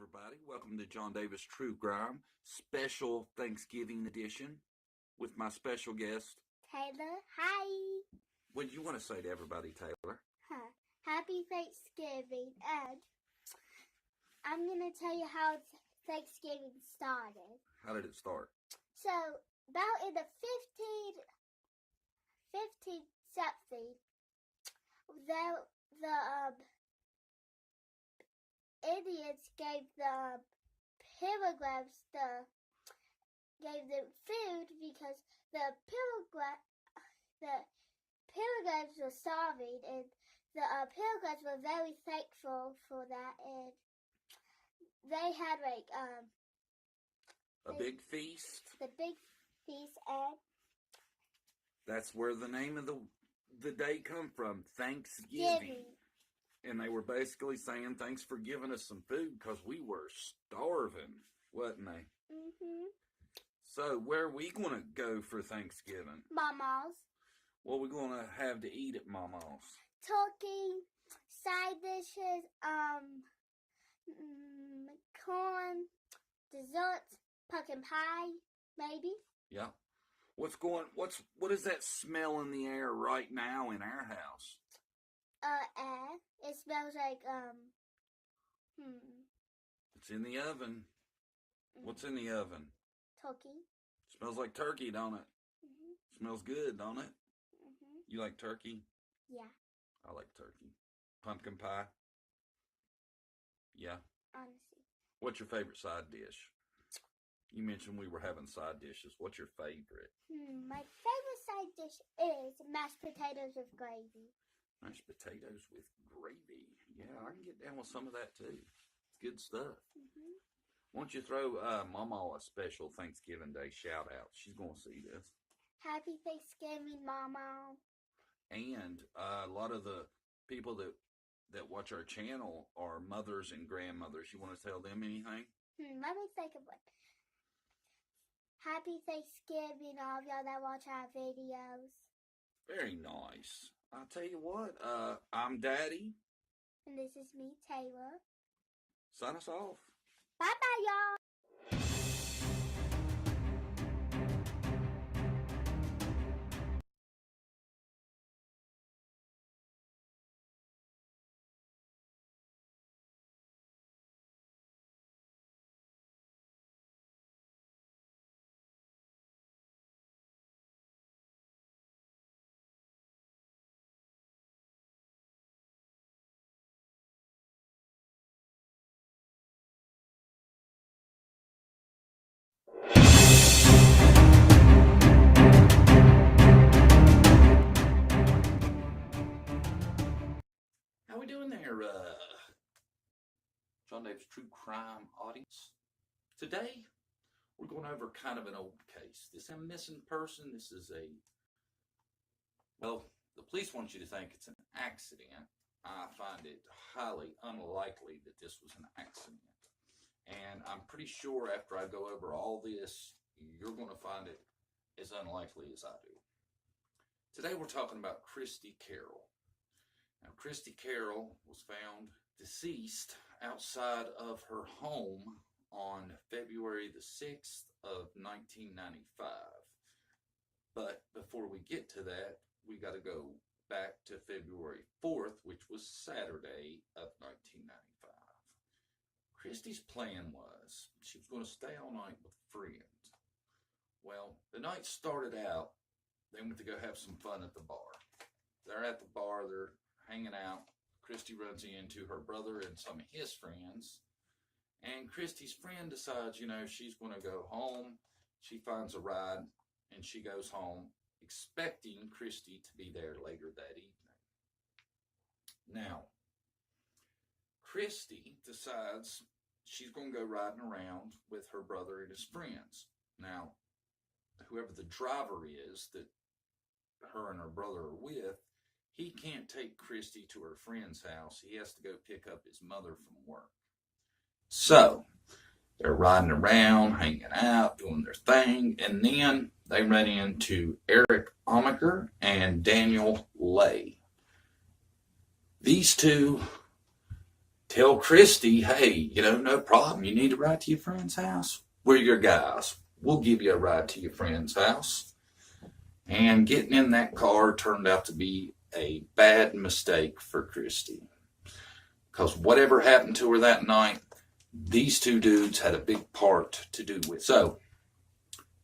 everybody. Welcome to John Davis True Crime Special Thanksgiving Edition with my special guest, Taylor. Hi. What do you want to say to everybody, Taylor? Happy Thanksgiving. And I'm going to tell you how Thanksgiving started. How did it start? So, about in the 15 something, the Indians gave the pilgrims gave them food because the pilgrims were starving, and the pilgrims were very thankful for that, and they had a big feast. The big feast, and that's where the name of the day come from, Thanksgiving. And they were basically saying, thanks for giving us some food because we were starving, wasn't they? Mm-hmm. So, where are we going to go for Thanksgiving? Mama's. What are we going to have to eat at Mama's? Turkey, side dishes, corn, desserts, pumpkin pie, maybe. Yeah. What is that smell in the air right now in our house? Air. It smells like, It's in the oven. What's in the oven? Turkey. Smells like turkey, don't it? Mm-hmm. Smells good, don't it? Mm-hmm. You like turkey? Yeah. I like turkey. Pumpkin pie? Yeah. Honestly. What's your favorite side dish? You mentioned we were having side dishes. What's your favorite? My favorite side dish is mashed potatoes with gravy. Mashed potatoes with gravy. Yeah, I can get down with some of that too. It's good stuff. Mm-hmm. Why don't you throw Mama a special Thanksgiving Day shout out? She's going to see this. Happy Thanksgiving, Mama. And a lot of the people that watch our channel are mothers and grandmothers. You want to tell them anything? Let me think of one. Happy Thanksgiving, all of y'all that watch our videos. Very nice. I'll tell you what, I'm Daddy. And this is me, Taylor. Sign us off. Bye-bye, y'all. How we doing there, John Davis True Crime audience? Today, we're going over kind of an old case. This is a missing person. This is well, the police want you to think it's an accident. I find it highly unlikely that this was an accident. And I'm pretty sure after I go over all this, you're going to find it as unlikely as I do. Today, we're talking about Christy Carroll. Now, Christy Carroll was found deceased outside of her home on February the 6th of 1995. But before we get to that, we got to go back to February 4th, which was Saturday of 1995. Christy's plan was she was going to stay all night with friends. Well, the night started out, they went to go have some fun at the bar. They're at the bar, they're hanging out. Christy runs into her brother and some of his friends. And Christy's friend decides, she's going to go home. She finds a ride and she goes home, expecting Christy to be there later that evening. Now, Christy decides she's going to go riding around with her brother and his friends. Now, whoever the driver is that her and her brother are with, he can't take Christy to her friend's house. He has to go pick up his mother from work. So, they're riding around, hanging out, doing their thing, and then they run into Eric Omiker and Daniel Lay. These two tell Christy, hey, no problem. You need a ride to your friend's house? We're your guys. We'll give you a ride to your friend's house. And getting in that car turned out to be a bad mistake for Christy. Because whatever happened to her that night, these two dudes had a big part to do with. So,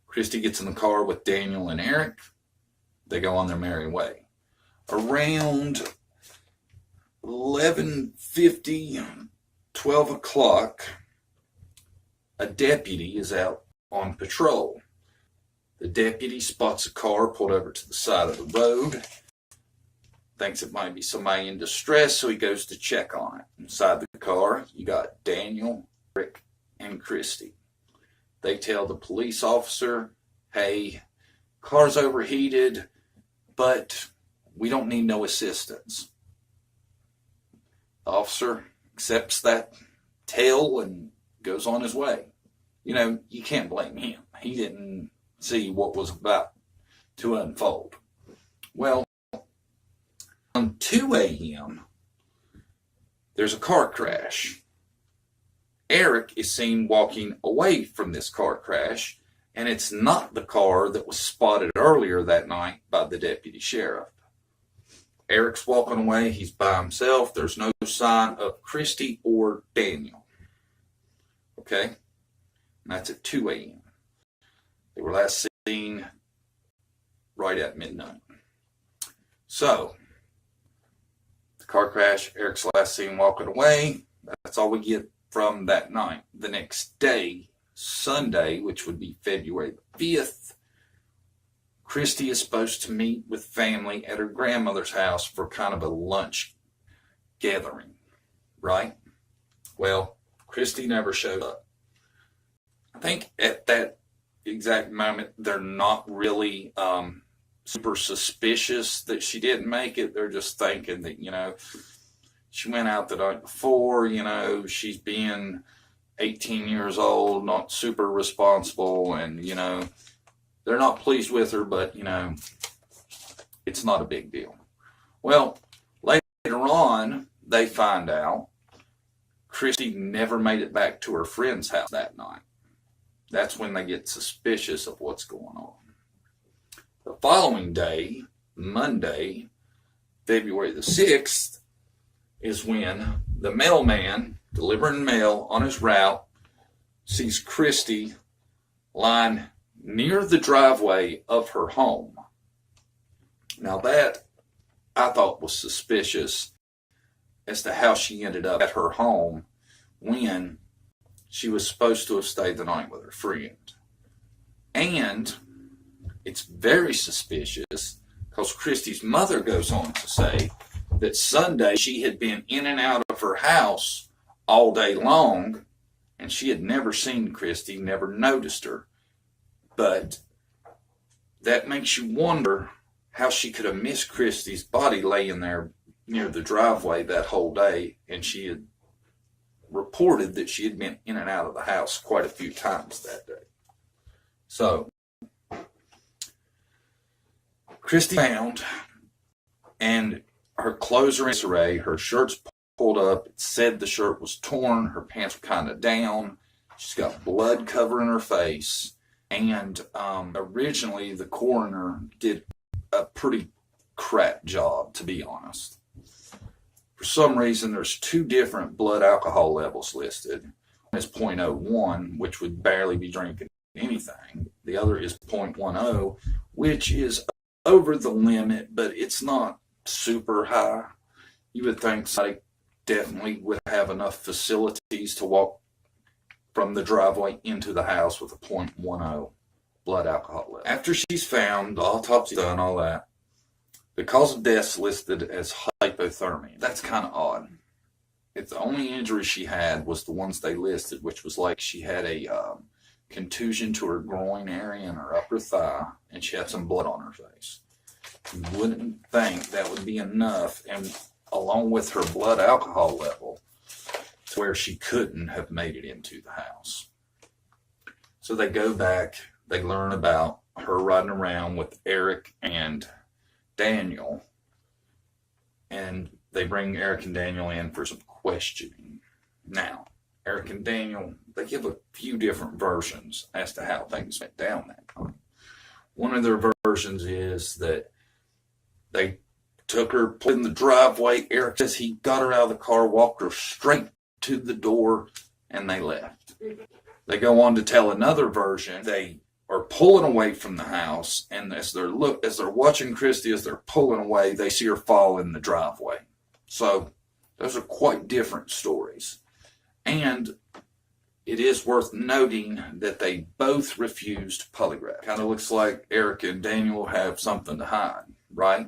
Christy gets in the car with Daniel and Eric. They go on their merry way. Around 11:50, 12 o'clock, a deputy is out on patrol. The deputy spots a car pulled over to the side of the road, thinks it might be somebody in distress, so he goes to check on it. Inside the car, you got Daniel, Rick, and Christy. They tell the police officer, hey, car's overheated, but we don't need no assistance. The officer accepts that tale and goes on his way. You can't blame him. He didn't see what was about to unfold. Well, on 2 a.m., there's a car crash. Eric is seen walking away from this car crash, and it's not the car that was spotted earlier that night by the deputy sheriff. Eric's walking away. He's by himself. There's no sign of Christy or Daniel. Okay? And that's at 2 a.m. They were last seen right at midnight. So, the car crash, Eric's last seen walking away. That's all we get from that night. The next day, Sunday, which would be February the 5th, Christy is supposed to meet with family at her grandmother's house for kind of a lunch gathering, right? Well, Christy never showed up. I think at that exact moment, they're not really super suspicious that she didn't make it. They're just thinking that, she went out the night before, she's being 18 years old, not super responsible, and, they're not pleased with her, but, it's not a big deal. Well, later on, they find out Christy never made it back to her friend's house that night. That's when they get suspicious of what's going on. The following day, Monday, February the 6th, is when the mailman delivering mail on his route sees Christy lying near the driveway of her home. Now that I thought was suspicious as to how she ended up at her home when she was supposed to have stayed the night with her friend. And it's very suspicious because Christy's mother goes on to say that Sunday she had been in and out of her house all day long, and she had never seen Christy, never noticed her. But that makes you wonder how she could have missed Christy's body laying there near the driveway that whole day, and she had reported that she had been in and out of the house quite a few times that day. So, Christy found, and her clothes are in disarray, her shirt's pulled up, it said the shirt was torn, her pants were kind of down, she's got blood covering her face, and originally the coroner did a pretty crap job, to be honest. For some reason, there's 2 different blood alcohol levels listed. One is 0.01, which would barely be drinking anything. The other is 0.10, which is over the limit, but it's not super high. You would think somebody definitely would have enough facilities to walk from the driveway into the house with a 0.10 blood alcohol level. After she's found, the autopsy done, all that, the cause of death is listed as hypothermia. That's kind of odd. If the only injury she had was the ones they listed, which was like she had a contusion to her groin area and her upper thigh, and she had some blood on her face. You wouldn't think that would be enough, and along with her blood alcohol level, to where she couldn't have made it into the house. So they go back, they learn about her riding around with Eric and Daniel, and they bring Eric and Daniel in for some questioning. Now, Eric and Daniel, they give a few different versions as to how things went down that night. One of their versions is that they took her, put in the driveway. Eric says he got her out of the car, walked her straight to the door, and they left. They go on to tell another version. They are pulling away from the house, and as they're watching Christy as they're pulling away, they see her fall in the driveway. So those are quite different stories. And it is worth noting that they both refused polygraph. Kind of looks like Eric and Daniel have something to hide, right?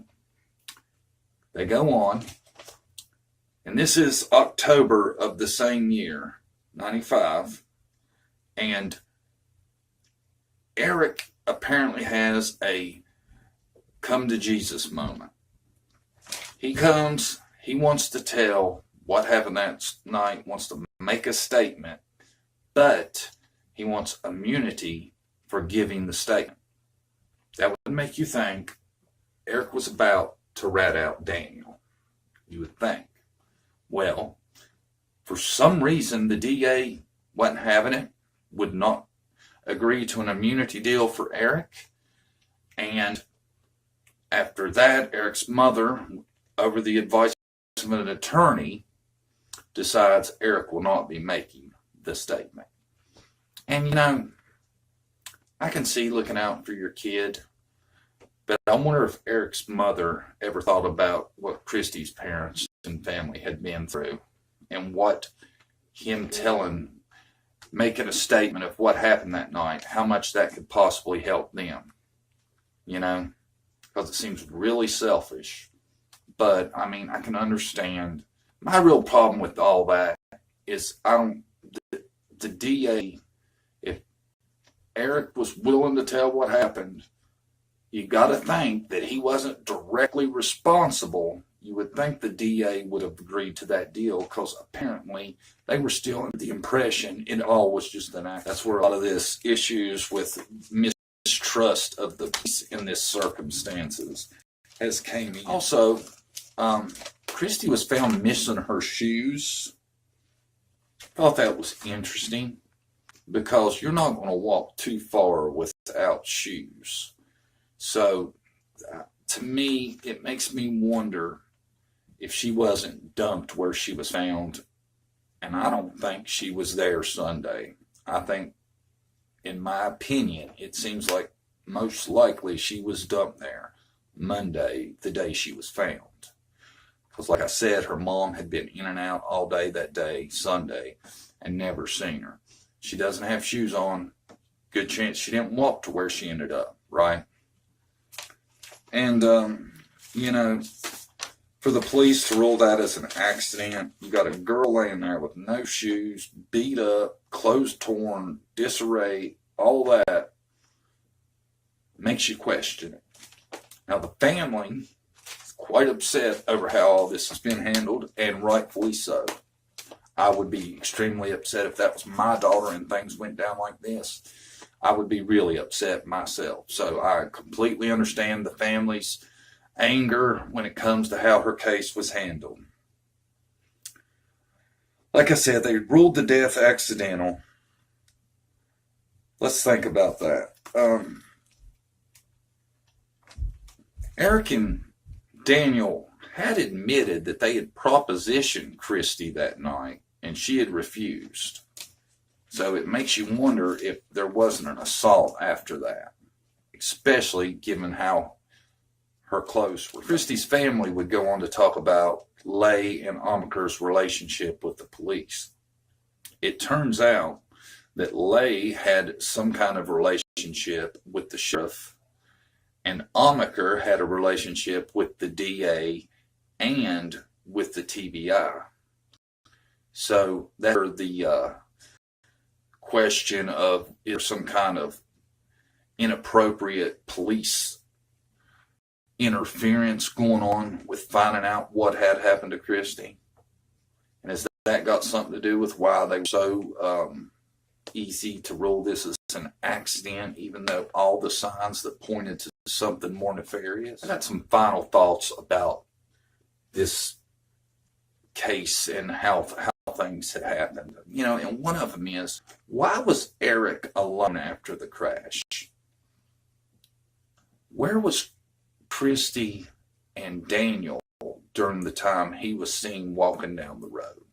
They go on, and this is October of the same year, 95, and Eric apparently has a come to Jesus moment. He comes, he wants to tell what happened that night, wants to make a statement, but he wants immunity for giving the statement. That would make you think Eric was about to rat out Daniel, you would think. Well, for some reason, the DA wasn't having it, would not agree to an immunity deal for Eric. And after that, Eric's mother, over the advice of an attorney, decides Eric will not be making the statement. And you know, I can see looking out for your kid, but I wonder if Eric's mother ever thought about what Christy's parents and family had been through, and what him making a statement of what happened that night, how much that could possibly help them, you know, because it seems really selfish. But I mean, I can understand. My real problem with all that is the DA, if Eric was willing to tell what happened, you got to think that he wasn't directly responsible. You would think the DA would have agreed to that deal, because apparently they were still under the impression it all was just an act. That's where a lot of this issues with mistrust of the police in this circumstances has came in. Also, Christy was found missing her shoes. I thought that was interesting, because you're not going to walk too far without shoes. So, to me, it makes me wonder if she wasn't dumped where she was found. And I don't think she was there Sunday. I think, in my opinion, it seems like most likely she was dumped there Monday, the day she was found. Because like I said, her mom had been in and out all day that day, Sunday, and never seen her. She doesn't have shoes on. Good chance she didn't walk to where she ended up, right? And, you know, for the police to rule that as an accident, you got a girl laying there with no shoes, beat up, clothes torn, disarray, all that, makes you question it. Now, the family is quite upset over how all this has been handled, and rightfully so. I would be extremely upset if that was my daughter and things went down like this. I would be really upset myself. So I completely understand the family's anger when it comes to how her case was handled. Like I said, they ruled the death accidental. Let's think about that. Eric and Daniel had admitted that they had propositioned Christy that night, and she had refused. So it makes you wonder if there wasn't an assault after that, especially given how her clothes were. Christy's family would go on to talk about Lay and Amaker's relationship with the police. It turns out that Lay had some kind of relationship with the sheriff, and Amaker had a relationship with the DA and with the TBI. So that's the question of, is there some kind of inappropriate police interference going on with finding out what had happened to Christy? And has that got something to do with why they were so easy to rule this as an accident, even though all the signs that pointed to something more nefarious? I got some final thoughts about this case and how things had happened. You know, and one of them is, why was Eric alone after the crash? Where was Christy and Daniel during the time he was seen walking down the road?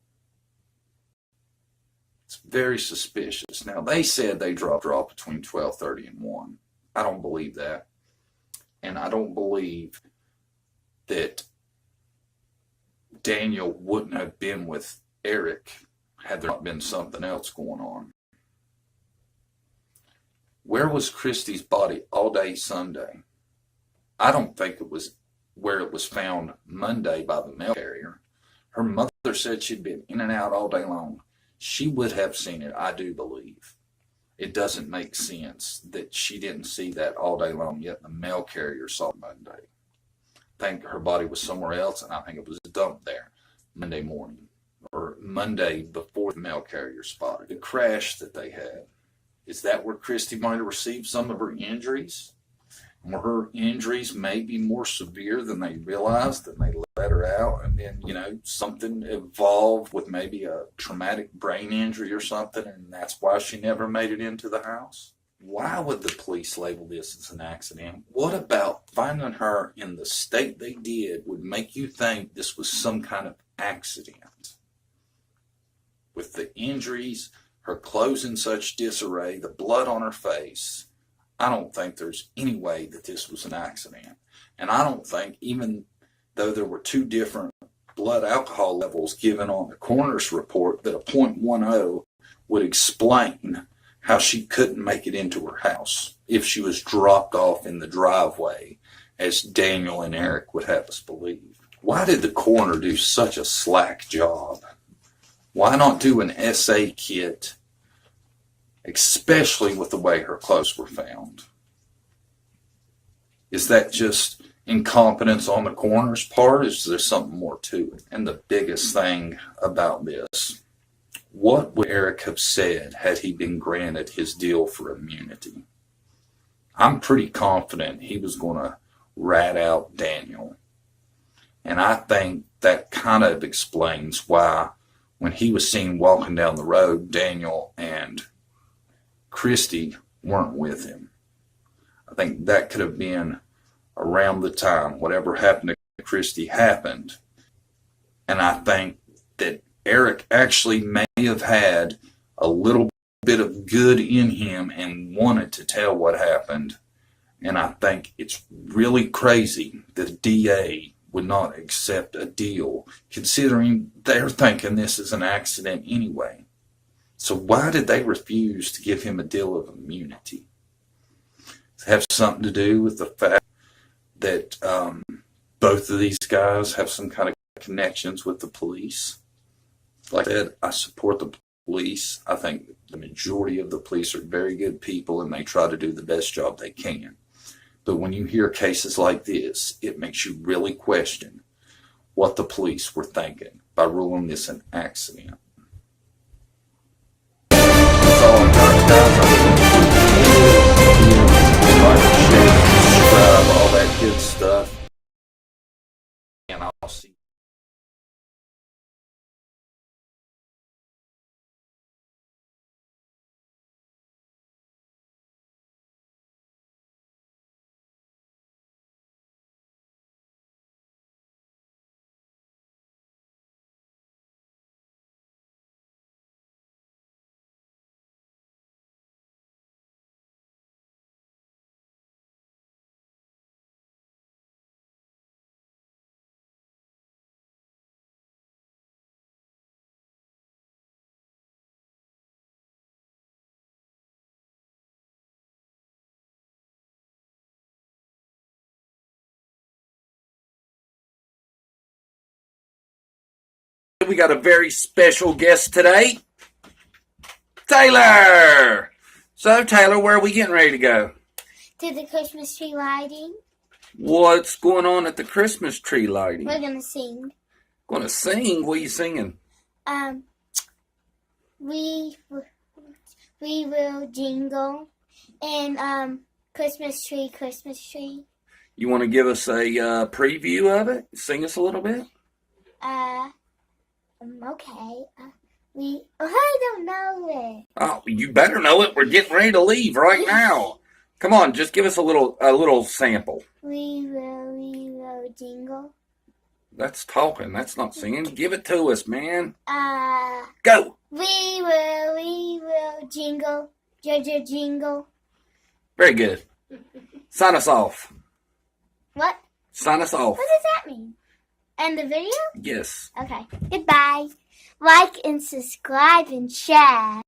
It's very suspicious. Now, they said they dropped off between 12:30 and 1. I don't believe that. And I don't believe that Daniel wouldn't have been with Eric had there not been something else going on. Where was Christy's body all day Sunday? I don't think it was where it was found Monday by the mail carrier. Her mother said she'd been in and out all day long. She would have seen it, I do believe. It doesn't make sense that she didn't see that all day long, yet the mail carrier saw it Monday. I think her body was somewhere else, and I think it was dumped there Monday morning, or Monday before the mail carrier spotted. The crash that they had, is that where Christy might have received some of her injuries? Were her injuries maybe more severe than they realized, and they let her out, and then, you know, something evolved with maybe a traumatic brain injury or something, and that's why she never made it into the house? Why would the police label this as an accident? What about finding her in the state they did would make you think this was some kind of accident? With the injuries, her clothes in such disarray, the blood on her face, I don't think there's any way that this was an accident. And I don't think, even though there were 2 different blood alcohol levels given on the coroner's report, that a .10 would explain how she couldn't make it into her house if she was dropped off in the driveway, as Daniel and Eric would have us believe. Why did the coroner do such a slack job? Why not do an SA kit, especially with the way her clothes were found? Is that just incompetence on the coroner's part? Is there something more to it? And the biggest thing about this, what would Eric have said had he been granted his deal for immunity? I'm pretty confident he was going to rat out Daniel. And I think that kind of explains why, when he was seen walking down the road, Daniel and Christy weren't with him. I think that could have been around the time whatever happened to Christy happened. And I think that Eric actually may have had a little bit of good in him and wanted to tell what happened. And I think it's really crazy that the DA would not accept a deal, considering they're thinking this is an accident anyway. So why did they refuse to give him a deal of immunity? Does it have something to do with the fact that both of these guys have some kind of connections with the police? Like I said, I support the police. I think the majority of the police are very good people, and they try to do the best job they can. But when you hear cases like this, it makes you really question what the police were thinking by ruling this an accident. That's all I got, guys. Like, share, subscribe, all that good stuff. And I'll see you. We got a very special guest today, Taylor. So, Taylor, where are we getting ready to go? To the Christmas tree lighting. What's going on at the Christmas tree lighting? We're gonna sing. Going to sing? What are you singing? We will jingle and Christmas tree, Christmas tree. You want to give us a preview of it? Sing us a little bit? Okay. I don't know it. Oh, you better know it. We're getting ready to leave right now. Come on, just give us a little sample. We will jingle. That's talking. That's not singing. Give it to us, man. Go. We will jingle. Jingle. Very good. Sign us off. What? Sign us off. What does that mean? End the video? Yes. Okay. Goodbye. Like and subscribe and share.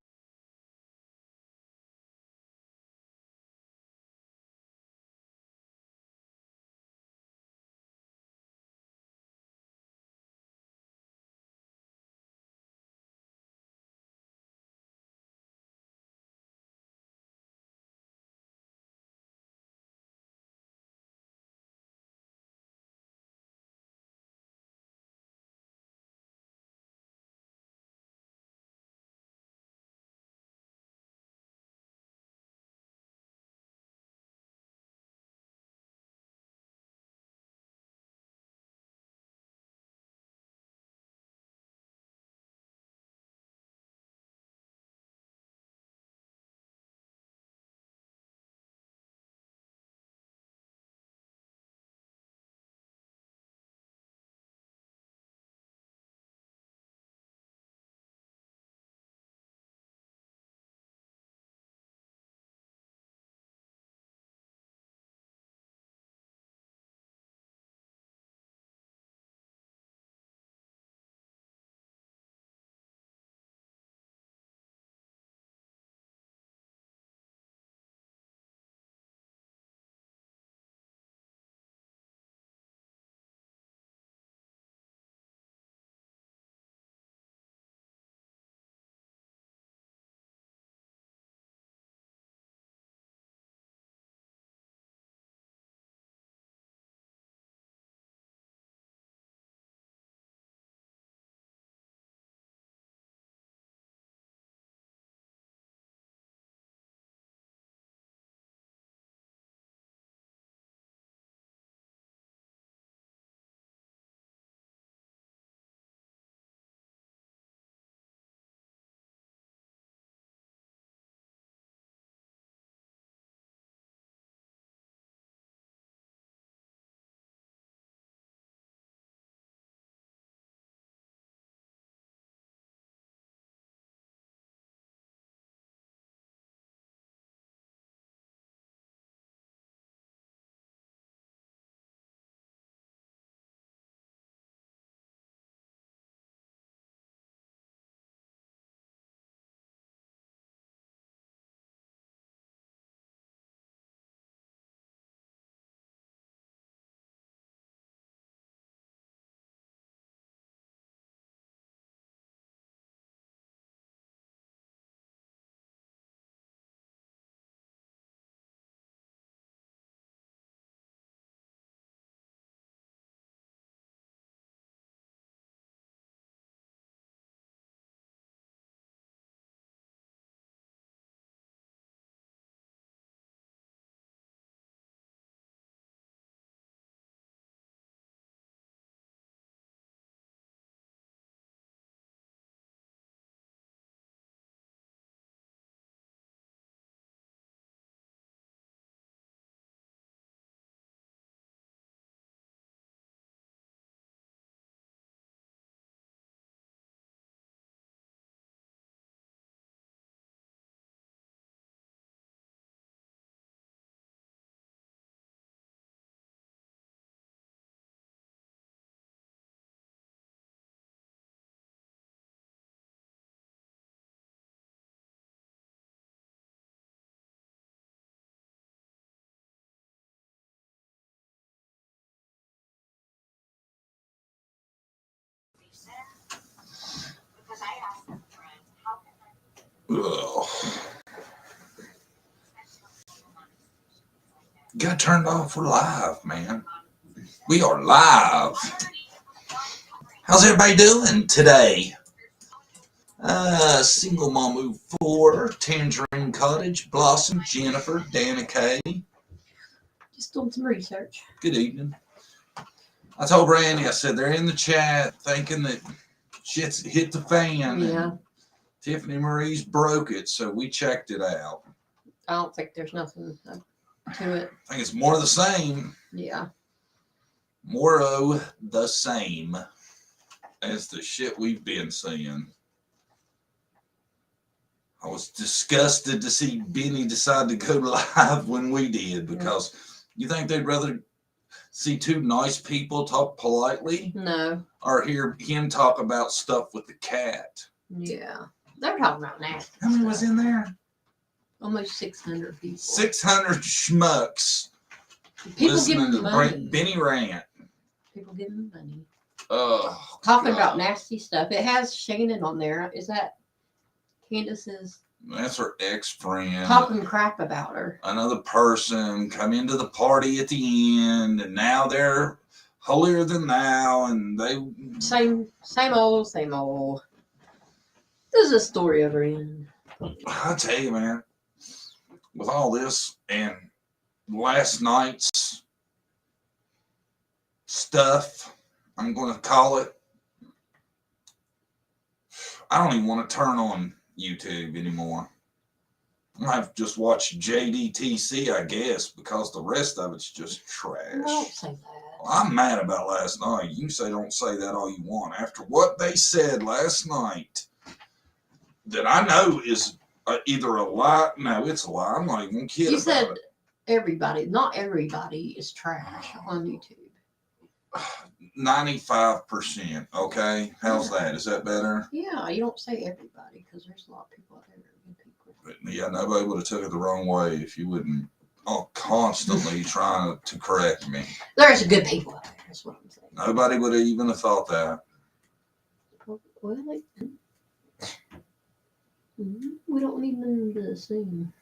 Ugh. Got turned off. We're live, man. We are live. How's everybody doing today? Single Mamu 4, Tangerine Cottage, Blossom, Jennifer, Dana Kay. Just doing some research. Good evening. I told Randy, I said they're in the chat thinking that shit's hit the fan. Yeah. Tiffany Marie's broke it, so we checked it out. I don't think there's nothing to it. I think it's more of the same. Yeah. More of the same as the shit we've been seeing. I was disgusted to see Benny decide to go live when we did, because you think they'd rather see two nice people talk politely? No. Or hear him talk about stuff with the cat? Yeah. They were talking about nasty How many stuff. was in there? Almost 600 people. 600 schmucks. People listening giving to money. Benny rant. People giving money. Oh, Talking God. about nasty stuff. It has Shannon on there. Is that Candace's? That's her ex-friend. Talking crap about her. Another person come into the party at the end, and now they're holier than thou, and they... Same old. There's a story ever end. I tell you, man, with all this and last night's stuff, I'm going to call it, I don't even want to turn on YouTube anymore. I've just watched JDTC, I guess, because the rest of it's just trash. Don't say that. Well, I'm mad about last night. You can say don't say that all you want. After what they said last night, that I know is either a lie. No, it's a lie. I'm not even kidding. You said everybody. Not everybody is trash on YouTube. 95%. Okay, how's that? Is that better? Yeah, you don't say everybody because there's a lot of people out there that are good people. But yeah, nobody would have took it the wrong way if you wouldn't constantly trying to correct me. There's good people out there. That's what I'm saying. Nobody would have even have thought that. Well, we don't need them to sing.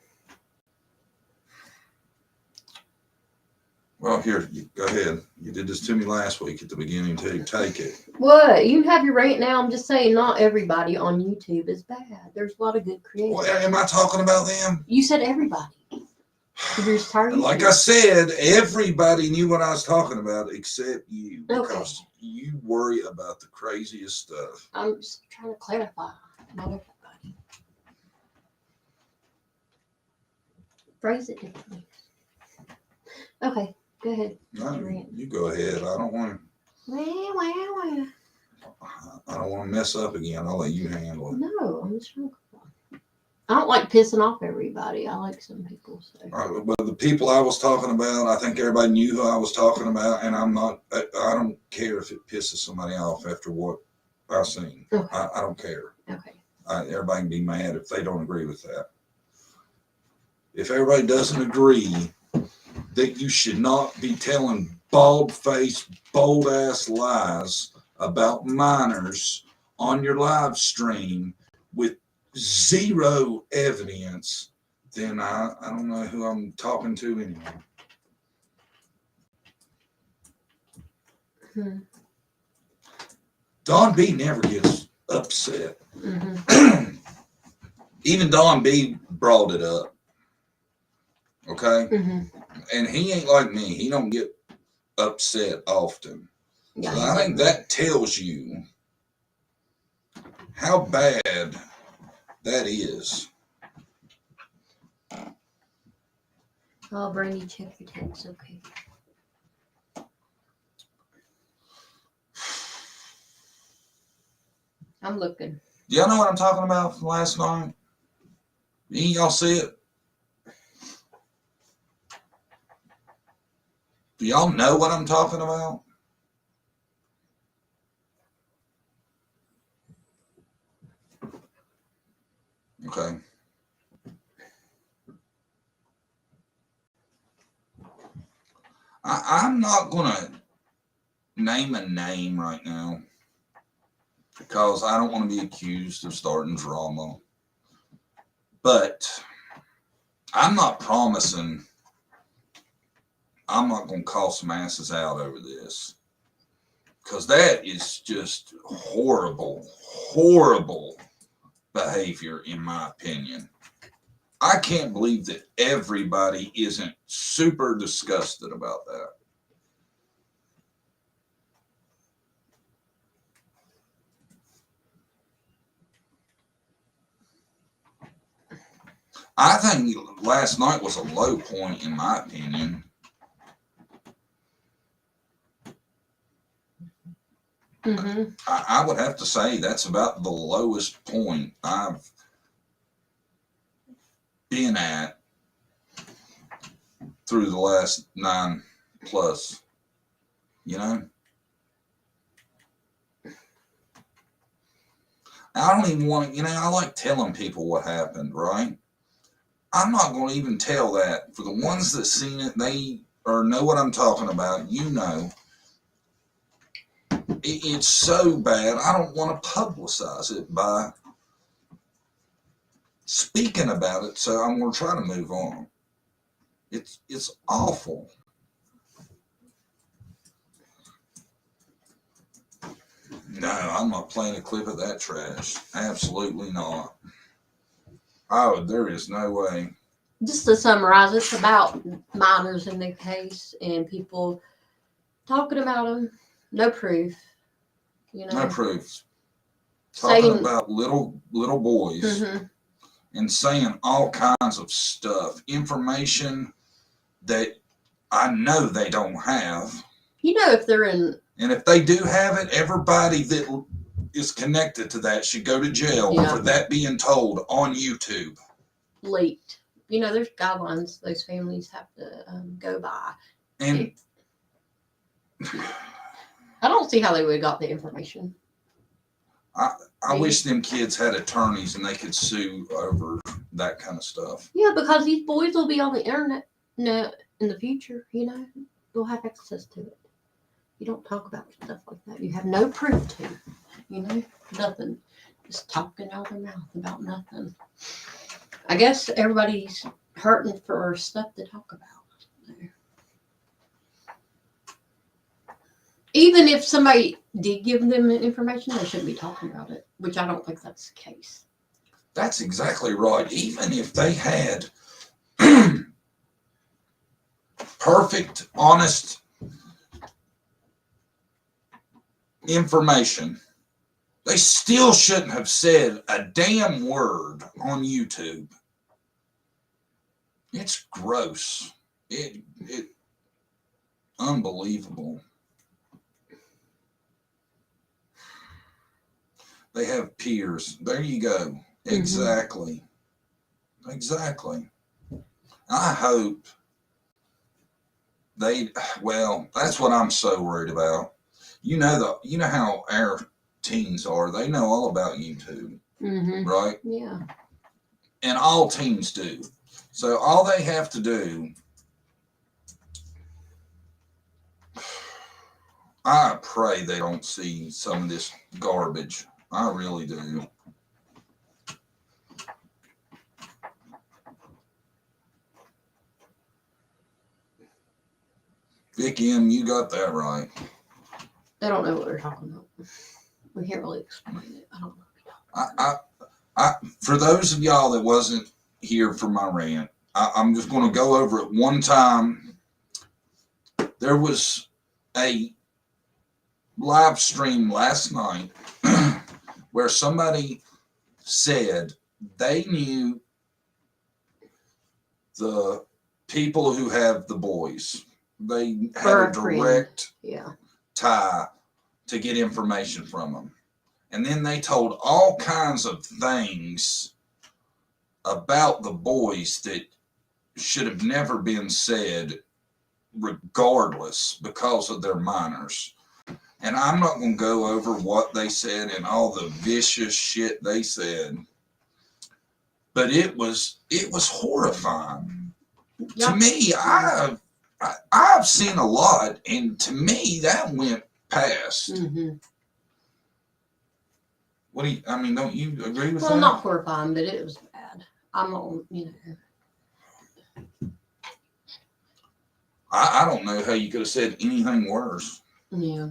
Well, here, go ahead. You did this to me last week at the beginning, too. Take it. What? You have your rant now. I'm just saying not everybody on YouTube is bad. There's a lot of good creators. Well, am I talking about them? You said everybody. You're just tired of Like YouTube. I said, everybody knew what I was talking about except you, Okay. because you worry about the craziest stuff. I'm just trying to clarify. Not everybody. Phrase it differently. Okay, go ahead. No, you go ahead. I don't want to mess up again. I'll let you handle it. No, I'm just trying to. I don't like pissing off everybody. I like some people. So. Well, the people I was talking about, I think everybody knew who I was talking about, and I don't care if it pisses somebody off after what I've seen. Okay. I don't care. Okay. Everybody can be mad if they don't agree with that. If everybody doesn't agree that you should not be telling bald-faced, bold-ass lies about minors on your live stream with zero evidence, then I don't know who I'm talking to anymore. Don B never gets upset. Mm-hmm. Even Don B brought it up. Okay? Mm-hmm. And he ain't like me. He don't get upset often. Yeah, So I think that tells you how bad that is. Oh, Brandy, check your text. Okay. I'm looking. Do y'all know what I'm talking about from last night? Y'all see it? Do y'all know what I'm talking about? Okay. I'm not going to name a name right now because I don't want to be accused of starting drama. But I'm not promising I'm not going to call some asses out over this, because that is just horrible, horrible behavior, in my opinion. I can't believe that everybody isn't super disgusted about that. I think last night was a low point, in my opinion. Mm-hmm. I would have to say that's about the lowest point I've been at through the last 9 plus, you know? I don't even want to, you know, I like telling people what happened, right? I'm not going to even tell that. For the ones that seen it, they or know what I'm talking about, you know. It's so bad, I don't want to publicize it by speaking about it, so I'm going to try to move on. It's awful. No, I'm not playing a clip of that trash. Absolutely not. Oh, there is no way. Just to summarize, it's about minors in the case and people talking about them. No proof. You know, No proof. Talking saying about little boys mm-hmm. and saying all kinds of stuff, information that I know they don't have. You know, if they're in, and if they do have it, everybody that is connected to that should go to jail for that being told on YouTube. Leaked. You know, there's guidelines those families have to go by. And I don't see how they would have got the information. I wish them kids had attorneys and they could sue over that kind of stuff. Yeah, because these boys will be on the internet in the future, you know. They'll have access to it. You don't talk about stuff like that. You have no proof to, you know, nothing. Just talking out of their mouth about nothing. I guess everybody's hurting for stuff to talk about. Even if somebody did give them information, they shouldn't be talking about it, which I don't think that's the case. That's exactly right. Even if they had perfect, honest information, they still shouldn't have said a damn word on YouTube. It's gross. It unbelievable. They have peers. There you go. Exactly. Mm-hmm. Exactly. I hope that's what I'm so worried about. You know how our teens are. They know all about YouTube, right? Yeah. And all teens do. So all they have to do, I pray they don't see some of this garbage. I really do. Vicky M, you got that right. They don't know what we're talking about. We can't really explain it. I don't know. I for those of y'all that wasn't here for my rant, I'm just going to go over it one time. There was a live stream last night where somebody said they knew the people who have the boys. They had a direct tie to get information from them. And then they told all kinds of things about the boys that should have never been said regardless because of their minors. And I'm not going to go over what they said and all the vicious shit they said. But it was horrifying. Yep. To me, I've seen a lot, and to me, that went past. Mm-hmm. What do you? I mean, don't you agree with that? Well, not horrifying, but it was bad. I'm on, I don't know how you could have said anything worse. Yeah.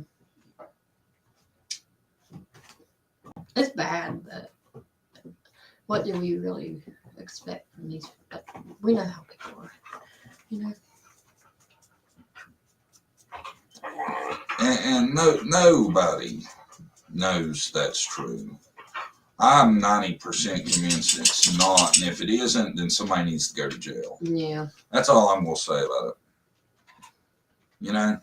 It's bad, but what do we really expect from these? We know how people are, And nobody knows that's true. I'm 90% convinced it's not, and if it isn't, then somebody needs to go to jail. Yeah. That's all I'm going to say about it. You know?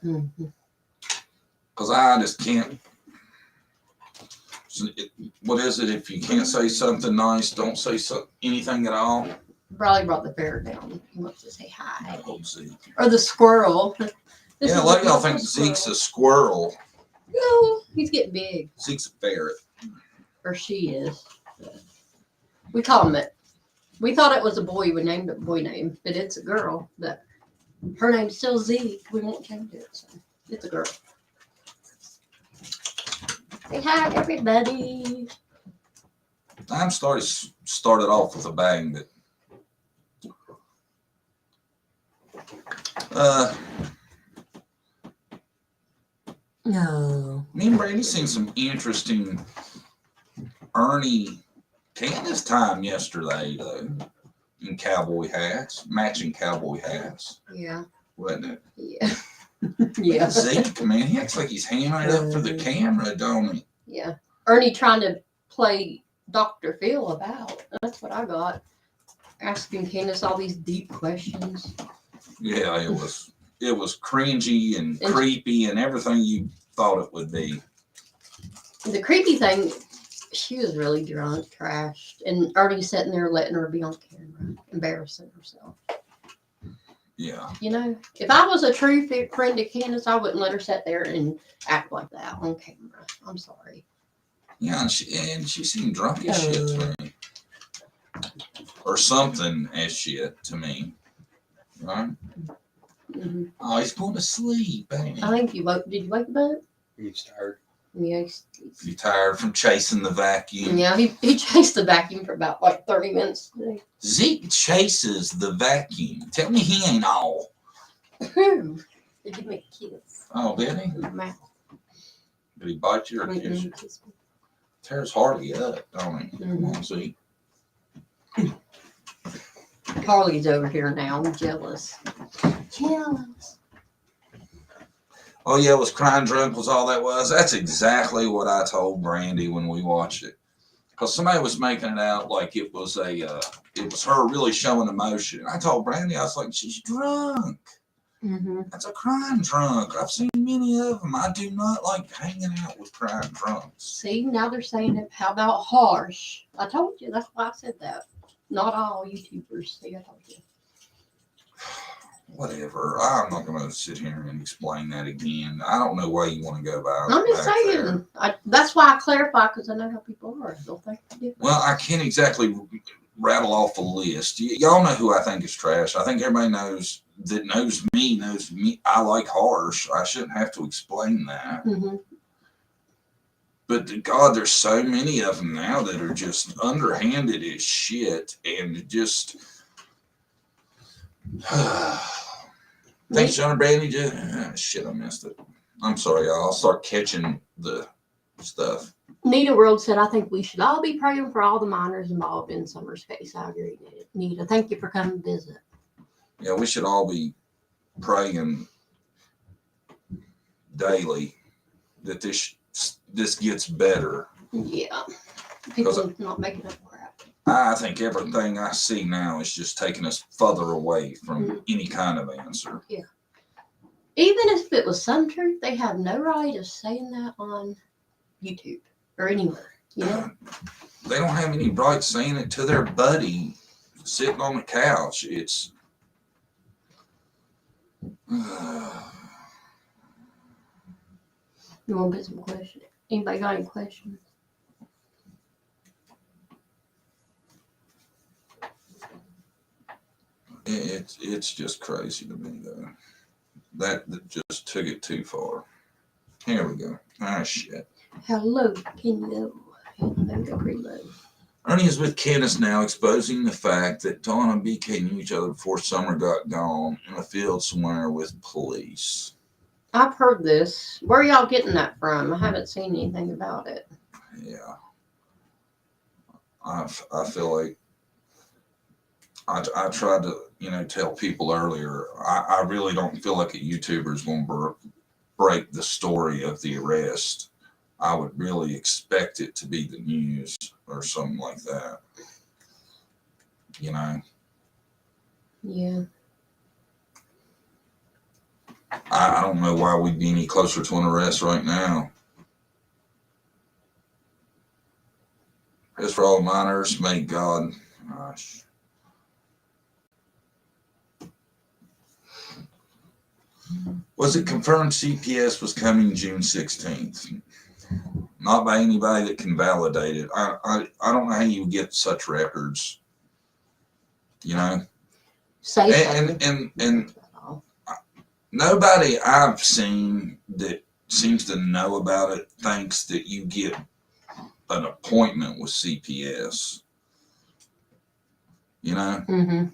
Because I just can't. What is it? If you can't say something nice, don't say anything at all. Probably brought the ferret down. He wants to say hi. Oh, Zeke. Or the squirrel. Yeah, a lot of y'all think Zeke's a squirrel. No, he's getting big. Zeke's a ferret. Or she is. We call him it. We thought it was a boy. We named it boy name, but it's a girl. But her name's still Zeke. We won't change it. So it's a girl. Say hi, everybody. I'm started off with a bang, but no. Me and Brandy seen some interesting Ernie Candace time yesterday, though, in cowboy hats, matching cowboy hats. Yeah. Wasn't it? Yeah. Yeah. Zeke, man, he acts like he's hamming it up for the camera, don't he? Yeah. Ernie trying to play Dr. Phil about. That's what I got. Asking Candace all these deep questions. Yeah, it was cringy and creepy and everything you thought it would be. The creepy thing, she was really drunk, trashed, and Ernie's sitting there letting her be on camera, embarrassing herself. Yeah. You know, if I was a true friend to Candace, I wouldn't let her sit there and act like that on camera. I'm sorry. Yeah, and she seemed drunk as shit to me. Or something as shit to me. Right? Mm-hmm. Oh, he's going to sleep, ain't he? I think you woke. Did you wake him up? He's tired. Yeah. You tired from chasing the vacuum? Yeah, he chased the vacuum for about like 30 minutes today. Zeke chases the vacuum. Tell me he ain't all. Did you make a kiss? Oh, did he? Mouth. Did he bite you or kiss you? Tears Harley up, don't he? Come on, Zeke. Carly's over here now. I'm jealous. Jealous. Oh yeah, was crying drunk was all that was. That's exactly what I told Brandy when we watched it, because somebody was making it out like it was her really showing emotion. I told Brandy, I was like, she's drunk. Mm-hmm. That's a crying drunk. I've seen many of them. I do not like hanging out with crying drunks. See, now they're saying it. How about harsh? I told you. That's why I said that. Not all YouTubers. See, I told you. Whatever. I'm not going to sit here and explain that again. I don't know why you want to go about it. I'm just saying. That's why I clarify, because I know how people are. Don't think different. Well, I can't exactly rattle off a list. Y'all know who I think is trash. I think everybody knows me. I like harsh. I shouldn't have to explain that. Mm-hmm. But God, there's so many of them now that are just underhanded as shit and just. Thanks, John and Brandy. Shit, I missed it. I'm sorry, y'all. I'll start catching the stuff. Nita World said, I think we should all be praying for all the minors involved in Summer's case. I agree, Nita. Thank you for coming to visit. Yeah, we should all be praying daily that this gets better. Yeah. People not making up crap. I think everything I see now is just taking us further away from any kind of answer. Yeah. Even if it was some truth, they have no right of saying that on YouTube or anywhere, you know? They don't have any right saying it to their buddy sitting on the couch. It's... You want to get some questions? Anybody got any questions? It's just crazy to me, though. That just took it too far. Here we go. Ah, shit. Hello, Kenyo. Hello, Prelo. Ernie is with Candace now, exposing the fact that Dawn and BK knew each other before Summer got gone in a field somewhere with police. I've heard this. Where are y'all getting that from? I haven't seen anything about it. Yeah. I feel like I tried to, tell people earlier, I really don't feel like a YouTuber is going to break the story of the arrest. I would really expect it to be the news. or something like that. You know? Yeah. I don't know why we'd be any closer to an arrest right now. As for all minors, may God, gosh. Was it confirmed CPS was coming June 16th? Not by anybody that can validate it. I don't know how you get such records. You know? And nobody I've seen that seems to know about it thinks that you get an appointment with CPS. You know? Mm-hmm.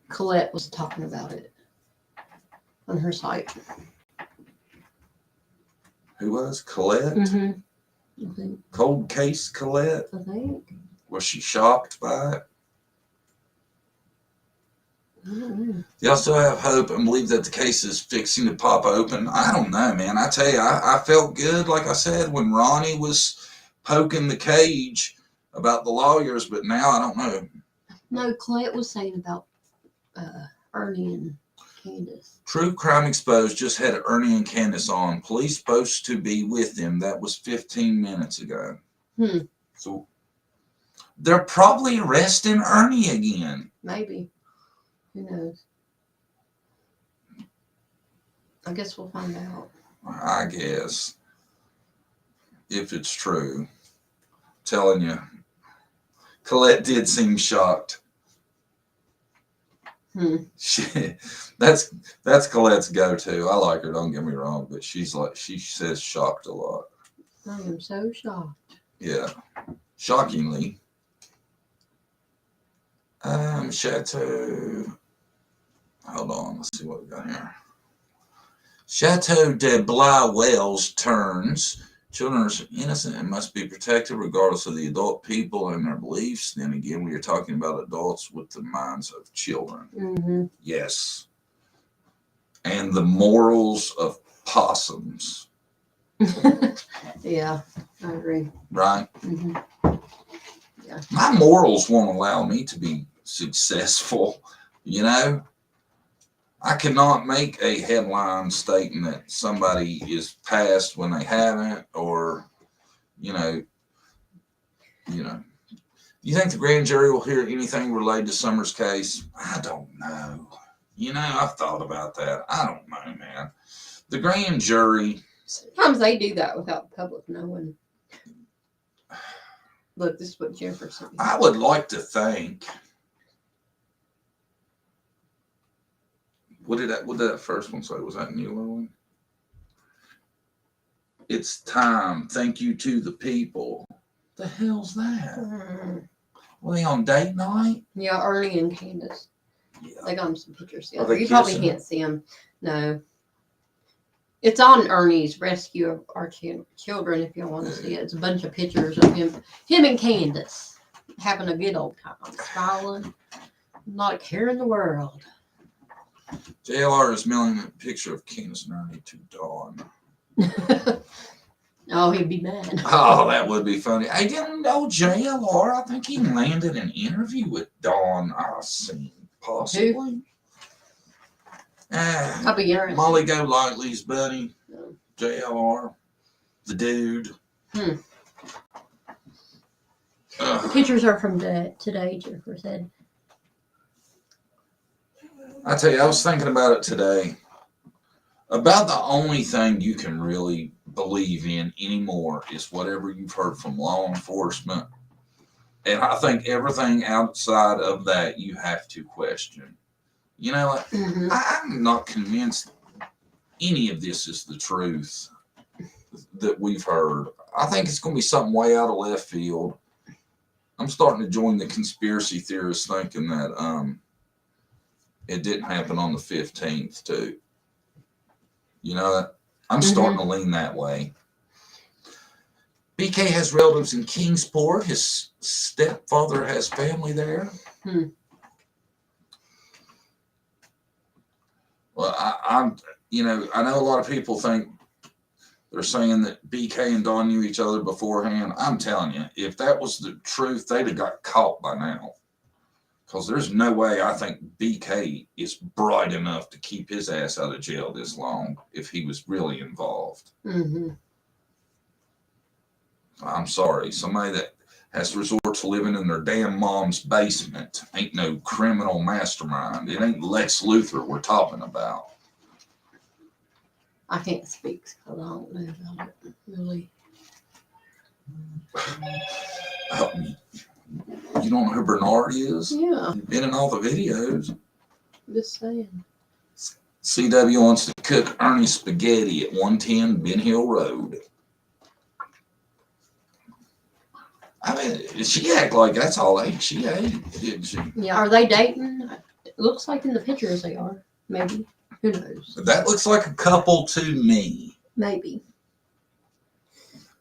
Colette was talking about it on her site. Who was? Colette? Mm-hmm. I think. Cold case Colette? I think. Was she shocked by it? Mm-hmm. Y'all still have hope and believe that the case is fixing to pop open? I don't know, man. I tell you, I felt good, like I said, when Ronnie was poking the cage about the lawyers, but now I don't know. No, Colette was saying about Ernie and Candace. True Crime Exposed just had Ernie and Candace on. Police supposed to be with them. That was 15 minutes ago. So they're probably arresting Ernie again. Maybe. Who knows? I guess we'll find out. I guess. If it's true. I'm telling you. Colette did seem shocked. That's Colette's go-to. I like her, don't get me wrong, but she says shocked a lot. I am so shocked. Yeah. Shockingly. Chateau. Hold on, let's see what we got here. Chateau de Blois, Wales turns. Children are innocent and must be protected regardless of the adult people and their beliefs. Then again, we are talking about adults with the minds of children. Mm-hmm. Yes. And the morals of possums. Yeah, I agree. Right? Mm-hmm. Yeah. My morals won't allow me to be successful, you know? I cannot make a headline stating that somebody is passed when they haven't, or, you know. You think the grand jury will hear anything related to Summers' case? I don't know. You know, I've thought about that. I don't know, man. The grand jury. Sometimes they do that without the public knowing. Look, this is what Jennifer said. I would like to think. What did that first one say? Was that New one? It's time. Thank you to the people. The hell's that? Were they on date night? Yeah, Ernie and Candace. Yeah. They got them some pictures Are together. they You probably kissing? can't see them. No. It's on Ernie's Rescue of Our Children if you want to see it. It's a bunch of pictures of him and Candace having a good old time, smiling, not a care in the world. JLR is mailing a picture of Candace and Ernie to Dawn. Oh, he'd be mad. Oh, that would be funny. I didn't know JLR. I think he landed an interview with Dawn. I've seen possibly. I'll be interested. Molly Golightly's buddy, No. JLR, the dude. The pictures are from today, Jennifer said. I tell you, I was thinking about it today. About the only thing you can really believe in anymore is whatever you've heard from law enforcement. And I think everything outside of that you have to question. You know, I'm not convinced any of this is the truth that we've heard. I think it's going to be something way out of left field. I'm starting to join the conspiracy theorists thinking that it didn't happen on the 15th too. You know, I'm starting to lean that way. BK has relatives in Kingsport. His stepfather has family there. Well, I know a lot of people think They're saying that BK and Dawn knew each other beforehand. I'm telling you, if that was the truth, they'd have got caught by now. Because there's no way I think BK is bright enough to keep his ass out of jail this long if he was really involved. Mm-hmm. I'm sorry. Somebody that has to resort to living in their damn mom's basement ain't no criminal mastermind. It ain't Lex Luthor we're talking about. I can't speak because I don't know about it, really. You don't know who Bernard is? Yeah. You've been in all the videos. Just saying. CW wants to cook Ernie spaghetti at 110 Ben Hill Road. I mean, she act like that's all she ate, didn't she? Yeah, are they dating? It looks like in the pictures they are. Maybe. Who knows? That looks like a couple to me. Maybe.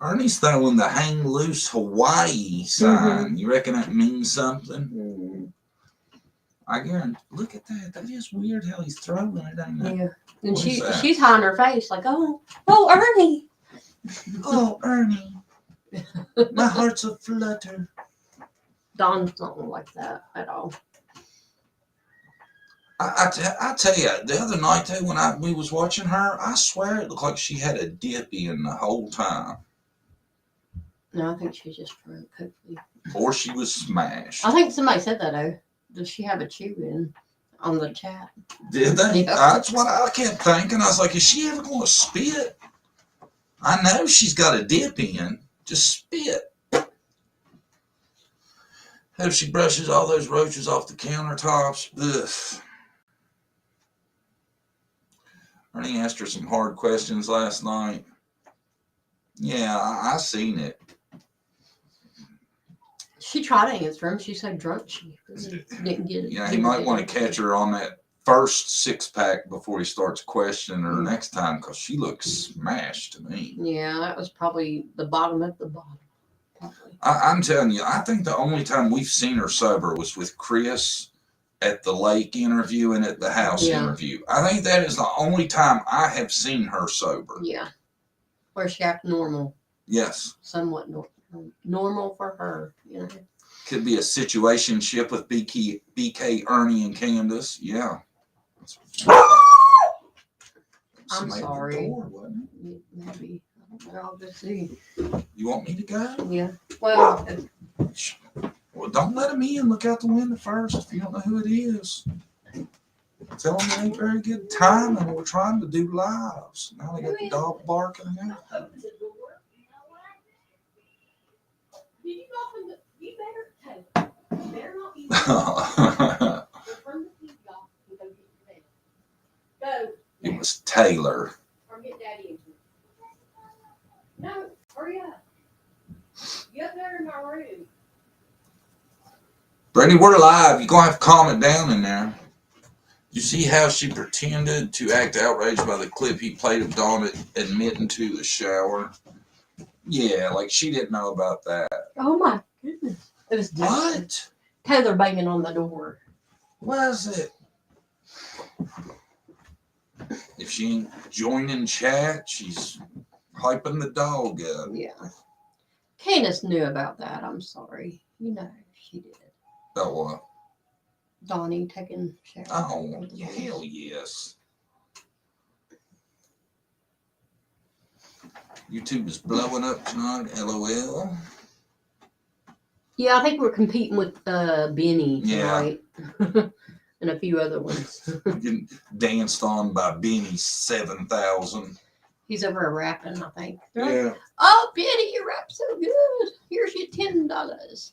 Ernie's throwing the hang loose Hawaii sign. You reckon that means something? I guarantee. Look at that. That is weird how he's throwing it, ain't it? Yeah. And What is that? she's hiding her face like, oh, Ernie. Oh, Ernie. My heart's a flutter. Dawn's not like that at all. I tell you, the other night too, when we was watching her, I swear it looked like she had a dip in the whole time. No, I think she just broke, hopefully. Or she was smashed. I think somebody said that, though. Does she have a chew in on the chat? Did they? Yeah. That's what I kept thinking. I was like, is she ever going to spit? I know she's got a dip in. Just spit. Hope she brushes all those roaches off the countertops. Ugh. Ernie asked her some hard questions last night. Yeah, I seen it. She tried to answer him. She's so drunk she didn't get it. Yeah, he might want to catch her on that first six-pack before he starts questioning her next time, because she looks smashed to me. Yeah, that was probably the bottom of the bottom. Probably. I'm telling you, I think the only time we've seen her sober was with Chris at the lake interview and at the house interview. I think that is the only time I have seen her sober. Yeah. Where she acts normal. Yes. Somewhat normal for her, you know. Could be a situationship with BK, Ernie, and Candace. Yeah. I'm sorry. Door, wasn't it? Maybe. I don't know. I'll just see. You want me to go? Yeah. Well, Well, don't let him in. Look out the window first if you don't know who it is. Tell them it ain't very good timing. We're trying to do lives. Now they got the dog barking again. It was Taylor. Or get Daddy into it. No, hurry up. Get there in my room. Brady, we're live. You're going to have to calm it down in there. You see how she pretended to act outraged by the clip he played of Dawn admitting to the shower? Yeah, like she didn't know about that. Oh my goodness. It was different. What? Taylor banging on the door. Was it? If she ain't joining chat, she's hyping the dog up. Yeah. Candace knew about that. I'm sorry. You know, she did. About what? Donnie taking shower. Oh, hell yes. YouTube is blowing up tonight, LOL. Yeah, I think we're competing with Benny tonight. And a few other ones. Getting danced on by Benny 7000. He's over rapping, I think. Yeah. Like, oh, Benny, you rap so good. Here's your $10.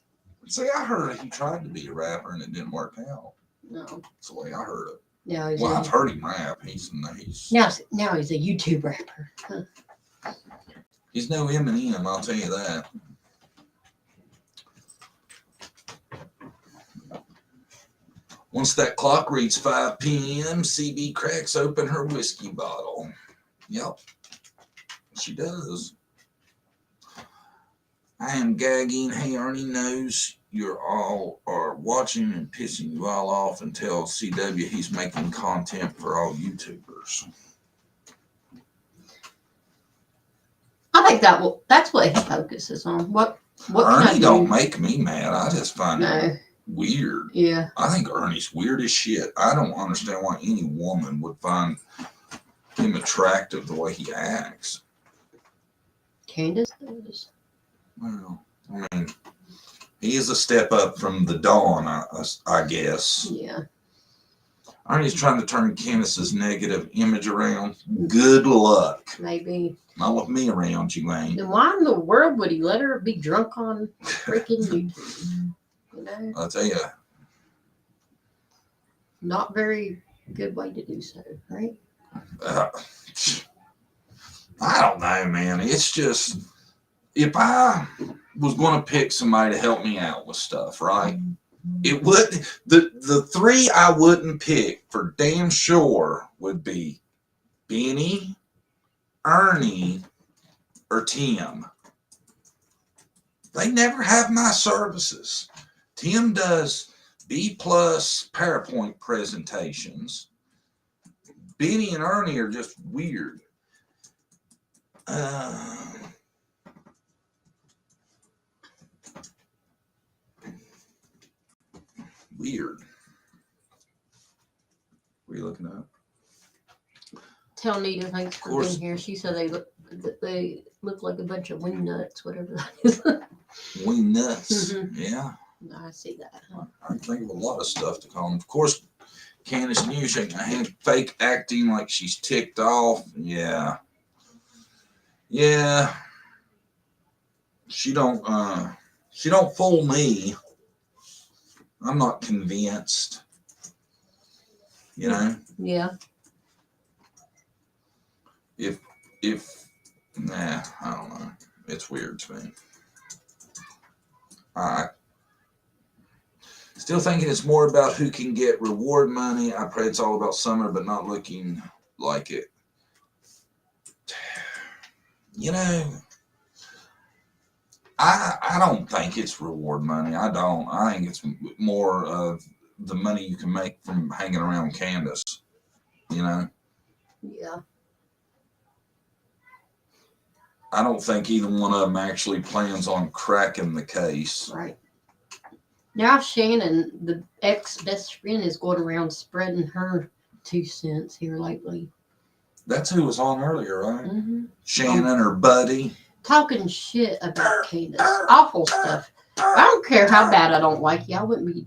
See, I heard he tried to be a rapper and it didn't work out. No. That's the way I heard it. No, Well, I've heard him rap. He's now he's a YouTube rapper. Huh. He's no Eminem, I'll tell you that. Once that clock reads 5 p.m., CB cracks open her whiskey bottle. Yep, she does. I am gagging. Hey, Ernie knows you're all are watching and pissing you all off and tell CW he's making content for all YouTubers. I think that's what he focuses on. What Ernie don't make me mad. I just find No. him weird. Yeah. I think Ernie's weird as shit. I don't understand why any woman would find him attractive the way he acts. Candace does. Well, I mean, he is a step up from the Dawn, I guess. Yeah. Ernie's trying to turn Candace's negative image around. Good luck. Maybe. Not with me around, you ain't. Then why in the world would he let her be drunk on freaking YouTube? You know? I'll tell you. Not very good way to do so, right? I don't know, man. It's just, if I was going to pick somebody to help me out with stuff, right? It would, the three I wouldn't pick for damn sure would be Benny, Ernie, or Tim. They never have my services. Tim does B+ PowerPoint presentations. Benny and Ernie are just weird. Weird. What are you looking at? Tell Nita thanks for being here. She said they look like a bunch of wing nuts, whatever that is. Wing nuts. Mm-hmm. Yeah. I see that. I think of a lot of stuff to call them. Of course, Candace knew shaking her hand, fake acting like she's ticked off. Yeah. Yeah. She don't fool me. I'm not convinced. You know? Yeah. I don't know. It's weird to me. I still thinking it's more about who can get reward money. I pray it's all about Summer, but not looking like it. You know, I don't think it's reward money. I don't. I think it's more of the money you can make from hanging around Candace. You know? Yeah. I don't think either one of them actually plans on cracking the case. Right. Now Shannon, the ex-best friend, is going around spreading her 2 cents here lately. That's who was on earlier, right? Mm-hmm. Shannon, her buddy. Talking shit about Candace. Awful stuff. I don't care how bad I don't like you. I wouldn't be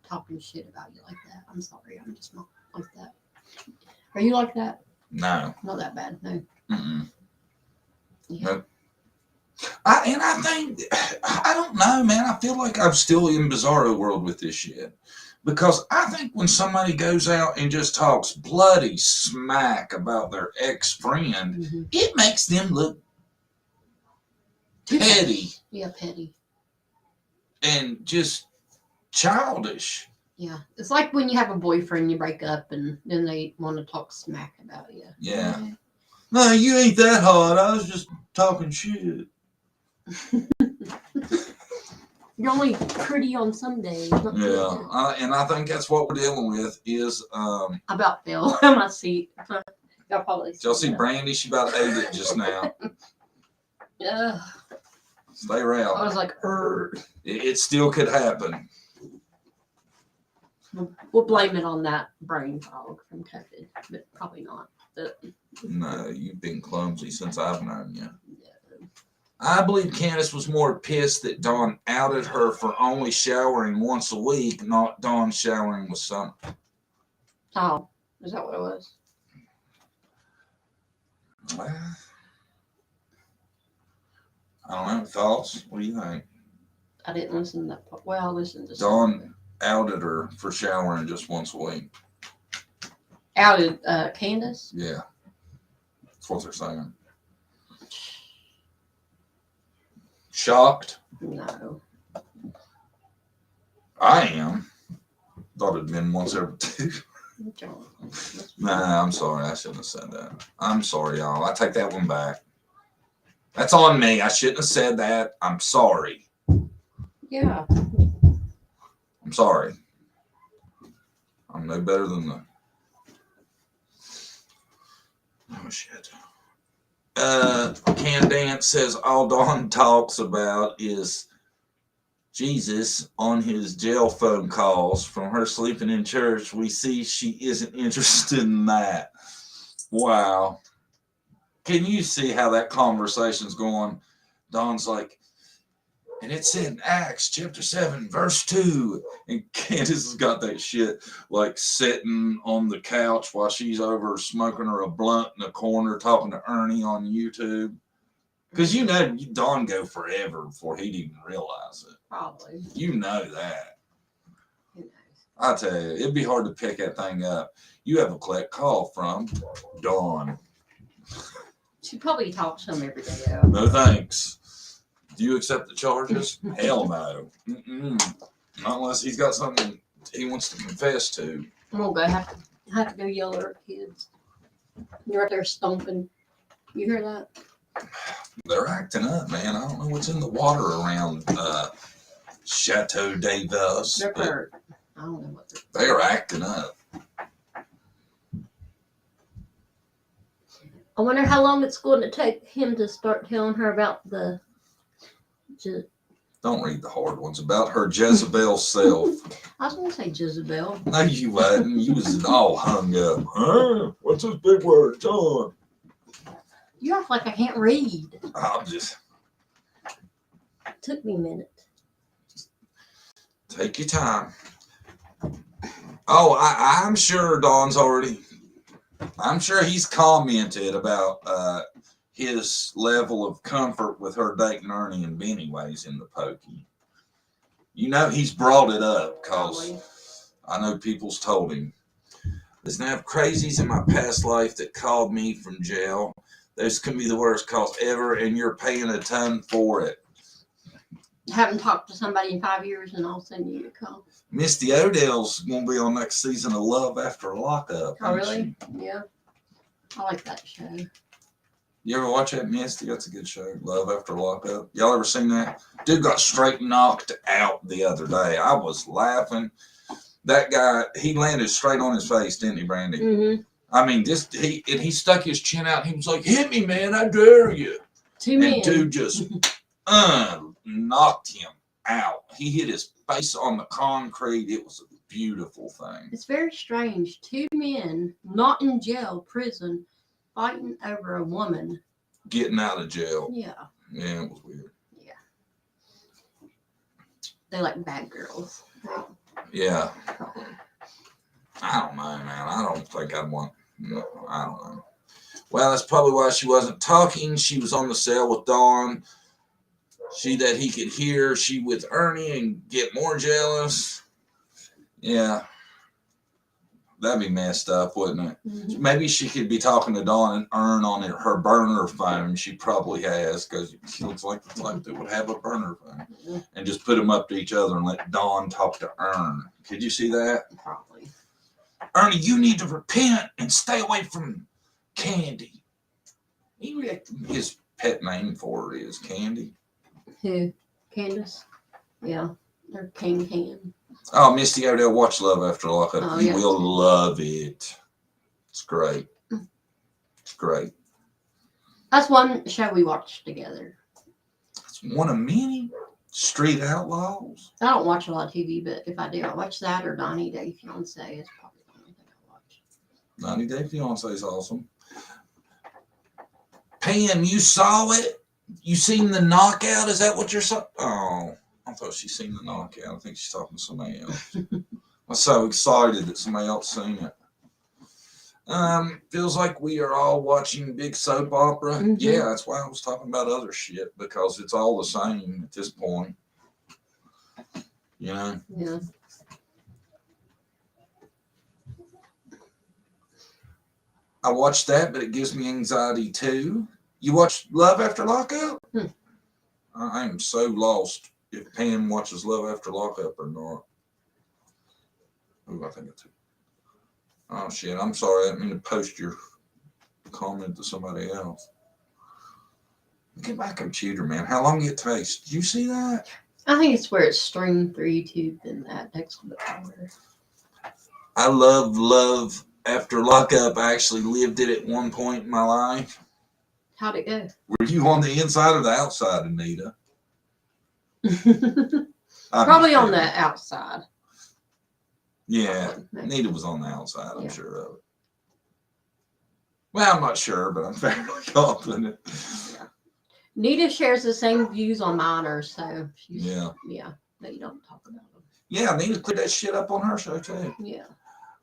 talking shit about you like that. I'm sorry. I'm just not like that. Are you like that? No. Not that bad. No. Mm-mm. Yeah. Nope. I think, I don't know, man. I feel like I'm still in Bizarro world with this shit. Because I think when somebody goes out and just talks bloody smack about their ex-friend, Mm-hmm. it makes them look petty. Yeah, petty. And just childish. Yeah. It's like when you have a boyfriend, you break up, and then they want to talk smack about you. Yeah. No, you ain't that hot. I was just talking shit. You're only pretty on some days. Yeah, and I think that's what we're dealing with is about Phil in my seat. Y'all probably y'all see Brandy? She about ate it just now. Yeah. Stay around. I was like, It still could happen. We'll blame it on that brain fog from COVID, but probably not. No, you've been clumsy since I've known you. Yeah. I believe Candace was more pissed that Dawn outed her for only showering once a week, not Dawn showering with Summer. Oh, is that what it was? Well, I don't know. Thoughts? What do you think? I didn't listen to that part. Well, I listened to Dawn outed her for showering just once a week. Outed Candace? Yeah. That's what they're saying. Shocked? No. I am. Thought it'd been once every 2. Nah, I'm sorry. I shouldn't have said that. I'm sorry, y'all. I take that one back. That's on me. I shouldn't have said that. I'm sorry. Yeah. I'm sorry. I'm no better than the... Oh, shit. Candace says all Dawn talks about is Jesus on his jail phone calls from her sleeping in church. We see she isn't interested in that. Wow. Can you see how that conversation's going? Dawn's like, and it said in Acts chapter 7, verse 2. And Candace has got that shit like sitting on the couch while she's over smoking her a blunt in the corner talking to Ernie on YouTube. Because you know Dawn go forever before he'd even realize it. Probably. You know that. Who knows? I tell you, it'd be hard to pick that thing up. You have a collect call from Dawn. She probably talks to him every day. No thanks. Do you accept the charges? Hell no. Not unless he's got something he wants to confess to. I'm gonna go have to go yell at our kids. You're right there stomping. You hear that? They're acting up, man. I don't know what's in the water around Chateau Davis. They're hurt. I don't know what they're acting up. I wonder how long it's going to take him to start telling her about the. Don't read the hard ones about her Jezebel self. I was going to say Jezebel. No, you wasn't. You was all hung up. Huh? What's this big word, John? You act like I can't read. I'm just. It took me a minute. Take your time. Oh, I'm sure Dawn's already. I'm sure he's commented about his level of comfort with her dating Ernie and Benny Ways in the pokey. You know he's brought it up because I know people's told him. There's now crazies in my past life that called me from jail. Those can be the worst calls ever, and you're paying a ton for it. Haven't talked to somebody in 5 years, and I'll send you a call. Misty Odell's going to be on next season of Love After Lockup. Oh, really? Yeah. I like that show. You ever watch that, Misty? That's a good show. Love After Lockup. Y'all ever seen that? Dude got straight knocked out the other day. I was laughing. That guy, he landed straight on his face, didn't he, Brandy? Mm-hmm. I mean, he stuck his chin out. And he was like, "Hit me, man! I dare you!" Two men. And dude just knocked him out. He hit his face on the concrete. It was a beautiful thing. It's very strange. Two men, not in jail, prison, fighting over a woman. Getting out of jail. Yeah. Yeah, it was weird. Yeah. They like bad girls. Yeah. I don't know, man. I don't think I'd want. No, I don't know. Well, that's probably why she wasn't talking. She was on the cell with Dawn. She that he could hear. She with Ernie and get more jealous. Yeah. That'd be messed up, wouldn't it? Mm-hmm. Maybe she could be talking to Dawn and Ern on her burner phone. She probably has, because she looks like the type that would have a burner phone. Mm-hmm. And just put them up to each other and let Dawn talk to Ern. Could you see that? Probably. Ernie, you need to repent and stay away from Candy. His pet name for her is Candy. Who? Candace? Yeah. They're Can. Oh, Misty Odell, watch Love After Lockup. Oh, you will love it. It's great. It's great. That's one show we watched together. It's one of many. Street Outlaws. I don't watch a lot of TV, but if I do, I watch that or 90 Day Fiance. It's probably the only thing I watch. 90 Day Fiance is awesome. Pam, you saw it? You seen the knockout? Is that what you're saying? Oh, I thought she seen the knockout. I think she's talking to somebody else. I'm so excited that somebody else seen it. Feels like we are all watching big soap opera. Mm-hmm. Yeah, that's why I was talking about other shit, because it's all the same at this point. You know? Yeah. I watched that, but it gives me anxiety too. You watch Love After Lockup? I am so lost if Pam watches Love After Lockup or not. Ooh, I think it's. Oh shit! I'm sorry. I didn't mean to post your comment to somebody else. Look at my computer, man. How long it takes? Did you see that? I think it's where it's streamed through YouTube, and that takes a bit longer. I love Love After Lockup. I actually lived it at one point in my life. How'd it go? Were you on the inside or the outside, Anita? Probably on the outside. Yeah, Maybe. Anita was on the outside, I'm Yeah. sure of it. Well, I'm not sure, but I'm fairly confident. Yeah. Nita shares the same views on minors, so she's, Yeah. Yeah, but you don't talk about them. Yeah, Nita cleared that shit up on her show, too. Yeah.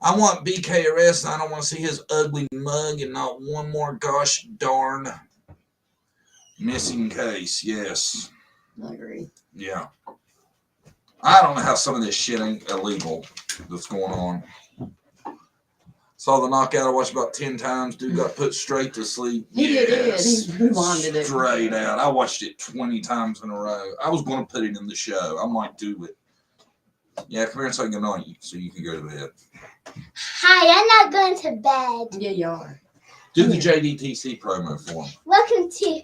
I want BK arrested. I don't want to see his ugly mug and not one more gosh darn missing case. Yes. I agree. Yeah. I don't know how some of this shit ain't illegal that's going on. Saw the knockout I watched about 10 times. Dude got put straight to sleep. He did. He rewinded it. Straight out. I watched it 20 times in a row. I was going to put it in the show. I'm like, do it. Yeah, come here and say goodnight so you can go to bed. Hi, I'm not going to bed. Yeah, you are. Do the JDTC promo for him. Welcome to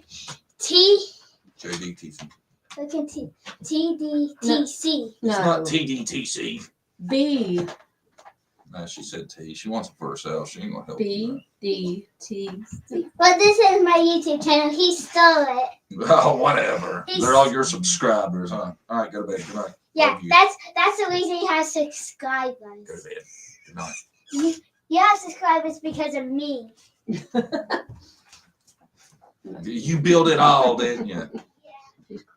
JDTC. Welcome to TDTC. It's not TDTC. B. No, she said T. She wants it for herself. She ain't gonna help. BDTC. Well, this is my YouTube channel. He stole it. Oh, whatever. They're all your subscribers, huh? All right, go to bed. Good night. Yeah, that's the reason he has subscribers. Go to bed. Good night. You have subscribers because of me. You build it all, didn't you?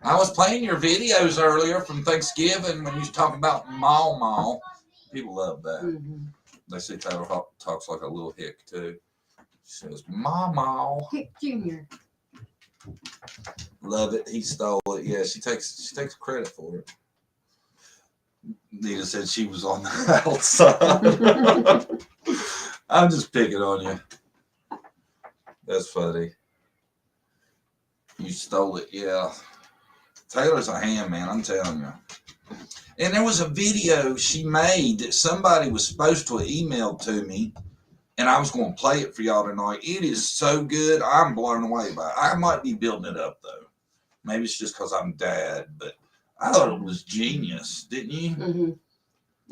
I was playing your videos earlier from Thanksgiving when you was talking about Mall. People love that. Mm-hmm. They say Taylor talks like a little hick, too. She says, Mama. Hick Jr. Love it. He stole it. Yeah, she takes credit for it. Nita said she was on the outside. I'm just picking on you. That's funny. You stole it, yeah. Taylor's a ham, man, I'm telling you. And there was a video she made that somebody was supposed to have emailed to me, and I was going to play it for y'all tonight. It is so good. I'm blown away by it. I might be building it up, though. Maybe it's just because I'm dad, but I thought it was genius, didn't you? Mm-hmm.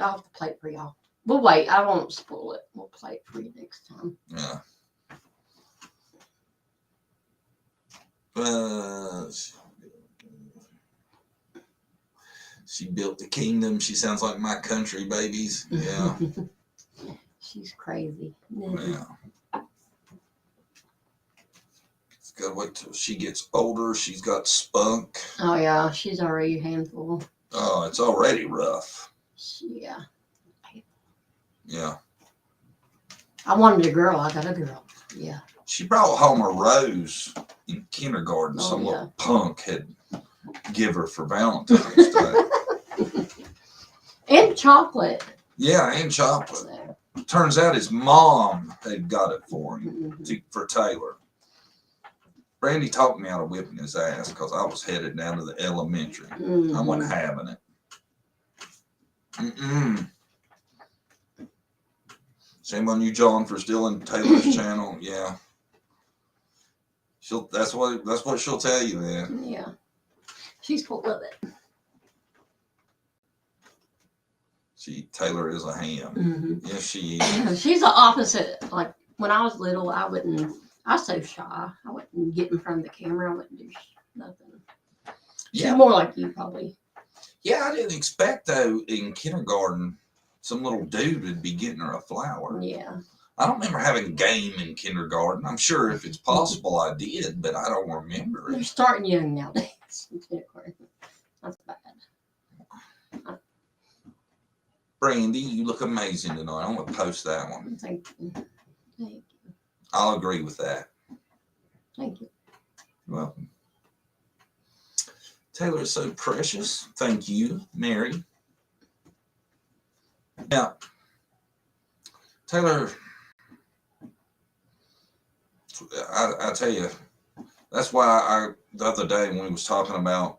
I'll have to play it for y'all. We'll wait. I won't spoil it. We'll play it for you next time. Yeah. She built the kingdom. She sounds like my country babies. Yeah. She's crazy. Yeah. It's got to wait till she gets older. She's got spunk. Oh, yeah. She's already a handful. Oh, it's already rough. Yeah. Yeah. I wanted a girl. I got a girl. Yeah. She brought home a rose in kindergarten. Oh, Some yeah. little punk had give her for Valentine's Day. And chocolate. Yeah, and chocolate. So. Turns out his mom had got it for him, Mm-hmm. for Taylor. Brandy talked me out of whipping his ass because I was headed down to the elementary. Mm-hmm. I wasn't having it. Mm-mm. Shame on you, John, for stealing Taylor's channel. Yeah. That's what she'll tell you, man. Yeah. She's full of it. Taylor is a ham. Mm-hmm. Yes, she is. Yeah, she's the opposite. Like when I was little, I was so shy. I wouldn't get in front of the camera. I wouldn't do nothing. She's Yeah. more like you, probably. Yeah, I didn't expect, though, in kindergarten, some little dude would be getting her a flower. Yeah. I don't remember having a game in kindergarten. I'm sure if it's possible I did, but I don't remember They're it. starting young nowadays. That's bad. Brandy, you look amazing tonight. I'm going to post that one. Thank you. Thank you. I'll agree with that. Thank you. You're welcome. Taylor is so precious. Thank you, Mary. Now, Taylor, I tell you, that's why the other day when we was talking about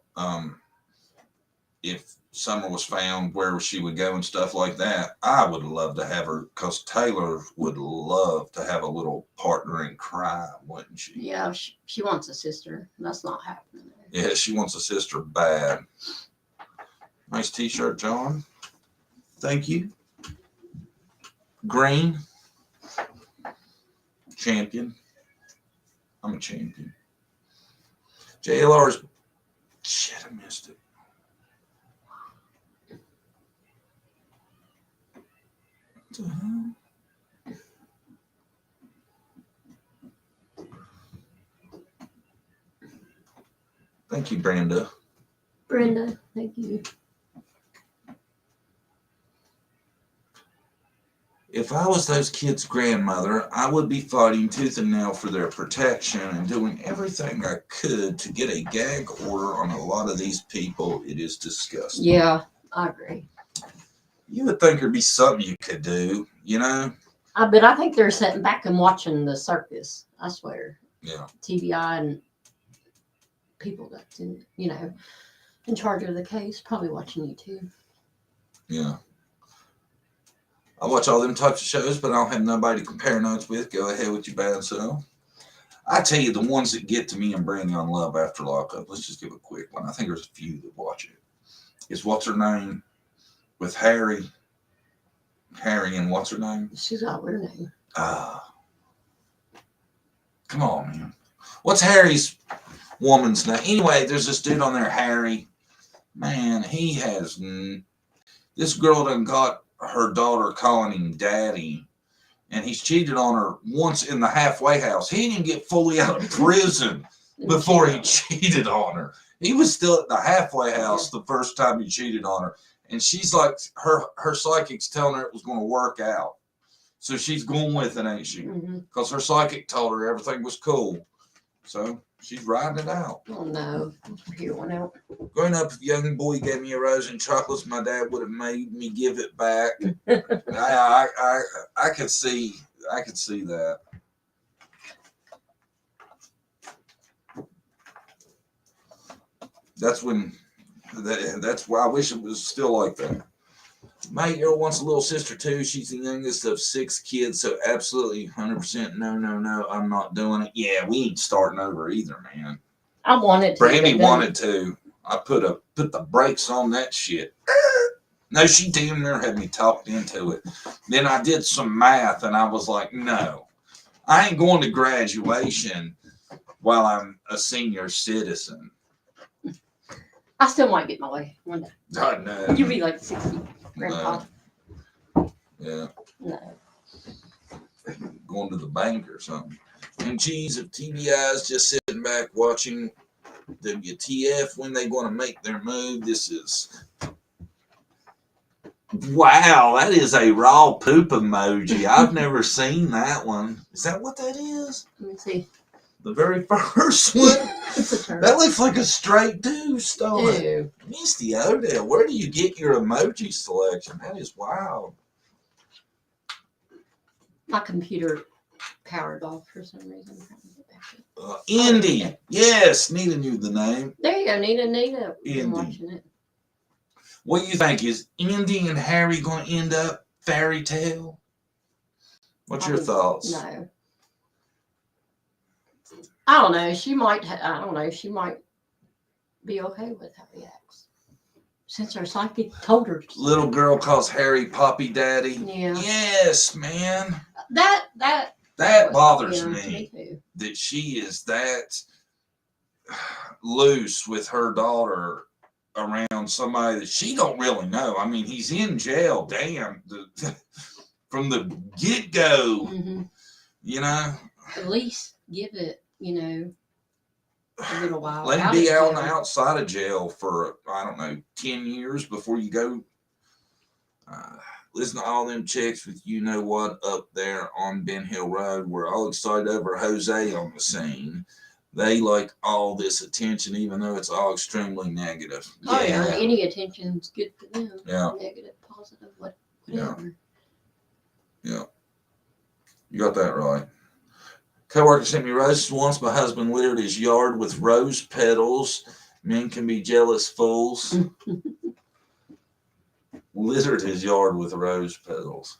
if Summer was found, where she would go and stuff like that, I would love to have her, because Taylor would love to have a little partner in crime, wouldn't she? Yeah, she wants a sister. That's not happening. Yeah, she wants a sister bad. Nice t-shirt, John. Thank you. Green. Champion. I'm a champion. JLR's shit. I missed it. What the hell? Thank you, Brenda. Brenda, thank you. If I was those kids' grandmother, I would be fighting tooth and nail for their protection and doing everything I could to get a gag order on a lot of these people. It is disgusting. Yeah, I agree. You would think there'd be something you could do, you know? But I think they're sitting back and watching the circus. I swear. Yeah. TBI and people that's in, in charge of the case probably watching you too. Yeah. I watch all them types of shows, but I don't have nobody to compare notes with. Go ahead with your bad self. I tell you, the ones that get to me and bring on Love After Lockup, let's just give a quick one. I think there's a few that watch it. It's What's Her Name with Harry. Harry and what's her name? She's got a weird name. Come on, man. What's Harry's woman's name? Anyway, there's this dude on there, Harry. Man, he has... This girl done got her daughter calling him daddy, and he's cheated on her once in the halfway house. He didn't get fully out of prison before he cheated on her. He was still at the halfway house the first time he cheated on her. And she's like, her psychic's telling her it was going to work out. So she's going with it, ain't she? Because her psychic told her everything was cool. So she's riding it out. Oh, no. Here one out. Growing up, if a young boy gave me a rose and chocolates, my dad would have made me give it back. I could see that. That's why I wish it was still like that. My 8-year-old wants a little sister too. She's the youngest of 6 kids, so absolutely 100% no, I'm not doing it. Yeah, we ain't starting over either, man. I wanted to. Brandy wanted to. I put the brakes on that shit. No, she damn near had me talked into it. Then I did some math and I was like, no, I ain't going to graduation while I'm a senior citizen. I still might get my way one day. Oh, no. You'll be like 60, Grandpa. No. Yeah. No. Going to the bank or something. And geez, if TBI is just sitting back watching WTF, when they going to make their move? This is... Wow, that is a raw poop emoji. I've never seen that one. Is that what that is? Let me see. The very first one? That looks like a straight deuce, don't it? Misty Odell, where do you get your emoji selection? That is wild. My computer powered off for some reason. Indy. Yes, Nita knew the name. There you go, Nita. Indy. I'm watching it. What do you think? Is Indy and Harry going to end up fairy tale? What's your thoughts? No. I don't know. She might. I don't know. She might be okay with how he acts, since her psychic told her. Little girl calls Harry Poppy Daddy. Yeah. Yes, man. That bothers me too. That she is that loose with her daughter around somebody that she don't really know. I mean, he's in jail. Damn, from the get-go. You know. At least give it. A little while. Let him be out on the outside of jail for, I don't know, 10 years before you go. Listen to all them chicks with you know what up there on Ben Hill Road. We're all excited over Jose on the scene. They like all this attention, even though it's all extremely negative. Oh, yeah. Any attention's good for them. Yeah. Negative, positive, whatever. Yeah. You got that right. Co-worker sent me roses once. My husband littered his yard with rose petals. Men can be jealous fools. Littered his yard with rose petals.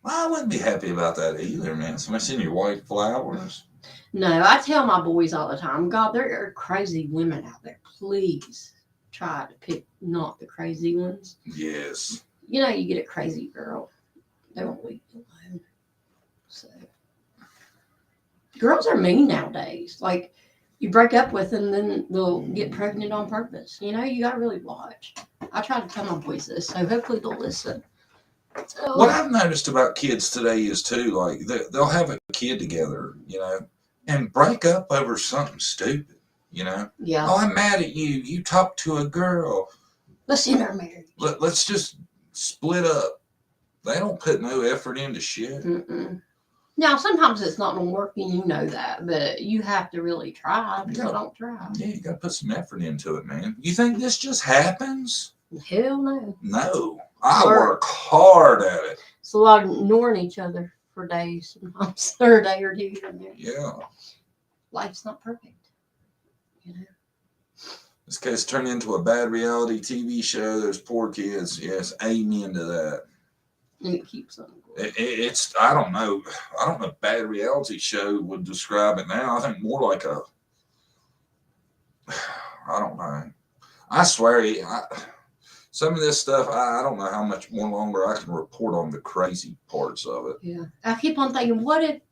Well, I wouldn't be happy about that either, man. Somebody send you white flowers. No, I tell my boys all the time, God, there are crazy women out there. Please try to pick not the crazy ones. Yes. You get a crazy girl, they won't leave you alone. So. Girls are mean nowadays. Like, you break up with them, then they'll get pregnant on purpose. You know, you got to really watch. I try to tell my boys this, so hopefully they'll listen. So, what I've noticed about kids today is, too, like, they'll have a kid together, you know, and break up over something stupid, you know? Yeah. Oh, I'm mad at you. You talked to a girl. Let's end our marriage. Let's just split up. They don't put no effort into shit. Mm-mm. Now, sometimes it's not going to work, and you know that, but you have to really try. People don't try. Yeah, you got to put some effort into it, man. You think this just happens? Hell no. No. I work hard at it. It's a lot of ignoring each other for days, sometimes, or a day or two. Yeah. Life's not perfect, you know. This case turned into a bad reality TV show. There's poor kids. Yes, amen to that. And it keeps on going. It's, I don't know if bad reality show would describe it now. I think more like I don't know. I swear, some of this stuff, I don't know how much more longer I can report on the crazy parts of it. Yeah. I keep on thinking, what if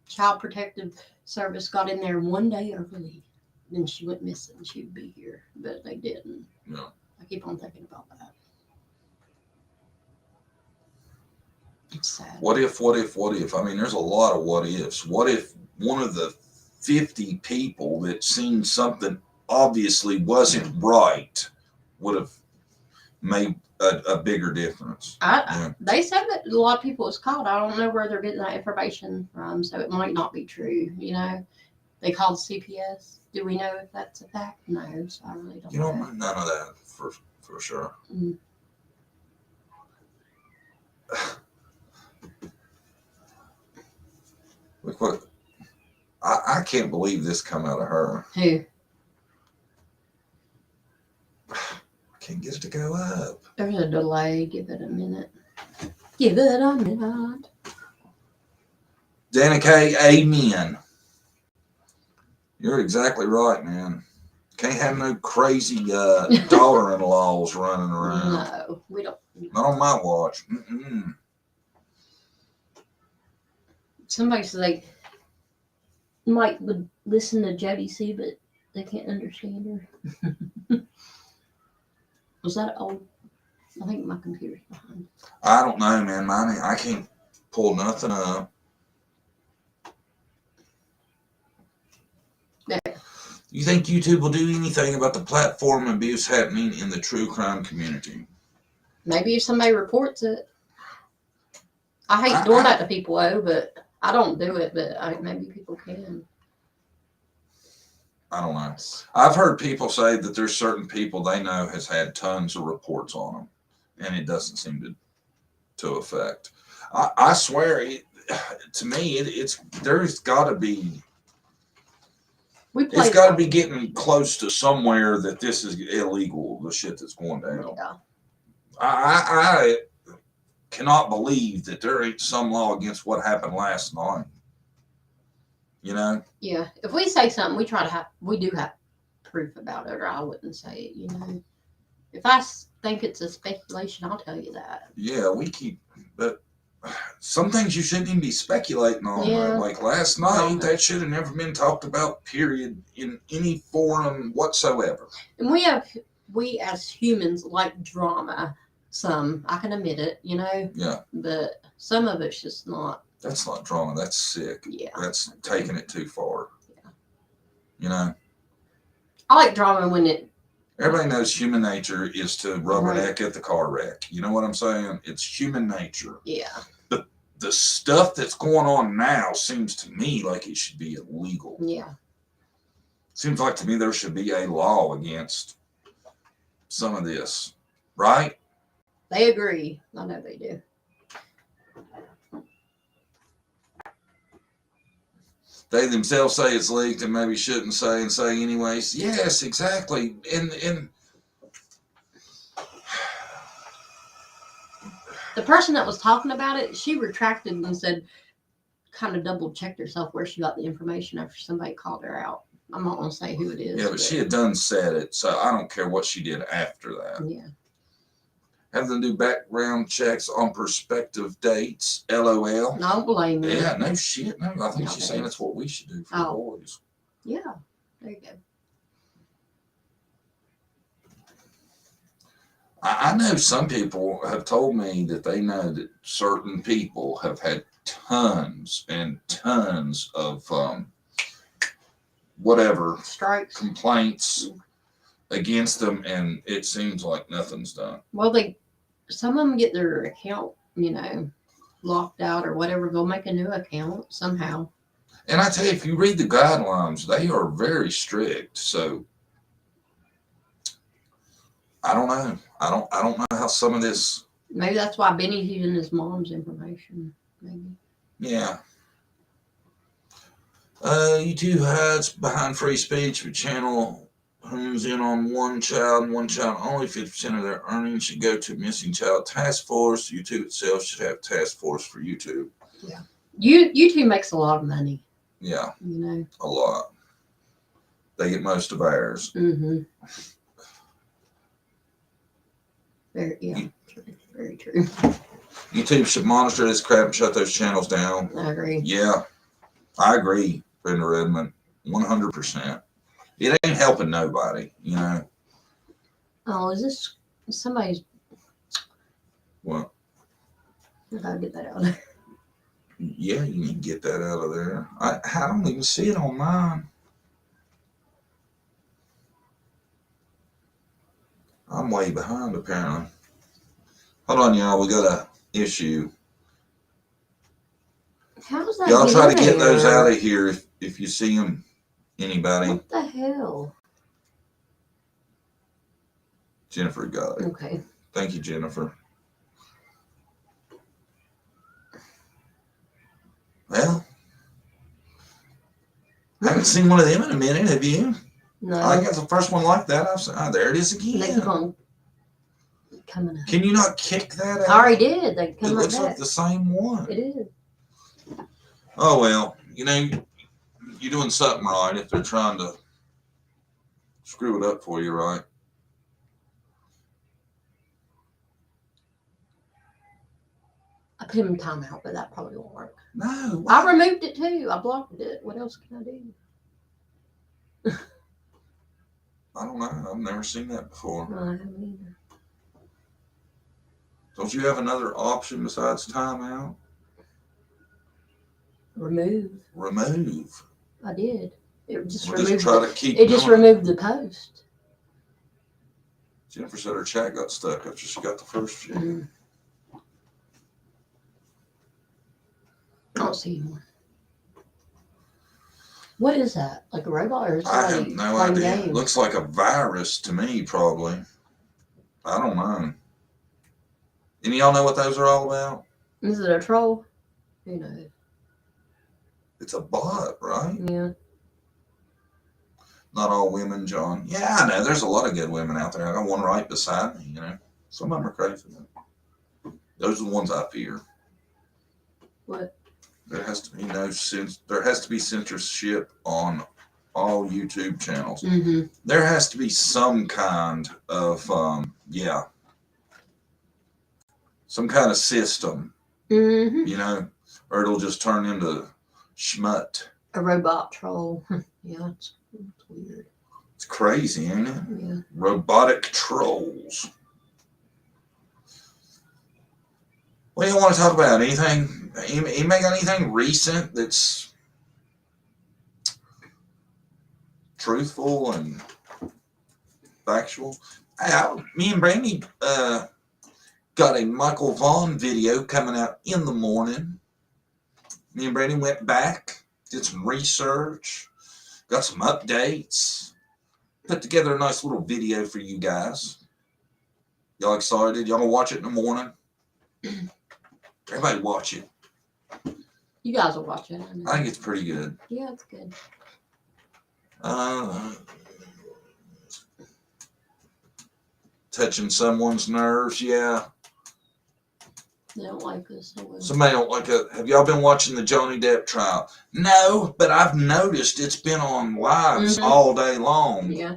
Child Protective Service got in there one day early, then she went missing, she would be here, but they didn't. Yeah. I keep on thinking about that. It's sad. What if? I mean, there's a lot of what ifs. What if one of the 50 people that seen something obviously wasn't right would have made a bigger difference? They said that a lot of people was caught. I don't know where they're getting that information from, so it might not be true. You know, they called CPS. Do we know if that's a fact? No, so I really don't know. None of that for sure. Mm. Look what I can't believe this come out of her. Who? I can't get it to go up. There's a delay. Give it a minute. Give it a minute. Danny K, amen. You're exactly right, man. Can't have no crazy daughter-in-laws running around. No, we don't. Not on my watch. Mm-mm. Somebody said they might would listen to Jody C, but they can't understand her. Was that old? I think my computer's behind. I don't know, man. I can't pull nothing up. There. You think YouTube will do anything about the platform abuse happening in the true crime community? Maybe if somebody reports it. I hate doing that to people, but I don't do it, but maybe people can. I don't know. I've heard people say that there's certain people they know has had tons of reports on them, and it doesn't seem to affect. I swear, to me, there's got to be. It's got to be getting close to somewhere that this is illegal. The shit that's going down. Yeah. I cannot believe that there ain't some law against what happened last night. You know? Yeah. If we say something, we do have proof about it, or I wouldn't say it, you know. If I think it's a speculation, I'll tell you that. Yeah, but some things you shouldn't even be speculating on. Yeah. Like last night, that should have never been talked about, period, in any forum whatsoever. And we as humans like drama. Some, I can admit it, you know. Yeah. But some of it's just not. That's not drama. That's sick. Yeah. That's taking it too far. Yeah. You know. I like drama when it. Everybody knows human nature is to rubberneck at the car wreck. You know what I'm saying? It's human nature. Yeah. But the stuff that's going on now seems to me like it should be illegal. Yeah. Seems like to me there should be a law against some of this, right? They agree. I know they do. They themselves say it's leaked and maybe shouldn't say and say anyways. Yes, exactly. And the person that was talking about it, she retracted and said, kind of double checked herself where she got the information after somebody called her out. I'm not going to say who it is. Yeah, but she had done said it, so I don't care what she did after that. Yeah. Have them do background checks on prospective dates. LOL. No blame you. Yeah, no shit. No, I think No, she's saying that's what we should do for the boys. Yeah, there you go. I know some people have told me that they know that certain people have had tons and tons of whatever strikes, complaints against them, and it seems like nothing's done. Well, some of them get their account, locked out or whatever. They'll make a new account somehow. And I tell you, if you read the guidelines, they are very strict. So I don't know. I don't know how some of this. Maybe that's why Benny's using his mom's information. Maybe. Yeah. YouTube hides behind free speech. The channel homes in on one child and one child only. 50% of their earnings should go to missing child task force. YouTube itself should have task force for YouTube. Yeah. YouTube makes a lot of money. Yeah. A lot. They get most of ours. Mm-hmm. Very true. YouTube should monitor this crap and shut those channels down. I agree. Yeah, I agree, Brenda Redmond, 100%. It ain't helping nobody, Oh, is this somebody's? What? I gotta get that out of there. Yeah, you need to get that out of there. I don't even see it on mine. I'm way behind, apparently. Hold on, y'all. We got a issue. How's that? Y'all try to get those out of here if you see them. Anybody? What the hell? Jennifer got it. Okay. Thank you, Jennifer. Well, I haven't seen one of them in a minute, have you? No. I think that's the first one like that I've seen. Oh, there it is again. Coming up. Can you not kick that out? I already did. They come It right looks back. like the same one. It is. Oh, well, you're doing something right if they're trying to screw it up for you, right? I put him in timeout, but that probably won't work. No. I removed it too. I blocked it. What else can I do? I don't know. I've never seen that before. No, I haven't either. Don't you have another option besides timeout? Remove. Remove. I did. It just We'll removed. just try to keep It just going. removed the post. Jennifer said her chat got stuck after she got the first few. Mm. I don't see anymore. What is that? Like a robot or I have somebody no playing idea. games? It looks like a virus to me, probably. I don't know. Any of y'all know what those are all about? Is it a troll? Who knows? It's a bot, right? Yeah. Not all women, John. Yeah, I know. There's a lot of good women out there. I got one right beside me, Some of them are crazy. Those are the ones I fear. What? There has to be there has to be censorship on all YouTube channels. Mm-hmm. There has to be some kind of some kind of system, Mm-hmm. or it'll just turn into schmut. A robot troll. Yeah, it's weird. It's crazy, ain't it? Yeah. Robotic trolls. What do you want to talk about? Anything? Anybody got anything recent that's truthful and factual? Me and Brandy got a Michael Vaughn video coming out in the morning. Me and Brandy went back, did some research, got some updates, put together a nice little video for you guys. Y'all excited? Y'all gonna watch it in the morning? Everybody watch it. You guys will watch it. I think it's pretty good. Yeah, it's good. Touching someone's nerves, yeah. They don't like us. Somebody don't like it. Have y'all been watching the Johnny Depp trial? No, but I've noticed it's been on lives all day long. Yeah.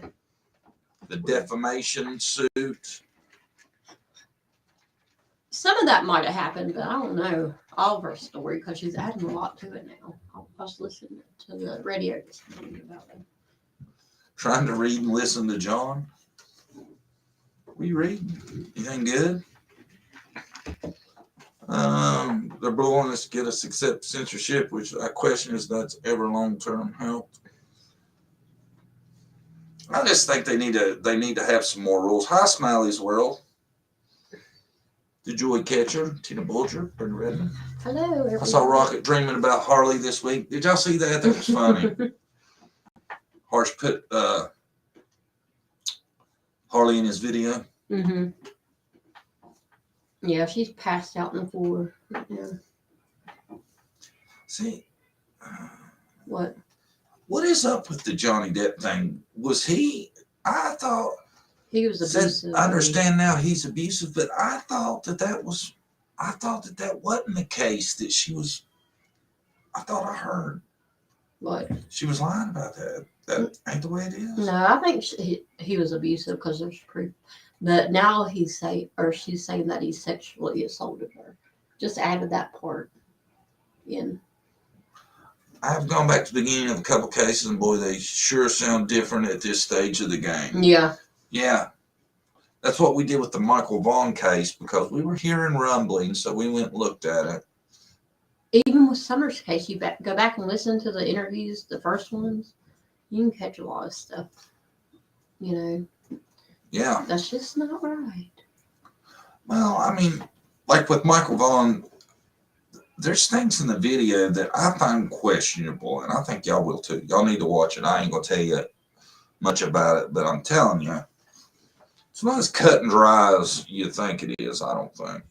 The defamation suit. some of that might have happened, but I don't know all of her story because she's adding a lot to it now. I was listening to the radio this morning about it. Trying to read and listen to John. What are you reading? Anything good? They're blowing us to get us accept censorship, which I question is that's ever long-term help. I just think they need to have some more rules. Hi, Smiley's World. The Joy Catcher, Tina Bulger, Brenda Redmond. Hello, everybody. I saw Rocket dreaming about Harley this week. Did y'all see that? That was funny. Harsh put Harley in his video. Mm-hmm. Yeah, she's passed out on the floor right now. See, What? What is up with the Johnny Depp thing? Was he? I thought He was abusive. I understand now he's abusive, but I thought that wasn't the case. That she was. I thought I heard. What? She was lying about that. That ain't the way it is. No, I think he was abusive because there's proof. But now she's saying that he sexually assaulted her. Just added that part in. I've gone back to the beginning of a couple cases, and boy, they sure sound different at this stage of the game. Yeah. Yeah. That's what we did with the Michael Vaughn case because we were hearing rumbling, so we went and looked at it. Even with Summer's case, you go back and listen to the interviews, the first ones, you can catch a lot of stuff. You know. Yeah. That's just not right. Well, I mean, like with Michael Vaughn, there's things in the video that I find questionable, and I think y'all will too. Y'all need to watch it. I ain't going to tell you much about it, but I'm telling you, it's not as cut and dry as you think it is, I don't think.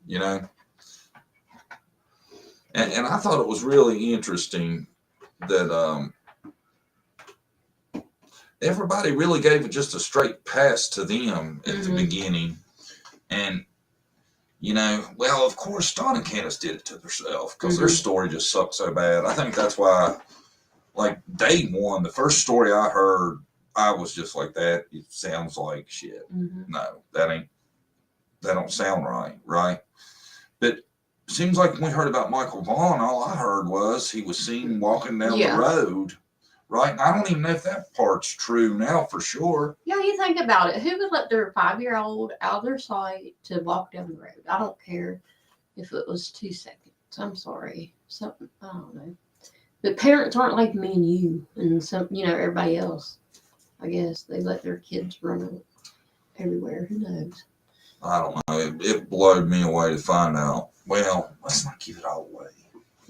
You know? And I thought it was really interesting that everybody really gave it just a straight pass to them at the beginning. And, you know, well, of course, Dawn and Candace did it to themselves because their story just sucked so bad. I think that's why, like, day one, the first story I heard, I was just like, that it sounds like shit. No, that don't sound right, right? But seems like when we heard about Michael Vaughn, all I heard was he was seen walking down the road, right? And I don't even know if that part's true now for sure. Yeah, you think about it. Who would let their 5-year-old out of their sight to walk down the road? I don't care if it was 2 seconds. I'm sorry. Something, I don't know. But parents aren't like me and you and some, you know, everybody else. I guess they let their kids run everywhere. Who knows? I don't know. It blowed me away to find out. Well, let's not give it all away.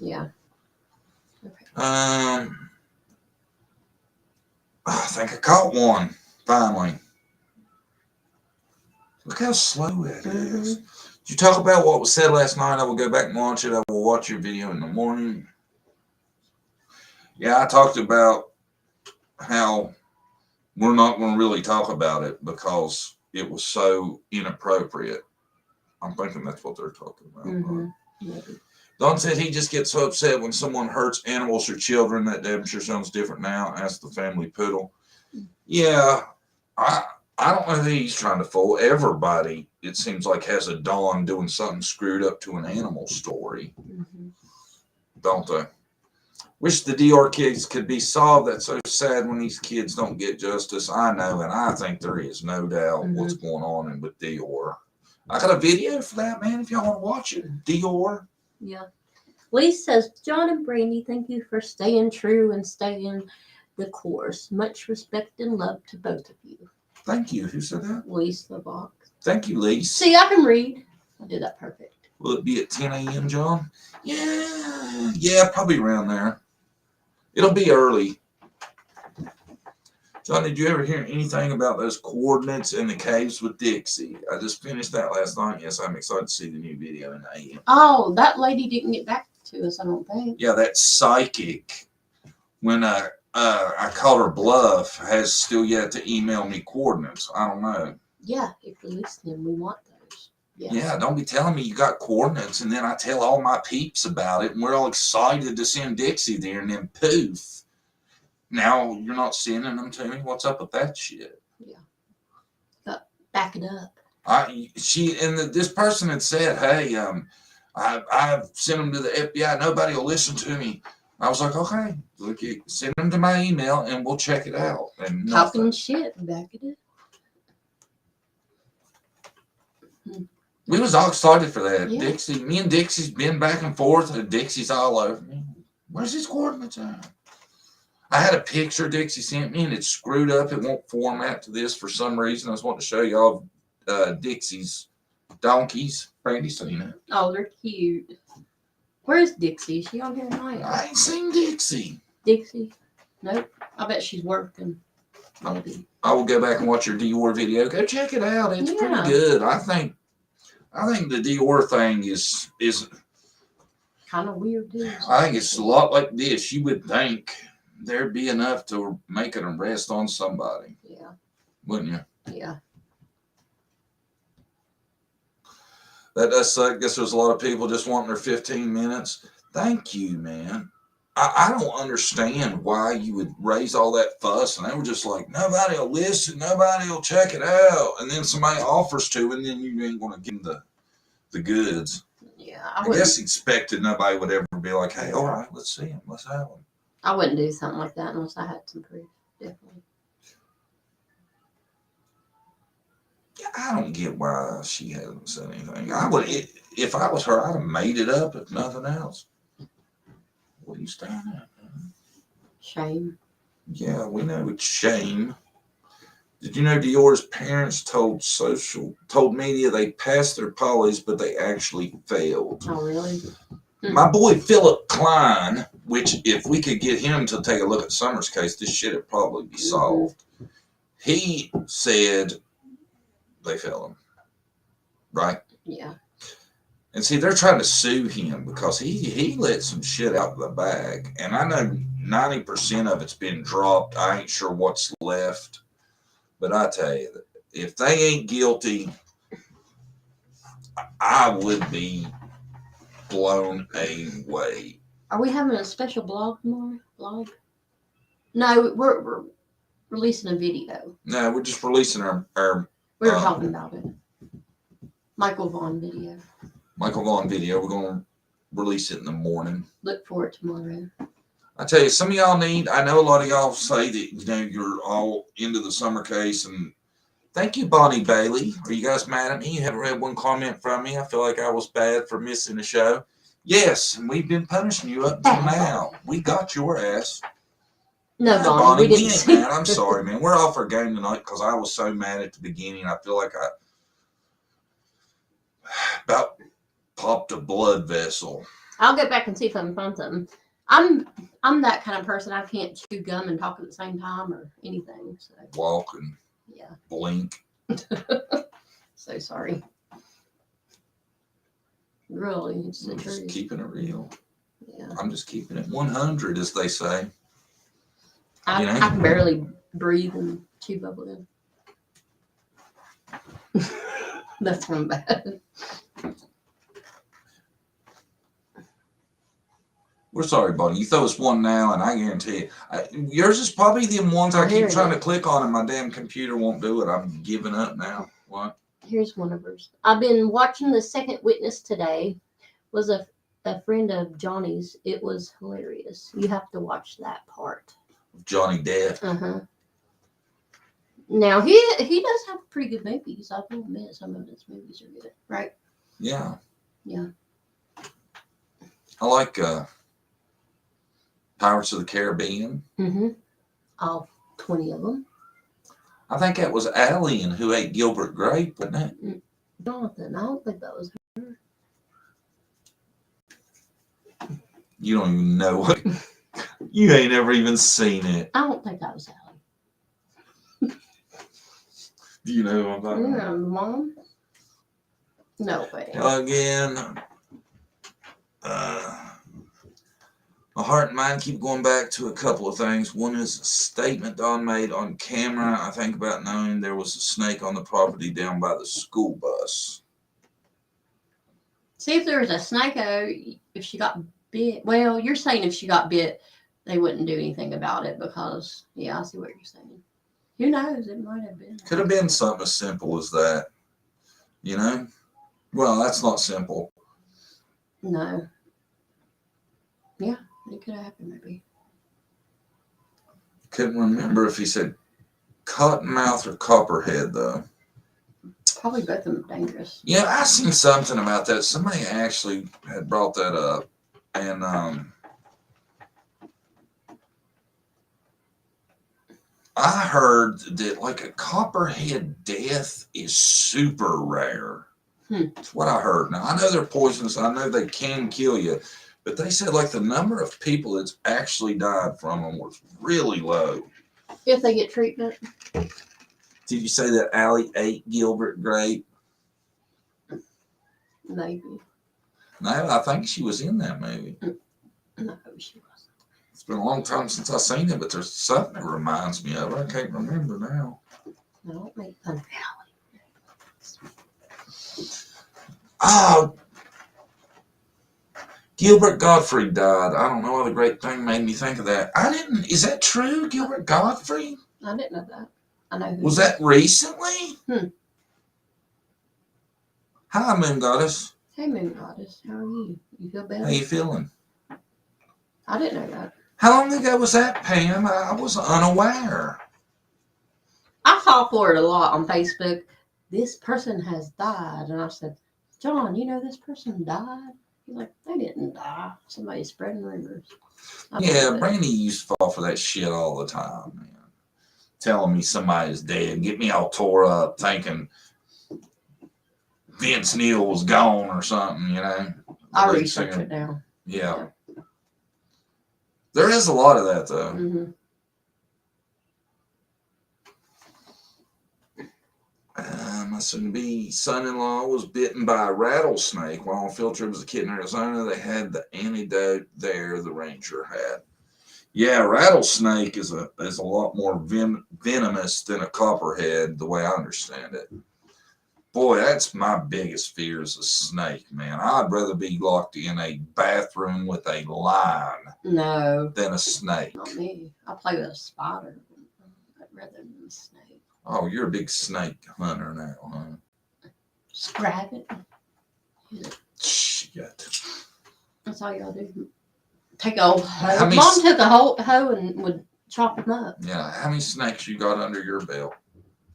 Yeah. Okay. I think I caught one finally. Look how slow it is. Did you talk about what was said last night? I will go back and watch it. I will watch your video in the morning. Yeah, I talked about how we're not going to really talk about it because it was so inappropriate. I'm thinking that's what they're talking about. Right? Don said he just gets so upset when someone hurts animals or children. That Devonshire sounds different now. Asked the family poodle. Yeah, I don't know who he's trying to fool. Everybody, it seems like, has a Don doing something screwed up to an animal story. Don't they? Wish the DR case could be solved. That's so sad when these kids don't get justice. I know, and I think there is no doubt what's going on with Dior. I got a video for that, man, if y'all want to watch it. Dior. Yeah. Lise says, John and Brandy, thank you for staying true and staying the course. Much respect and love to both of you. Thank you. Who said that? Lise LeBach. Thank you, Lise. See, I can read. I did that perfect. Will it be at 10 a.m., John? Yeah, probably around there. It'll be early. John, did you ever hear anything about those coordinates in the caves with Dixie? I just finished that last night. Yes, I'm excited to see the new video in the AM. Oh, that lady didn't get back to us, I don't think. Yeah, that psychic, when I called her bluff, has still yet to email me coordinates. I don't know. Yeah, if you're listening, we want those. Yes. Yeah, don't be telling me you got coordinates and then I tell all my peeps about it and we're all excited to send Dixie there and then poof. Now you're not sending them to me? What's up with that shit? Yeah. Back it up. This person had said, "Hey, I've sent them to the FBI. Nobody will listen to me." I was like, "Okay, look, send them to my email and we'll check it out." And talking shit, back it up. We was all excited for that. Yeah. Dixie, me and Dixie's been back and forth, and Dixie's all over me. Where's his coordinates at? I had a picture Dixie sent me, and it's screwed up. It won't format to this for some reason. I was wanting to show y'all Dixie's donkeys. Brandy seen it. Oh, they're cute. Where's Dixie? Is she on here tonight? I ain't seen Dixie. Dixie? Nope. I bet she's working. Maybe. I will go back and watch your Dior video. Go check it out. It's pretty good. I think the Dior thing is kind of weird, too. I think it's a lot like this. You would think there'd be enough to make an arrest on somebody. Yeah. Wouldn't you? Yeah. That does suck. I guess there's a lot of people just wanting their 15 minutes. Thank you, man. I don't understand why you would raise all that fuss. And they were just like, nobody will listen. Nobody will check it out. And then somebody offers to, and then you ain't going to give them the goods. Yeah. I guess expected nobody would ever be like, hey, all right, let's see them. Let's have them. I wouldn't do something like that unless I had some proof. Definitely. I don't get why she hasn't said anything. I would, if I was her, I'd have made it up, if nothing else. What are you staring at? Shame. Yeah, we know it's shame. Did you know Dior's parents told media they passed their polys, but they actually failed? Oh, really? My boy Philip Klein, which if we could get him to take a look at Summer's case, this shit would probably be solved. He said they failed him. Right? Yeah. And see, they're trying to sue him because he let some shit out of the bag. And I know 90% of it's been dropped. I ain't sure what's left. But I tell you, if they ain't guilty, I would be blown away. Are we having a special blog tomorrow? No, we're releasing a video. No, we're just releasing our we were talking about it. Michael Vaughn video. Michael Vaughn video. We're going to release it in the morning. Look for it tomorrow. I tell you, some of y'all I know a lot of y'all say that, you're all into the Summer case. And thank you, Bonnie Bailey. Are you guys mad at me? You haven't read one comment from me. I feel like I was bad for missing the show. Yes, and we've been punishing you up until now. We got your ass. No, Bonnie, we ain't mad. I'm sorry, man. We're off our game tonight because I was so mad at the beginning. I feel like I about popped a blood vessel. I'll get back and see if I can find something. I'm that kind of person. I can't chew gum and talk at the same time or anything. So. Walk and blink. So sorry. Really, it's the truth. Just keeping it real. Yeah. I'm just keeping it 100, as they say. I can barely breathe and chew bubble gum. That's one bad. We're sorry, buddy. You throw us one now, and I guarantee you, yours is probably the ones I keep trying to click on, and my damn computer won't do it. I'm giving up now. What? Here's one of hers. I've been watching The Second Witness today. Was a friend of Johnny's. It was hilarious. You have to watch that part. Johnny Depp. Uh-huh. Now, he does have pretty good movies. I will admit some of his movies are good. Right? Yeah. Yeah. I like Pirates of the Caribbean. Mm-hmm. All 20 of them. I think that was Alien who ate Gilbert Grape, wasn't it? Jonathan, I don't think that was her. You don't even know what. You ain't ever even seen it. I don't think that was Allie. Do you know who I'm talking about? Mom? No way. Again, my heart and mind keep going back to a couple of things. One is a statement Don made on camera. I think about knowing there was a snake on the property down by the school bus. See, if there was a snake, if she got bit. Well, you're saying if she got bit, they wouldn't do anything about it because, I see what you're saying. Who knows? It might have been. Could have been something as simple as that. You know? Well, that's not simple. No. Yeah, it could have happened maybe. Couldn't remember if he said cottonmouth or copperhead, though. Probably both of them dangerous. Yeah, I seen something about that. Somebody actually had brought that up. And I heard that like a copperhead death is super rare. That's what I heard. Now, I know they're poisonous. I know they can kill you. But they said like the number of people that's actually died from them was really low. If they get treatment. Did you say that Allie ate Gilbert Grape? Maybe. No, I think she was in that movie. No, she wasn't. It's been a long time since I've seen it, but there's something that reminds me of her. I can't remember now. No, don't make fun of Allie. Oh, Gilbert Godfrey died. I don't know what a great thing made me think of that. I didn't. Is that true, Gilbert Godfrey? I didn't know that. I know who. Was that recently? Hi, Moon Goddess. Hey, Moon Goddess. How are you? You feel better? How you feeling? I didn't know that. How long ago was that, Pam? I was unaware. I fall for it a lot on Facebook. This person has died. And I said, John, you know this person died? He's like, they didn't die. Somebody's spreading rumors. Yeah, Brandy used to fall for that shit all the time, man. Telling me somebody's dead. Get me all tore up thinking Vince Neil was gone or something, you know. I'll research it now. Yeah. There is a lot of that, though. Mm-hmm. My soon-to-be son-in-law was bitten by a rattlesnake while on a field trip as a kid in Arizona. They had the antidote there the ranger had. Yeah, rattlesnake is a lot more venomous than a copperhead, the way I understand it. Boy, that's my biggest fear is a snake, man. I'd rather be locked in a bathroom with a lion than a snake. Not me. I play with a spider rather than a snake. Oh, you're a big snake hunter now, huh? Just grab it. Shit. That's all you gotta do. Take a old hoe. Mom took a whole hoe and would chop them up. Yeah, how many snakes you got under your belt?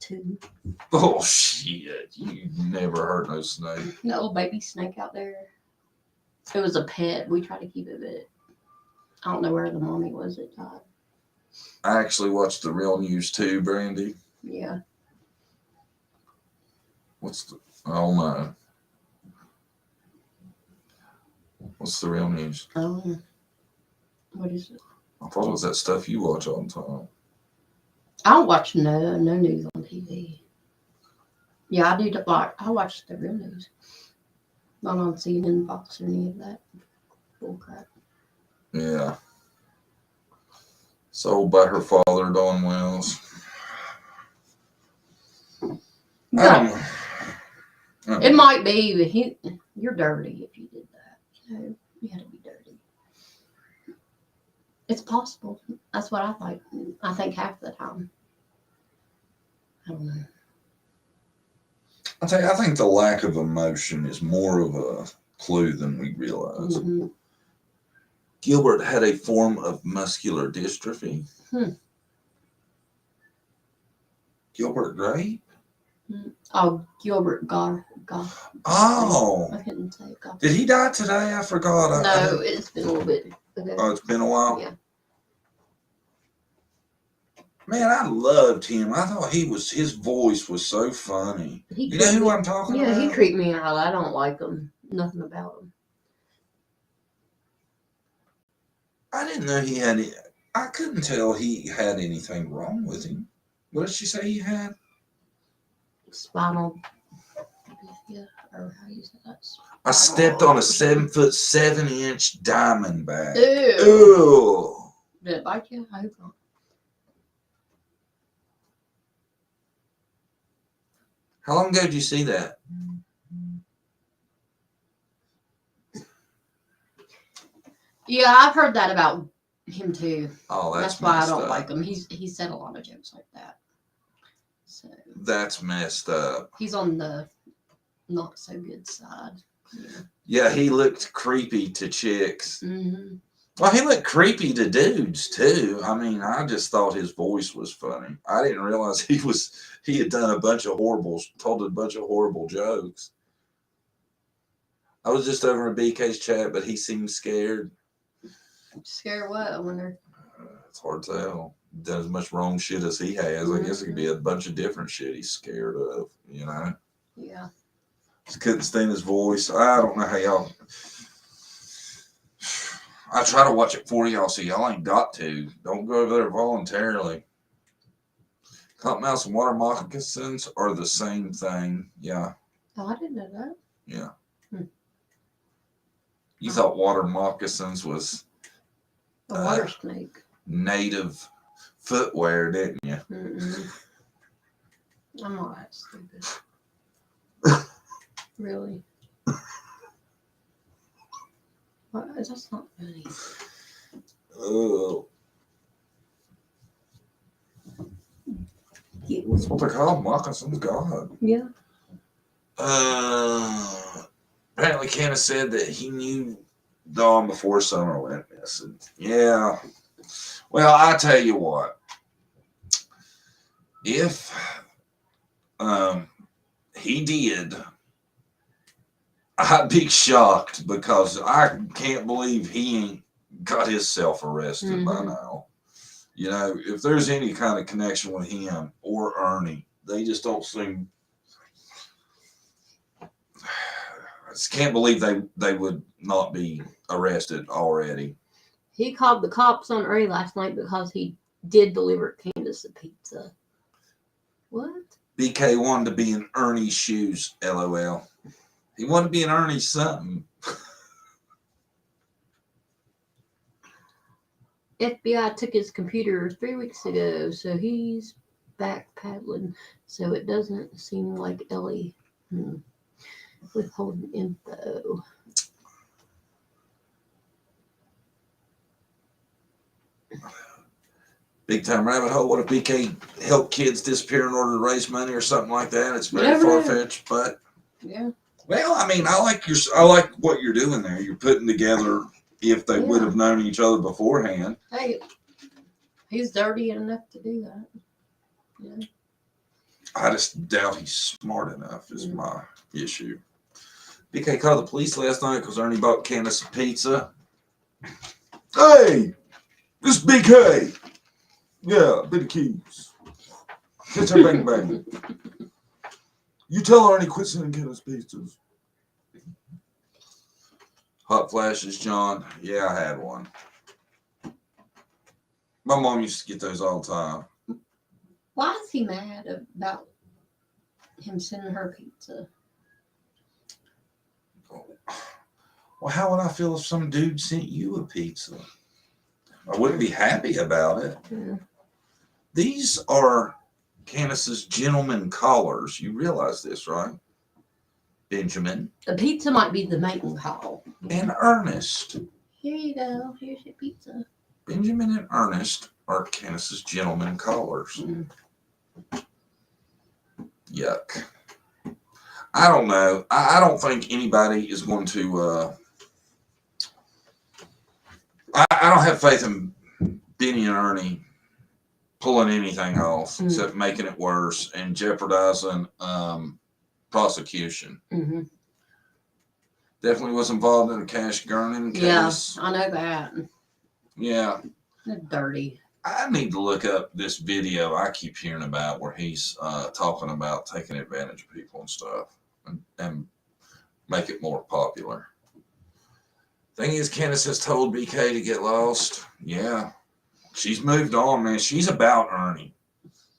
2. Bullshit. You never heard no snake. The little baby snake out there. It was a pet. We tried to keep it, but I don't know where the mommy was that died. I actually watched the real news too, Brandy. Yeah. Oh no. What's the real news? What is it? I thought it was that stuff you watch all the time. I don't watch no news on TV. Yeah, I watch the real news. Not on CNN, Fox, or any of that bullcrap. Yeah. Sold by her father, Dawn Wells. It might be, but you're dirty if you did that. You know, you had to be dirty. It's possible. That's what I think. I think half the time. I don't know. I think the lack of emotion is more of a clue than we realize. Mm-hmm. Gilbert had a form of muscular dystrophy. Gilbert Grape? Oh, Gilbert Goff. Oh. I couldn't say Goff. Did he die today? I forgot. No, it's been a little bit ago. Oh, it's been a while? Yeah. Man, I loved him. I thought his voice was so funny. You know who I'm talking about? Yeah, he creeped me out. I don't like him. Nothing about him. I didn't know he had it. I couldn't tell he had anything wrong with him. What did she say he had? Spinal. Yeah, or how you say that? I stepped on a 7'7" diamondback. Ew. Ew. Did it bite you? I hope not. How long ago did you see that? Yeah, I've heard that about him too. Oh, that's why I don't like him. He said a lot of jokes like that. So that's messed up. he's on the not so good side. Yeah, he looked creepy to chicks. Mm-hmm. Well, he looked creepy to dudes too. I mean, I just thought his voice was funny. I didn't realize he had done a bunch of told a bunch of horrible jokes. I was just over in BK's chat, but he seemed scared. Scared what? I wonder. It's hard to tell. Done as much wrong shit as he has. I guess it could be a bunch of different shit he's scared of, you know? Yeah. Just couldn't stand his voice. I don't know how y'all. I try to watch it for y'all, so y'all ain't got to. Don't go over there voluntarily. Cottonmouths and water moccasins are the same thing. Yeah. Oh, I didn't know that. Yeah. Hmm. You thought water moccasins was a water snake. Native footwear, didn't you? Mm-mm. I'm not that stupid. Really? What? That's not funny. Oh. That's what they're called, moccasins, God. Yeah. Apparently Candace said that he knew Dawn before Summer went missing. Yeah. Well, I tell you what. If he did, I'd be shocked because I can't believe he ain't got himself arrested by now. You know, if there's any kind of connection with him or Ernie, they just don't seem. I just can't believe they would not be arrested already. He called the cops on Ernie last night because he did deliver Candace a pizza. What? BK wanted to be in Ernie's shoes, LOL. He wanted to be in Ernie's something. FBI took his computer 3 weeks ago, so he's back paddling. So it doesn't seem like Ellie withholding info. Big time rabbit hole. What if BK helped kids disappear in order to raise money or something like that? It's very far fetched, but yeah. Well, I mean, I like what you're doing there. You're putting together if they would have known each other beforehand. Hey, he's dirty enough to do that. Yeah. I just doubt he's smart enough. Is my issue. BK called the police last night because Ernie bought Candace a pizza. Hey, this is BK. Yeah, bit of keys. Catch her bang bang. You tell Ernie quit sending Candace pizzas. Hot flashes, John. Yeah, I had one. My mom used to get those all the time. Why is he mad about him sending her pizza? Well, how would I feel if some dude sent you a pizza? I wouldn't be happy about it. Yeah. These are Candace's gentleman callers. You realize this, right? Benjamin. The pizza might be the mating call. And Ernest. Here you go. Here's your pizza. Benjamin and Ernest are Candace's gentleman callers. Yuck. I don't know. I don't think anybody is going to. I don't have faith in Benny and Ernie pulling anything off except making it worse and jeopardizing prosecution. Mm-hmm. Definitely was involved in a Cash Gurning case. Yeah, I know that. Yeah. They're dirty. I need to look up this video I keep hearing about where he's talking about taking advantage of people and stuff and make it more popular. Thing is, Candace has told BK to get lost. Yeah. She's moved on, man. She's about Ernie.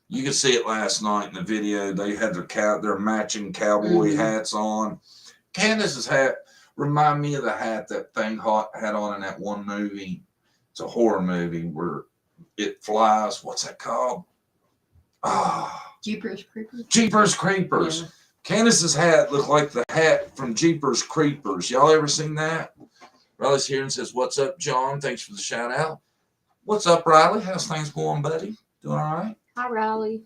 You could see it last night in the video. They had their matching cowboy hats on. Candace's hat remind me of the hat that Thing had on in that one movie. It's a horror movie where it flies. What's that called? Jeepers Creepers. Jeepers Creepers. Yeah. Candace's hat looked like the hat from Jeepers Creepers. Y'all ever seen that? Riley's here and says, "What's up, John? Thanks for the shout out." What's up, Riley? How's things going, buddy? Doing all right? Hi, Riley.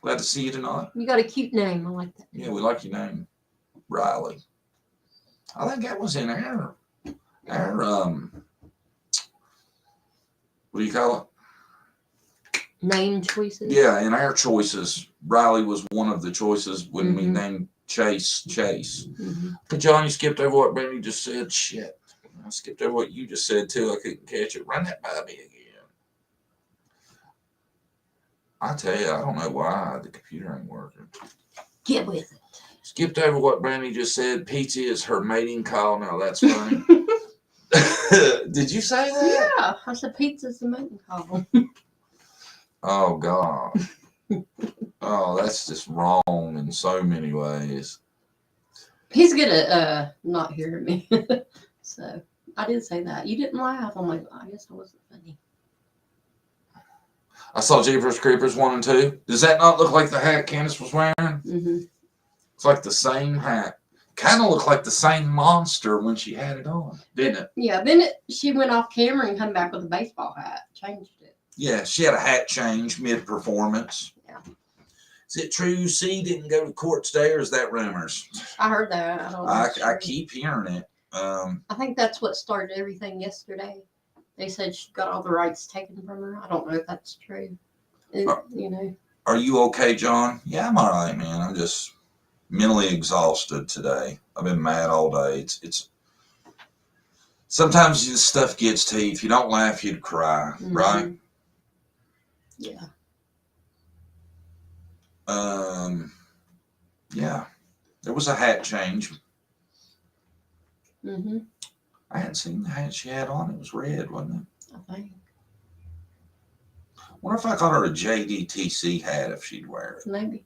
Glad to see you tonight. You got a cute name. I like that. Yeah, we like your name, Riley. I think that was in our what do you call it? Name choices. Yeah, in our choices, Riley was one of the choices when we named Chase. But John, you skipped over what Brandy just said. Shit. I skipped over what you just said too. I couldn't catch it. Run that by me again. I tell you, I don't know why the computer ain't working. Get with it. Skipped over what Brandy just said. Pizza is her mating call. Now that's funny. Did you say that? Yeah, I said pizza's the mating call. Oh God. Oh, that's just wrong in so many ways. He's good at not hearing me. So I did say that. You didn't laugh. I'm like, I guess I wasn't funny. I saw Jeepers Creepers 1 and 2. Does that not look like the hat Candace was wearing? It's like the same hat. Kind of looked like the same monster when she had it on, didn't it? Yeah, then she went off camera and come back with a baseball hat. Changed it. Yeah, she had a hat change mid-performance. Yeah. Is it true C didn't go to court today, or is that rumors? I heard that. I don't know. I keep hearing it. I think that's what started everything yesterday. They said she got all the rights taken from her. I don't know if that's true. You know. Are you okay, John? Yeah, I'm all right, man. I'm just mentally exhausted today. I've been mad all day. It's sometimes this stuff gets to you. If you don't laugh, you'd cry, right? Yeah. Yeah. There was a hat change. I hadn't seen the hat she had on. It was red, wasn't it? I think. Wonder if I got her a JDTC hat if she'd wear it. Maybe.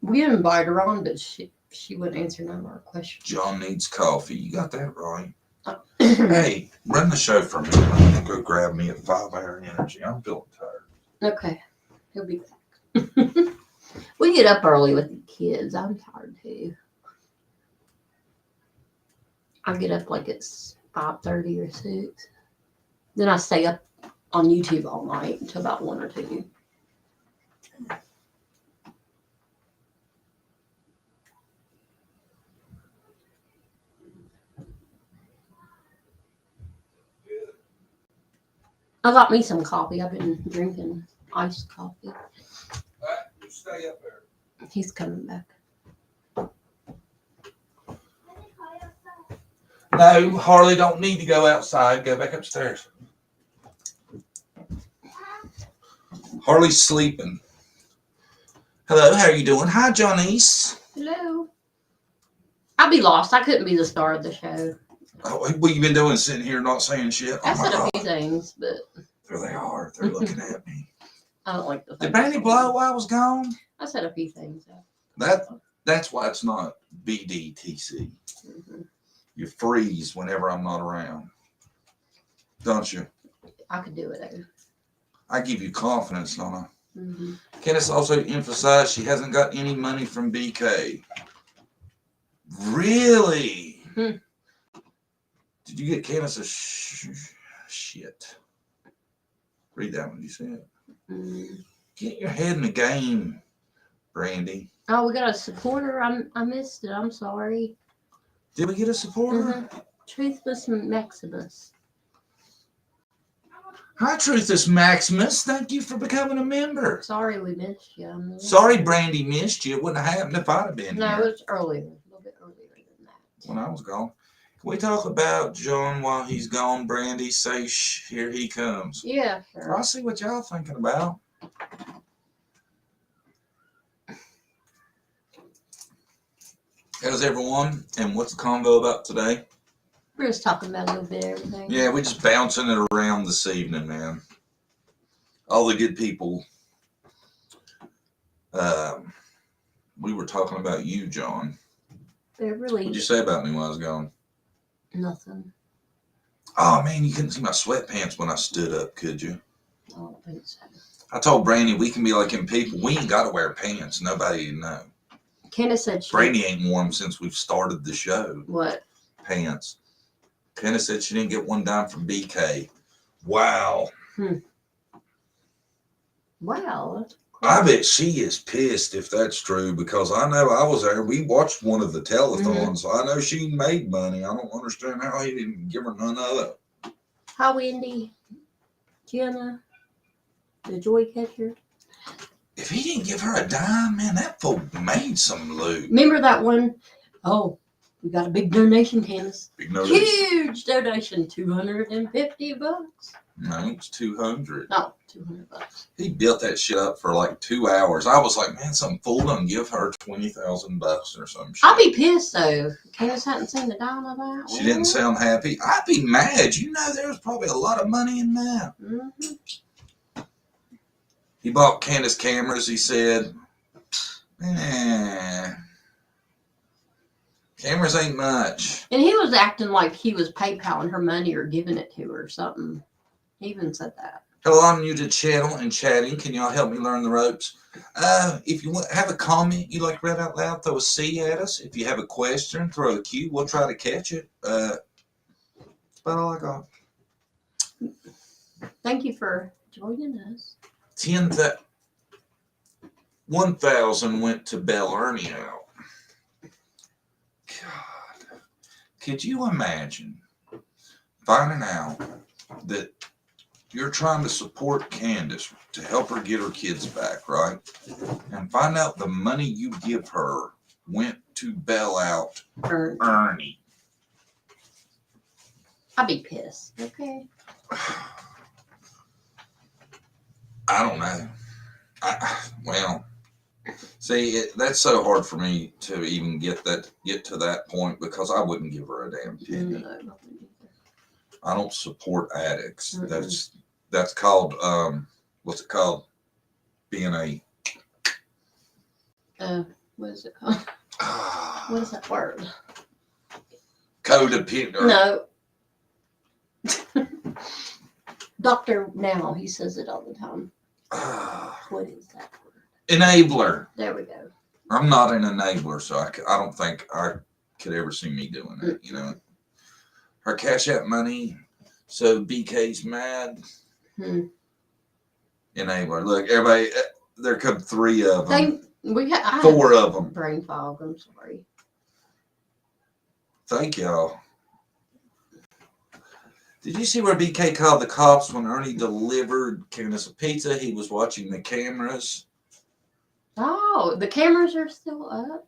We invited her on, but she wouldn't answer none of our questions. John needs coffee. You got that right. Hey, run the show for me. I'm gonna go grab me a 5-hour energy. I'm feeling tired. Okay. He'll be back. We get up early with the kids. I'm tired too. I get up like it's 5:30 or 6. Then I stay up on YouTube all night until about 1 or 2. I got me some coffee. I've been drinking iced coffee. You stay up there. He's coming back. No, Harley don't need to go outside. Go back upstairs. Harley's sleeping. Hello, how are you doing? Hi, Johnny's. Hello. I'll be lost. I couldn't be the star of the show. Oh, what you been doing sitting here not saying shit? I said a few things, but... There they are. They're looking at me. I don't like the things. Did Brandy blow while I was gone? I said a few things. That's why it's not BDTC. You freeze whenever I'm not around. Don't you? I could do it, though. I give you confidence, don't I? Candace also emphasized she hasn't got any money from BK. Really? Did you get Candace a shit? Read that one you said. Get your head in the game, Brandy. Oh, we got a supporter. I missed it. I'm sorry. Did we get a supporter? Truthless Maximus. Hi, Truthless Maximus. Thank you for becoming a member. Sorry we missed you. Sorry Brandy missed you. It wouldn't have happened if I'd have been here. No, it was earlier. A little bit earlier than that. When I was gone. Can we talk about John while he's gone, Brandy? Say, shh, here he comes. Yeah, sure. I'll see what y'all thinking about. How's everyone? And what's the convo about today? We're just talking about a little bit of everything. Yeah, we're just bouncing it around this evening, man. All the good people. We were talking about you, John. They're really... What'd you say about me while I was gone? Nothing. Oh, man, you couldn't see my sweatpants when I stood up, could you? I don't think so. I told Brandy we can be like in people. We ain't got to wear pants. Nobody know. Candace said she... Brandy ain't worn since we've started the show. What? Pants. Candace said she didn't get one dime from BK. Wow. Wow. I bet she is pissed if that's true, because I know I was there. We watched one of the telethons. So I know she made money. I don't understand how he didn't give her none of it. How Wendy, Jenna, the Joy Catcher. If he didn't give her a dime, man, that fool made some loot. Remember that one? Oh, we got a big donation, Candace. Big donation. Huge donation, $250. No, it's 200. No, $200. He built that shit up for like 2 hours. I was like, man, some fool done give her $20,000 or some shit. I'll be pissed though. Candace hadn't seen a dime of that. She didn't sound happy. I'd be mad. You know, there's probably a lot of money in that. Mm-hmm. He bought Candace cameras. He said, cameras ain't much. And he was acting like he was PayPaling her money or giving it to her or something. He even said that. Hello, I'm new to the channel and chatting. Can y'all help me learn the ropes? If you have a comment you like read out loud, throw a C at us. If you have a question, throw a Q. We'll try to catch it. That's about all I got. Thank you for joining us. 1,000 went to Bell Ernie out. God, could you imagine finding out that you're trying to support Candace to help her get her kids back, right? And find out the money you give her went to bail out Ernie. I'll be pissed. Okay. I don't know. See, that's so hard for me to even get to that point, because I wouldn't give her a damn penny. No. I don't support addicts. Mm-mm. That's called what's it called? Being a what is it called? What is that word? Codependent. No. Doctor now, he says it all the time. What is that word? Enabler. There we go. I'm not an enabler, so I don't think I could ever see me doing it. You know, her Cash App money, so BK's mad. Enabler. Look, everybody, there come 3 of them. 4 of them. Brain fog. I'm sorry. Thank y'all. Did you see where BK called the cops when Ernie delivered Candace a pizza? He was watching the cameras. Oh, the cameras are still up?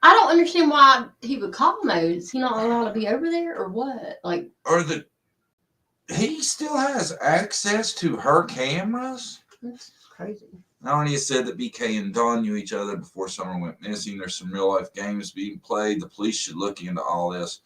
I don't understand why he would call them. Is he not allowed to be over there or what? He still has access to her cameras? That's crazy. Ernie said that BK and Dawn knew each other before Summer went missing. There's some real life games being played. The police should look into all this.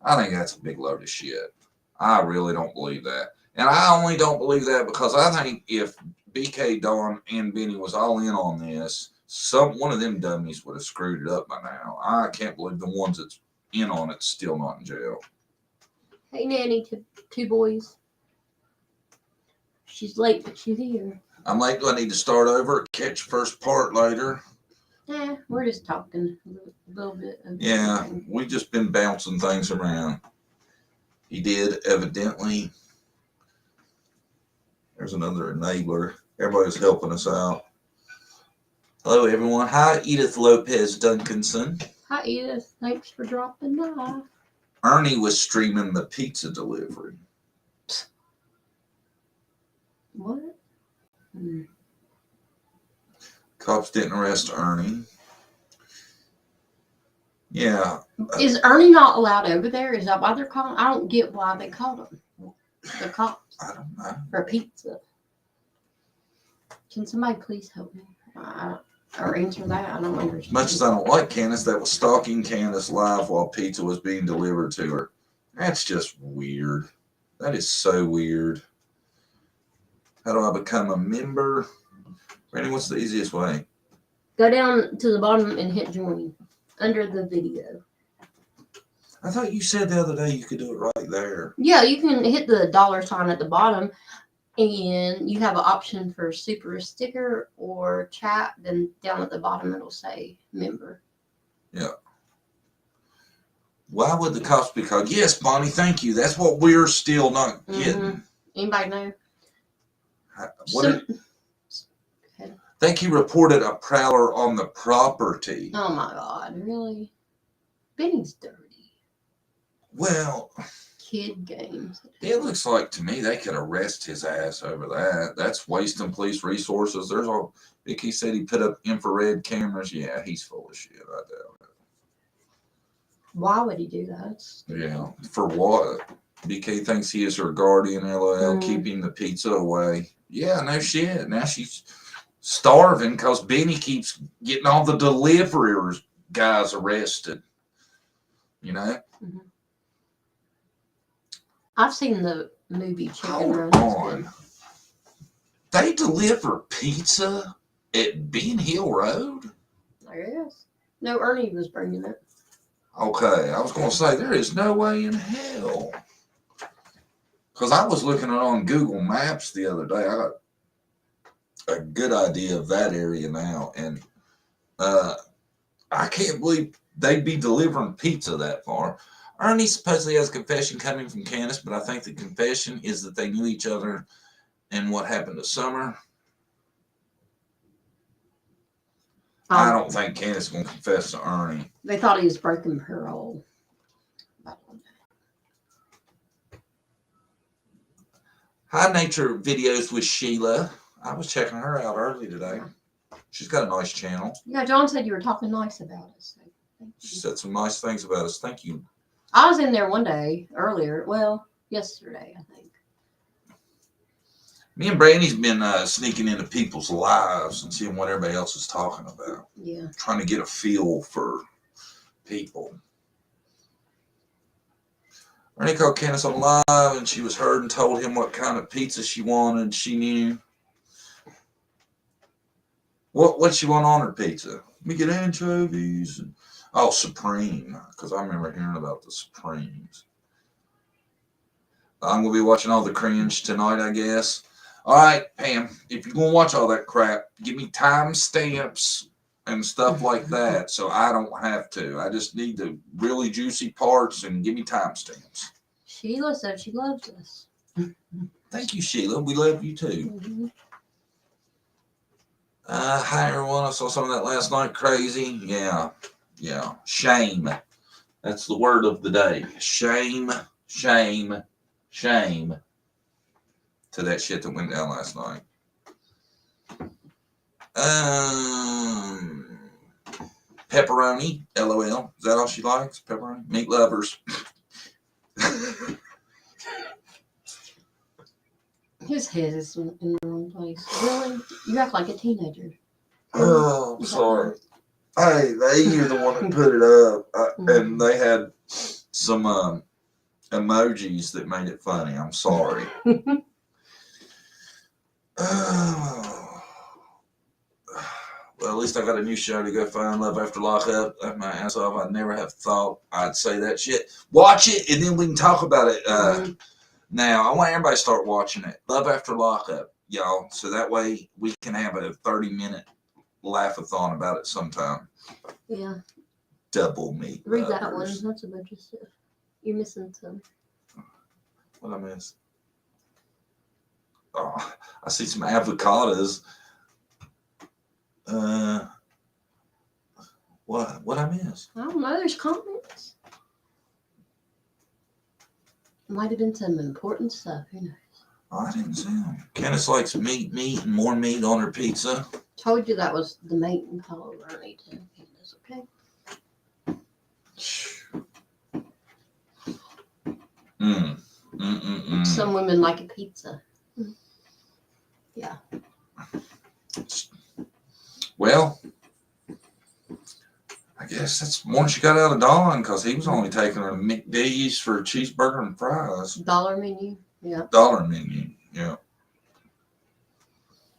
I think that's a big load of shit. I really don't believe that. And I only don't believe that because I think if BK, Dawn, and Benny was all in on this, one of them dummies would have screwed it up by now. I can't believe the ones that's in on it's still not in jail. Hey, Nanny, two boys. She's late, but she's here. I'm late. Do I need to start over? Catch first part later? We're just talking a little bit. Yeah, we've just been bouncing things around. He did, evidently. There's another enabler. Everybody's helping us out. Hello, everyone. Hi, Edith Lopez Duncanson. Hi, Edith. Thanks for dropping by. Ernie was streaming the pizza delivery. What? Cops didn't arrest Ernie. Yeah. Is Ernie not allowed over there? Is that why they're calling? I don't get why they called him. The cops. I don't know. For pizza. Can somebody please help me? Or answer that? I don't understand. Much as I don't like Candace, that was stalking Candace live while pizza was being delivered to her. That's just weird. That is so weird. How do I become a member? Randy, what's the easiest way? Go down to the bottom and hit join under the video. I thought you said the other day you could do it right there. Yeah, you can hit the $sign at the bottom and you have an option for super sticker or chat. Then down at the bottom it'll say member. Yeah. Why would the cops be called? Yes, Bonnie, thank you. That's what we're still not getting. Anybody know? I think he reported a prowler on the property. Oh my God, really? Benny's dirty. Well, kid games. It looks like to me they could arrest his ass over that. That's wasting police resources. There's all. Vicky said he put up infrared cameras. Yeah, he's full of shit. I doubt it. Why would he do that? Yeah, for what? BK thinks he is her guardian, LOL, keeping the pizza away. Yeah, no shit. Now she's starving because Benny keeps getting all the deliverers guys arrested. You know? Mm-hmm. I've seen the movie Chicken Run. Hold on. They deliver pizza at Ben Hill Road? I guess. No, Ernie was bringing it. Okay, I was going to say, there is no way in hell. Because I was looking at it on Google Maps the other day. I got a good idea of that area now. And I can't believe they'd be delivering pizza that far. Ernie supposedly has a confession coming from Candace, but I think the confession is that they knew each other and what happened to Summer. I don't think Candace is going to confess to Ernie. They thought he was breaking parole. High Nature Videos with Sheila. I was checking her out early today. She's got a nice channel. Yeah, John said you were talking nice about us. So she said some nice things about us. Thank you. I was in there one day earlier. Well, yesterday, I think. Me and Brandy's been sneaking into people's lives and seeing what everybody else is talking about. Yeah. Trying to get a feel for people. Ernie called Candace on live and she was heard and told him what kind of pizza she wanted. She knew. What she want on her pizza? Let me get anchovies. And, Supreme. Because I remember hearing about the Supremes. I'm going to be watching all the cringe tonight, I guess. All right, Pam, if you're going to watch all that crap, give me timestamps and stuff like that so I don't have to. I just need the really juicy parts and give me timestamps. Sheila said she loves us. Thank you, Sheila. We love you too. Mm-hmm. Hi, everyone. I saw some of that last night. Crazy. Yeah. Shame. That's the word of the day. Shame. To that shit that went down last night. Pepperoni, LOL. Is that all she likes? Pepperoni? Meat lovers. His head is in the wrong place. Really? You act like a teenager. Oh, I'm sorry. Hey, you're the one that put it up. And they had some emojis that made it funny. I'm sorry. Well, at least I got a new show to go find. Love After Lockup. Laugh my ass off. I never have thought I'd say that shit. Watch it, and then we can talk about it. Now, I want everybody to start watching it. Love After Lockup, y'all. So that way we can have a 30-minute laugh-a-thon about it sometime. Yeah. Double meat. Read that one. That's a bunch of stuff. You're missing some. What I miss? Oh, I see some avocados. What I miss? I don't know. There's comments. Might have been some important stuff. Who knows? Oh, I didn't see them. Candace likes meat, and more meat on her pizza. Told you that was the mate and call Ernie too. Candace, okay? Some women like a pizza. Yeah. Well, I guess that's once she got out of Don because he was only taking her to McD's for a cheeseburger and fries. Dollar menu. Yeah. Dollar menu. Yeah.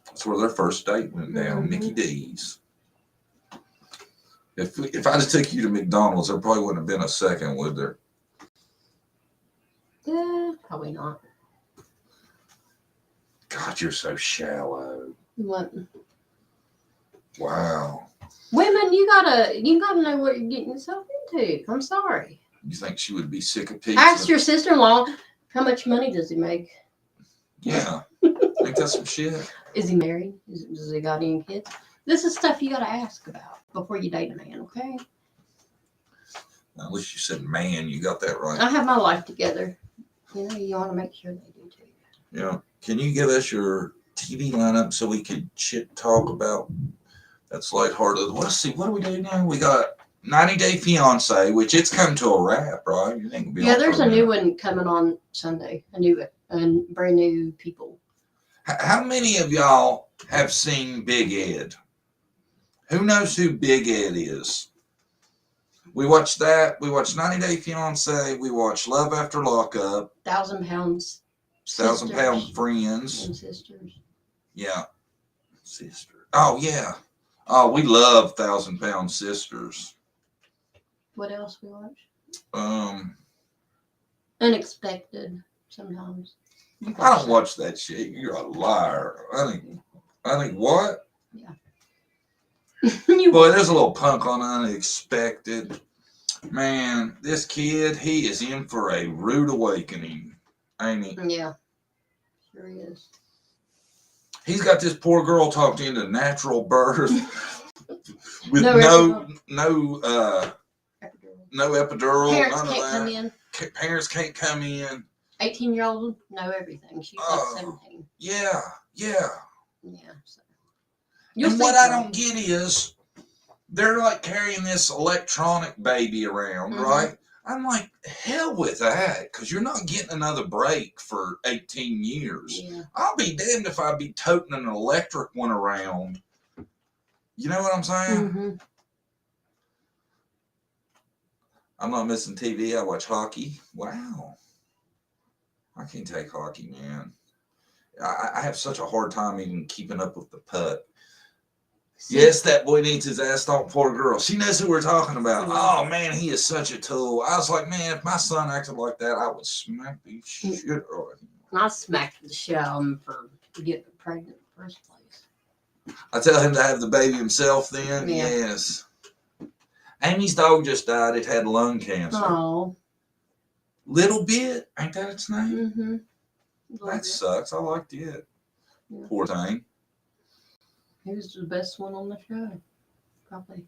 That's where their first date went down. Mickey D's. If I just took you to McDonald's, there probably wouldn't have been a second, would there? Yeah, probably not. God, you're so shallow. What? Wow. Women, you gotta know what you're getting yourself into. I'm sorry. You think she would be sick of pizza? Ask your sister-in-law, how much money does he make? Yeah. Ain't that some shit? Is he married? Does he got any kids? This is stuff you got to ask about before you date a man, okay? At least you said man. You got that right. I have my life together. You know, you want to make sure they do too. Yeah. Can you give us your TV lineup so we could chit talk about that's lighthearted? Let's see. What do we do now? We got 90 Day Fiance, which it's come to a wrap, right? You think it'll be Yeah, on there's for a new minute. one coming on Sunday. A new and brand new people. How many of y'all have seen Big Ed? Who knows who Big Ed is? We watched that. We watched 90 Day Fiance. We watched Love After Lockup. 1,000 Pounds. 1,000 Pound Friends. And Sisters. Yeah. Sister. Oh, yeah. Oh, we love 1,000 Pound Sisters. What else we watch? Unexpected sometimes. I don't watch that shit. You're a liar. I think what? Yeah. Boy, there's a little punk on Unexpected. Man, this kid, he is in for a rude awakening, ain't he? Yeah. Sure he is. He's got this poor girl talked into natural birth with No epidural. Parents none can't of come that. in. Parents can't come in. 18-year-old know everything. She's like 17. Yeah. Yeah. So. And what I don't get is they're like carrying this electronic baby around, right? I'm like, hell with that, because you're not getting another break for 18 years. Yeah. I'll be damned if I'd be toting an electric one around. You know what I'm saying? Mm-hmm. I'm not missing TV. I watch hockey. Wow. I can't take hockey, man. I have such a hard time even keeping up with the puck. Yes, that boy needs his ass stomped. Poor girl. She knows who we're talking about. Oh, man, he is such a tool. I was like, man, if my son acted like that, I would smack the shit out of him. I smacked the shit out of him for getting pregnant in the first place. I tell him to have the baby himself then? Yeah. Yes. Amy's dog just died. It had lung cancer. Oh. Little bit. Ain't that its name? Mm-hmm. That sucks. I liked it. Yeah. Poor thing. He was the best one on the show. Probably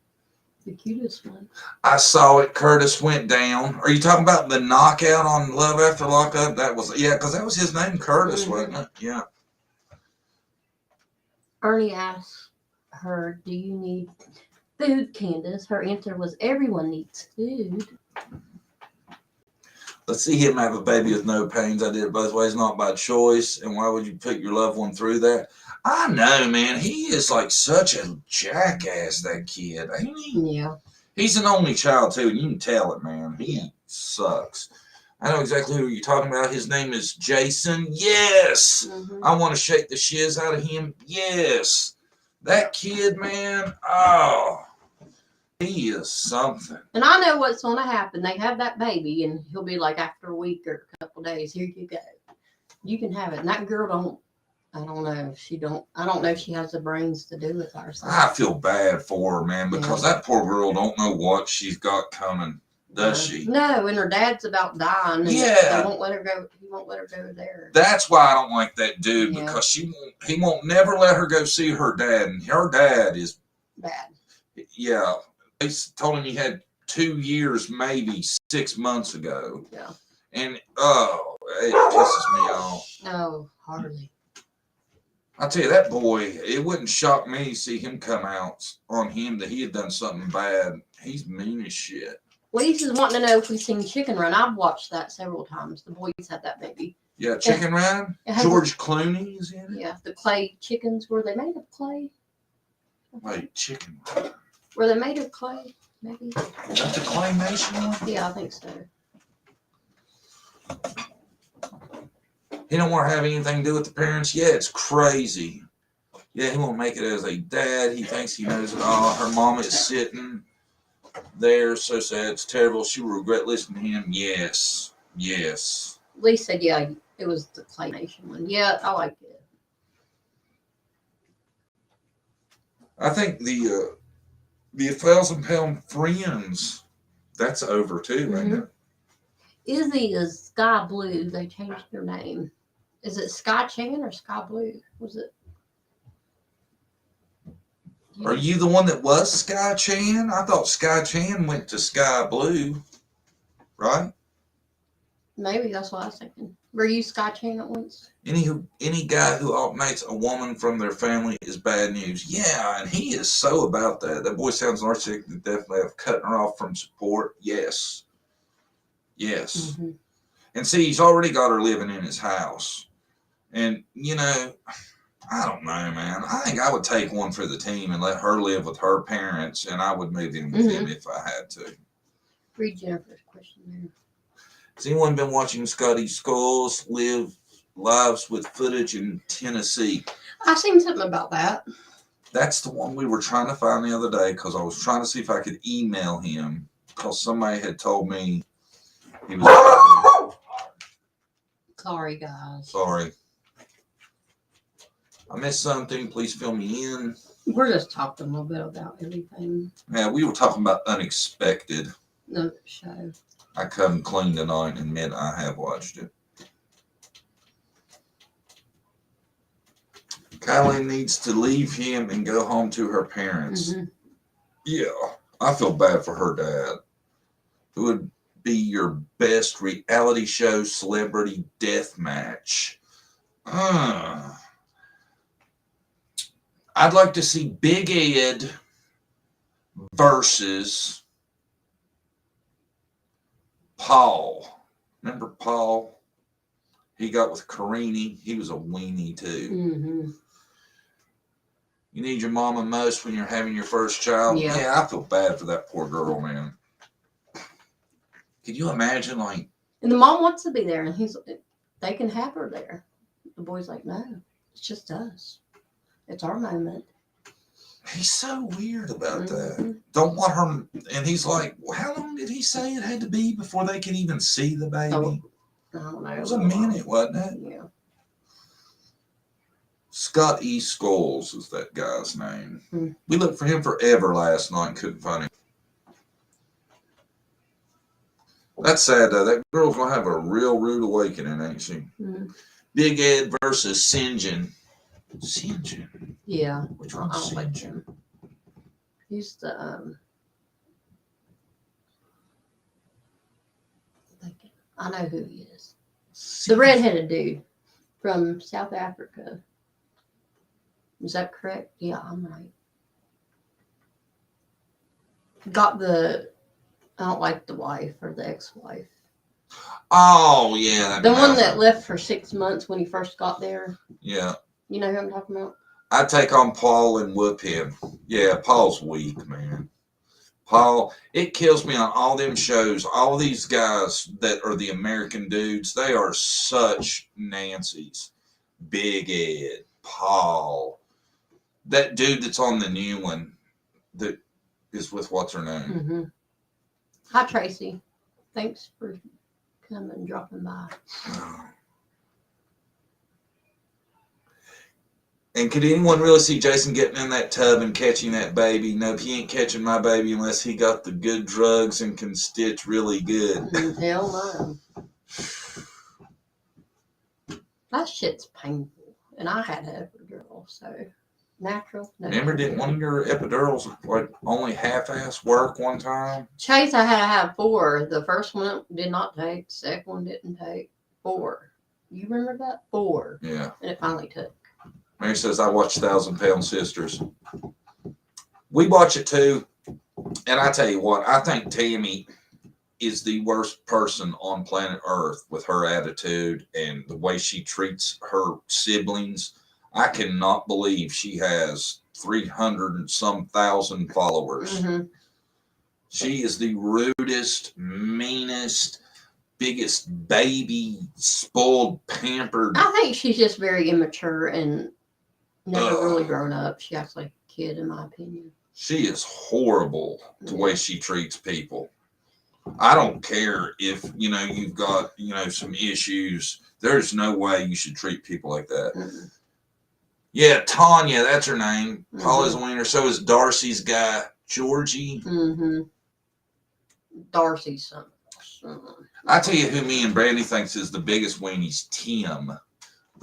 the cutest one. I saw it. Curtis went down. Are you talking about the knockout on Love After Lockup? That was, yeah, because that was his name, Curtis, wasn't it? Yeah. Ernie asked her, do you need food, Candace? Her answer was, everyone needs food. Let's see him have a baby with no pains. I did it both ways, not by choice. And why would you put your loved one through that? I know, man. He is like such a jackass, that kid, ain't he? Yeah. He's an only child, too, and you can tell it, man. He sucks. I know exactly who you're talking about. His name is Jason. Yes. Mm-hmm. I want to shake the shiz out of him. Yes. That kid, man. Oh. He is something. And I know what's going to happen. They have that baby, and he'll be like, after a week or a couple of days, here you go. You can have it. And that girl don't. I don't know. I don't know if she has the brains to do it herself. I feel bad for her, man, because that poor girl don't know what she's got coming, does she? No, and her dad's about dying. And Yeah. He won't let her go there. That's why I don't like that dude, because he won't never let her go see her dad, and her dad is bad. Yeah. They told him he had 2 years, maybe 6 months ago. Yeah. And, it pisses me off. No, hardly. I tell you, that boy, it wouldn't shock me to see him come out on him that he had done something bad. He's mean as shit. Lisa's wanting to know if we've seen Chicken Run. I've watched that several times. The boys had that baby. Yeah, Chicken Run? George Clooney is in it? Yeah, the clay chickens. Were they made of clay? Wait, Chicken Run. Were they made of clay? Maybe. Is that the claymation one? Yeah, I think so. He don't want to have anything to do with the parents. Yeah, it's crazy. Yeah, he won't make it as a dad. He thinks he knows it all. Her mama is sitting there. So sad. It's terrible. She will regret listening to him. Yes. Yes. Lisa said, yeah, it was the claymation one. Yeah, I liked it. I think the 1,000 Pound Friends, that's over too, ain't it? Izzy is Sky Blue. They changed their name. Is it Sky Chan or Sky Blue? Was it? Are you the one that was Sky Chan? I thought Sky Chan went to Sky Blue, right? Maybe that's what I was thinking. Were you Sky Chan at once? Any guy who alternates a woman from their family is bad news. Yeah, and he is so about that. That boy sounds narcissistic. Definitely have cutting her off from support. Yes. Mm-hmm. And see, he's already got her living in his house. And, you know, I don't know, man. I think I would take one for the team and let her live with her parents, and I would move in with him if I had to. Read Jennifer's question there. Has anyone been watching Scotty Skulls lives with footage in Tennessee? I seen something about that. That's the one we were trying to find the other day because I was trying to see if I could email him because somebody had told me he was. Sorry, guys. Sorry. I missed something. Please fill me in. We're just talking a little bit about everything. Yeah, we were talking about Unexpected. No show. I come clean tonight and admit I have watched it. Kylie needs to leave him and go home to her parents. Mm-hmm. Yeah, I feel bad for her dad. Who would be your best reality show celebrity death match? I'd like to see Big Ed versus Paul. Remember Paul? He got with Carini. He was a weenie too. Mm-hmm. You need your mama most when you're having your first child. Yeah, I feel bad for that poor girl, man. Could you imagine, like? And the mom wants to be there, and they can have her there. The boy's like, no, it's just us. It's our moment. He's so weird about that. Don't want her, and he's like, well, how long did he say it had to be before they could even see the baby? I don't know. It was a minute, wasn't it? Yeah. Scott E. Scholes is that guy's name. We looked for him forever last night and couldn't find him. That's sad, though. That girl's going to have a real rude awakening, ain't she? Big Ed versus Sinjin. Sinjin? Yeah. Which one's Sinjin? Like him. He's the, I know who he is. Sinjin. The redheaded dude from South Africa. Is that correct? Yeah, I'm right. I don't like the wife or the ex-wife. Oh, yeah. The one that left for 6 months when he first got there. Yeah. You know who I'm talking about? I'd take on Paul and whoop him. Yeah, Paul's weak, man. Paul, it kills me on all them shows. All these guys that are the American dudes, they are such Nancy's. Big Ed, Paul. That dude that's on the new one that is with what's her name? Hi, Tracy. Thanks for coming and dropping by. And could anyone really see Jason getting in that tub and catching that baby? Nope, he ain't catching my baby unless he got the good drugs and can stitch really good. Hell no. That shit's painful. And I had an epidural, so natural. Remember, didn't one of your epidurals like only half-ass work one time? Chase, I had to have 4. The first one did not take. The second one didn't take. 4. You remember that? 4. Yeah. And it finally took. Mary says, I watch 1,000-Pound Sisters. We watch it too. And I tell you what, I think Tammy is the worst person on planet Earth with her attitude and the way she treats her siblings. I cannot believe she has 300 and some thousand followers. She is the rudest, meanest, biggest baby, spoiled, pampered. I think she's just very immature and never really grown up. She acts like a kid, in my opinion. She is horrible the way she treats people. I don't care if, you've got, some issues. There's no way you should treat people like that. Yeah, Tanya, that's her name. Paula's a wiener. So is Darcy's guy, Georgie. Darcy's son. I tell you who me and Brandy thinks is the biggest weenies, Tim.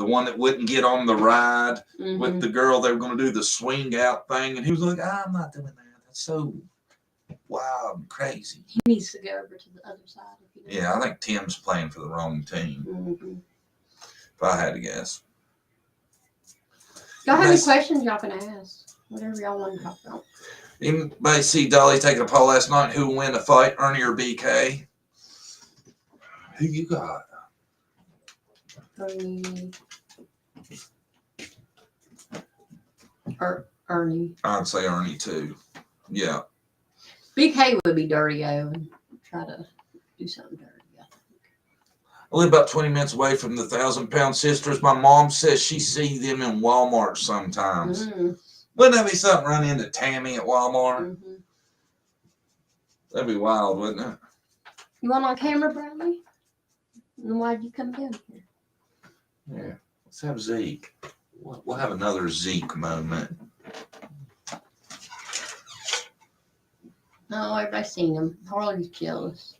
the one that wouldn't get on the ride with the girl. They were going to do the swing out thing, and he was like, I'm not doing that. That's so wild and crazy. He needs to go over to the other side. If Yeah, I think Tim's playing for the wrong team. If I had to guess. Y'all have any questions y'all can ask? Whatever y'all want to talk about. Anybody see Dolly taking a poll last night? Who will win a fight, Ernie or BK? Who you got? Ernie. I'd say Ernie too. Yeah. BK would be dirty and try to do something dirty. I live about 20 minutes away from the 1,000-pound sisters. My mom says she sees them in Walmart sometimes. Wouldn't that be something, run into Tammy at Walmart? That'd be wild, wouldn't it? You want on camera, Bradley? Then why'd you come down here? Yeah. Let's have Zeke. We'll have another Zeke moment. No, everybody's seen him. Harley's jealous.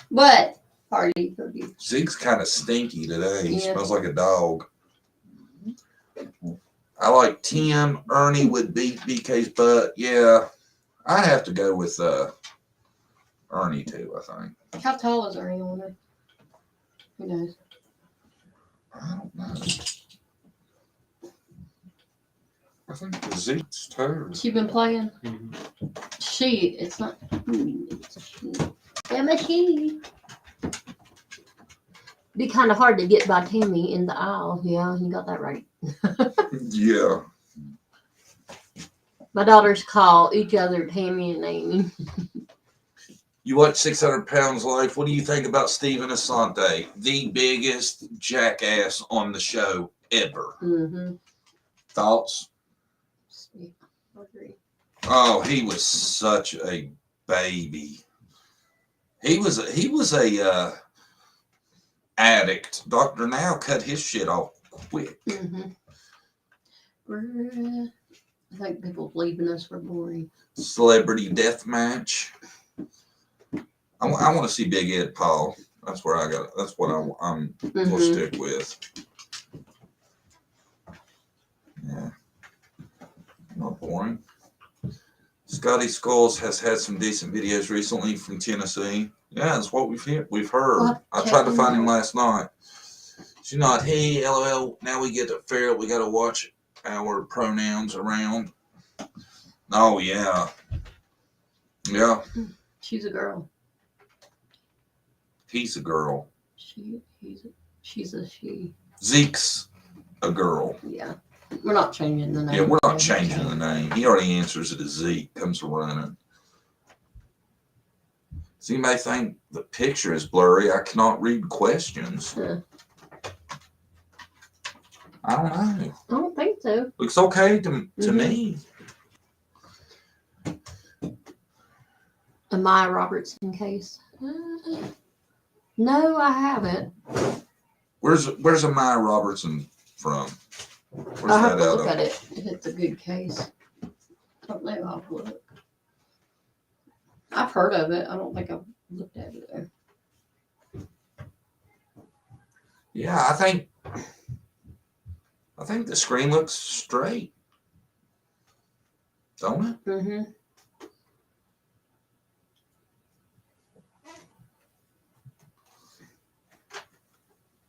What? Party. Zeke's kind of stinky today. He Yeah. smells like a dog. I like Tim. Ernie would beat BK's butt. Yeah. I'd have to go with Ernie too, I think. How tall is Ernie? I wonder. Who knows? I don't know. I think Zeke's turd. She been playing? She. It's not. It's a she. Emma, she. Be kind of hard to get by Tammy in the aisle. Yeah, you got that right. Yeah. My daughters call each other Tammy and Amy. You watch 600 Pounds Life. What do you think about Steven Asante? The biggest jackass on the show ever. Thoughts? Yeah, I agree. Oh, he was such a baby. He was a addict. Dr. Now cut his shit off quick. I think people leaving us were boring. Celebrity death match. I want to see Big Ed Paul. That's where I got. That's what I'm going to stick with. Yeah. Not boring. Scotty Skulls has had some decent videos recently from Tennessee. Yeah, that's what we've heard. Well, I tried to find him last night. She's not he, LOL. Now we get to Farrell. We got to watch our pronouns around. Oh, yeah. Yeah. She's a girl. He's a girl. She's a she. Zeke's a girl. Yeah. We're not changing the name. Yeah, we're not changing the name. He already answers it as Zeke. Comes running. Does anybody think the picture is blurry? I cannot read questions. I don't know. I don't think so. Looks okay to me. A Maya Robertson case. No, I haven't. Where's Amaya Robertson from? Where's I'll have that to out look of? at it if it's a good case. I don't know. I'll look. I've heard of it. I don't think I've looked at it though. Yeah, I think the screen looks straight. Don't it?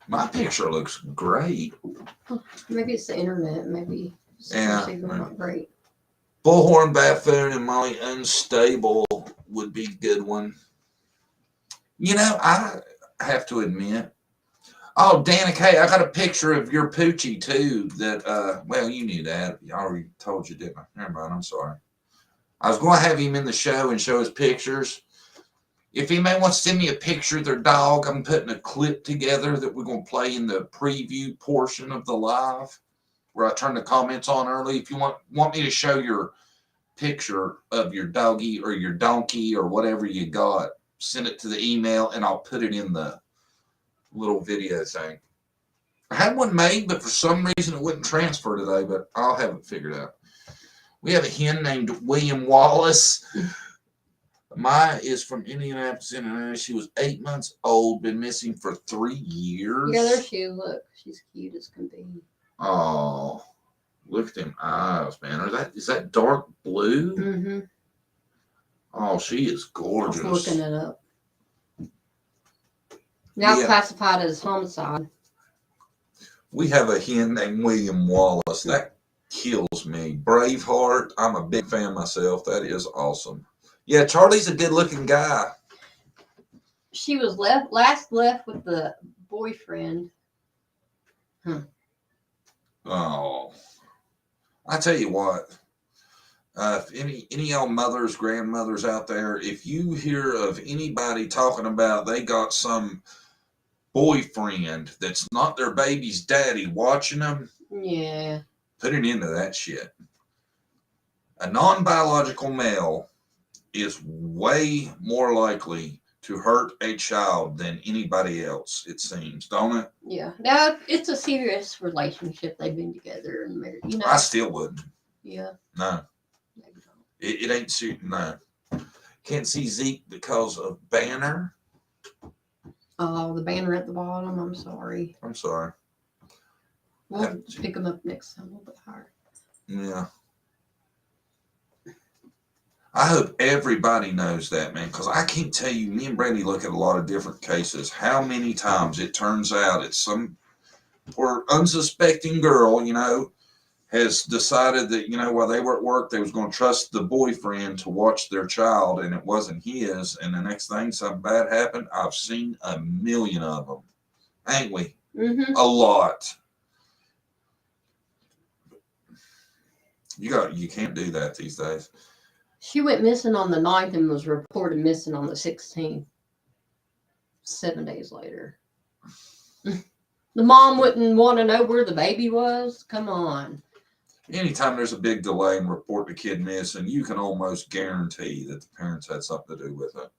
My picture looks great. Maybe it's the internet. Maybe it's not great. Bullhorn Buffoon and Molly Unstable would be a good one. You know, I have to admit. Oh, Danica, hey, I got a picture of your Poochie too. That well, you knew that. I already told you, didn't I? Never mind. I'm sorry. I was going to have him in the show and show his pictures. If anybody wants to send me a picture of their dog, I'm putting a clip together that we're going to play in the preview portion of the live, where I turn the comments on early. If you want me to show your picture of your doggy or your donkey or whatever you got, send it to the email and I'll put it in the little video thing. I had one made, but for some reason it wouldn't transfer today, but I'll have it figured out. We have a hen named William Wallace. Maya is from Indianapolis, Indiana. She was 8 months old, been missing for 3 years. Yeah, there she is. Look, she's cute as can be. Oh, look at them eyes, man. Is that dark blue? Mm-hmm. Oh, she is gorgeous. I'm looking it up. Now classified as homicide. We have a hen named William Wallace. That kills me. Braveheart. I'm a big fan myself. That is awesome. Yeah, Charlie's a good-looking guy. She was last left with the boyfriend. Oh, I tell you what. If any of y'all mothers, grandmothers out there, if you hear of anybody talking about they got some boyfriend that's not their baby's daddy watching them, yeah, put it into that shit. A non-biological male is way more likely to hurt a child than anybody else, it seems, don't it? Yeah. Now it's a serious relationship. They've been together and married. You know. I still wouldn't. Yeah. No. It ain't suiting. No. Can't see Zeke because of Banner. Oh, the banner at the bottom. I'm sorry. I'm sorry. We'll pick them up next time a little bit higher. Yeah. I hope everybody knows that, man, because I can't tell you, me and Brandy look at a lot of different cases, how many times it turns out it's some poor unsuspecting girl, you know, has decided that, you know, while they were at work, they was going to trust the boyfriend to watch their child, and it wasn't his, and the next thing something bad happened. I've seen a million of them, ain't we? Mm-hmm. A lot. You can't do that these days. She went missing on the 9th and was reported missing on the 16th. 7 days later. The mom wouldn't want to know where the baby was. Come on. Anytime there's a big delay in reporting a kid missing, you can almost guarantee that the parents had something to do with it.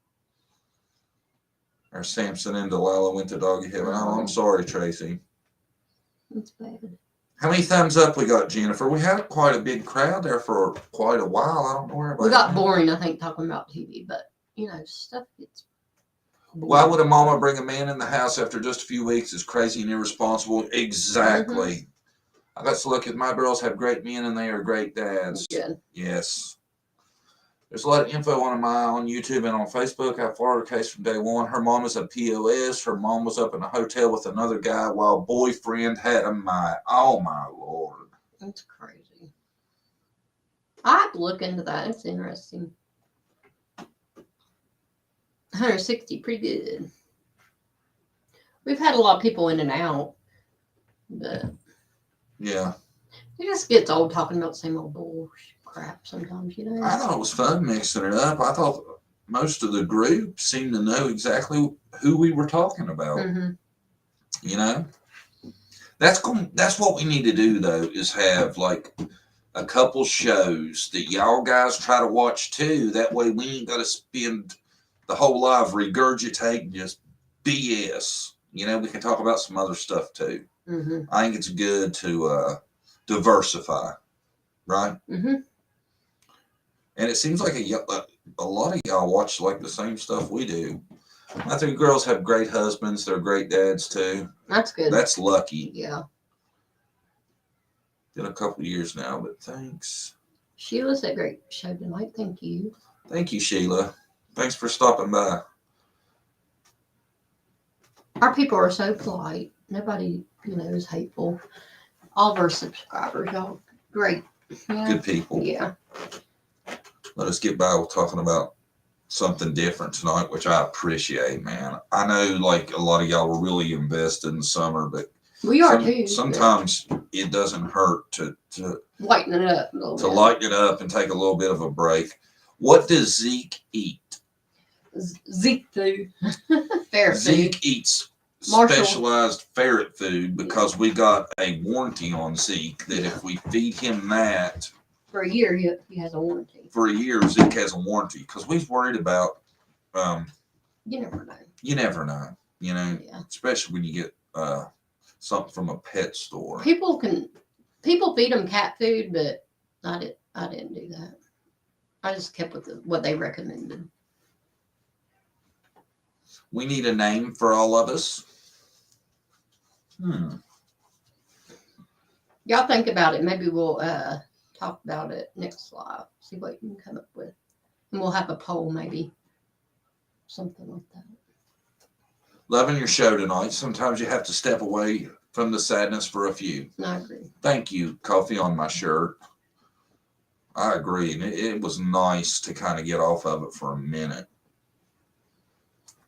Our Samson and Delilah went to doggy heaven. Oh, I'm sorry, Tracy. That's bad. How many thumbs up we got, Jennifer? We had quite a big crowd there for quite a while. I don't know where everybody We got went. boring, I think, talking about TV, but, you know, stuff gets boring. Why would a mama bring a man in the house after just a few weeks? Is crazy and irresponsible. Exactly. Mm-hmm. I got to look at my girls have great men and they are great dads. Good. Yes. There's a lot of info on YouTube and on Facebook. I followed her case from day one. Her mom is a POS. Her mom was up in a hotel with another guy while boyfriend had a mite. Oh, my Lord. That's crazy. I have to look into that. It's interesting. 160, pretty good. We've had a lot of people in and out, but yeah, it just gets old talking about the same old bullshit crap sometimes, you know. I thought it was fun mixing it up. I thought most of the group seemed to know exactly who we were talking about. Mm-hmm. You know, that's what we need to do though, is have like a couple shows that y'all guys try to watch too. That way we ain't got to spend the whole life regurgitating just BS. You know, we can talk about some other stuff too. Mm-hmm. I think it's good to diversify, right? Mm-hmm. And it seems like a lot of y'all watch like the same stuff we do. My 3 girls have great husbands. They're great dads too. That's good. That's lucky. Yeah. Been a couple years now, but thanks. Sheila's a great show tonight. Thank you. Thank you, Sheila. Thanks for stopping by. Our people are so polite. Nobody, you know, is hateful. All of our subscribers, y'all, great. Yeah. Good people. Yeah. Let us get by with talking about something different tonight, which I appreciate, man. I know like a lot of y'all were really invested in the summer, but we are too. Sometimes it doesn't hurt to lighten it up a little bit. Lighten it up and take a little bit of a break. What does Zeke eat? Zeke food. Ferret Zeke food. eats Marshall. specialized ferret food because we got a warranty on Zeke that if we feed him that for a year, he has a warranty. For a year, Zeke has a warranty because we've worried about. You never know. You never know. You know, yeah. Especially when you get something from a pet store. People feed them cat food, but I didn't do that. I just kept with what they recommended. We need a name for all of us. Y'all think about it. Maybe we'll talk about it next live. See what you can come up with. And we'll have a poll, maybe. Something like that. Loving your show tonight. Sometimes you have to step away from the sadness for a few. I agree. Thank you, Coffee on my shirt. I agree. And it was nice to kind of get off of it for a minute.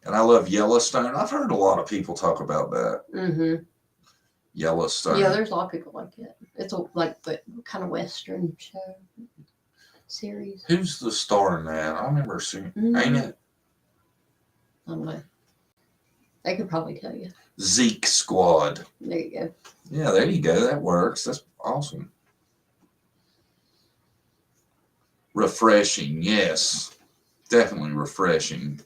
And I love Yellowstone. I've heard a lot of people talk about that. Mm-hmm. Yellowstone. Yeah, there's a lot of people like it. It's like the kind of Western show series. Who's the star in that? I remember seeing. Ain't it? I don't know. They could probably tell you. Zeke Squad. There you go. Yeah, there you go. That works. That's awesome. Refreshing. Yes. Definitely refreshing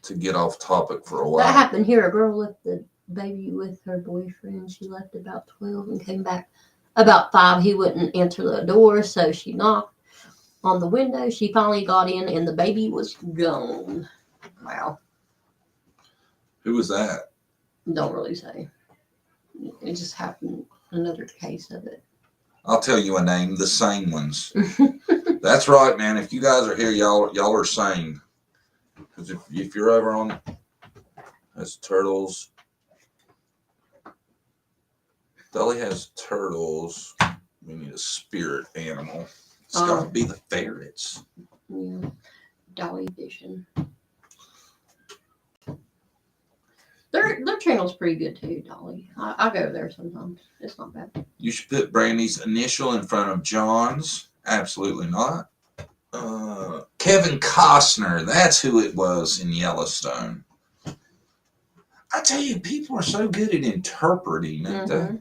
to get off topic for a while. That happened here. A girl left the baby with her boyfriend. She left about 12 and came back about 5. He wouldn't answer the door, so she knocked on the window. She finally got in, and the baby was gone. Wow. Who was that? Don't really say. It just happened. Another case of it. I'll tell you a name. The Sane Ones. That's right, man. If you guys are here, y'all are sane. Because if you're over on has turtles. Dolly has turtles. We need a spirit animal. It's got to be the ferrets. Yeah. Dolly Vision. Their channel's pretty good too, Dolly. I go there sometimes. It's not bad. You should put Brandy's initial in front of John's. Absolutely not. Kevin Costner. That's who it was in Yellowstone. I tell you, people are so good at interpreting it. Mm-hmm.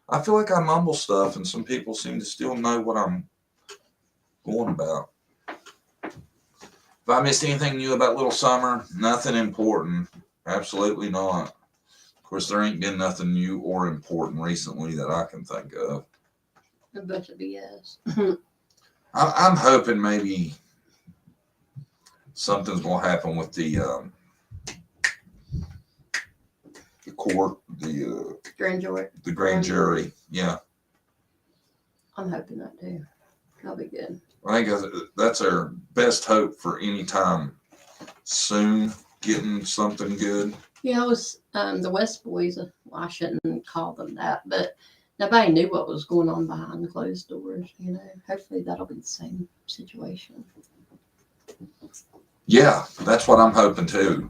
I feel like I mumble stuff, and some people seem to still know what I'm going about. If I missed anything new about Little Summer, nothing important. Absolutely not. Of course, there ain't been nothing new or important recently that I can think of. A bunch of BS. I'm hoping maybe something's going to happen with the court, the grand jury. Yeah. I'm hoping that too. That'll be good. I think that's our best hope for any time soon, getting something good. Yeah, it was the West Boys. Well, I shouldn't call them that, but nobody knew what was going on behind the closed doors. You know, hopefully that'll be the same situation. Yeah, that's what I'm hoping too.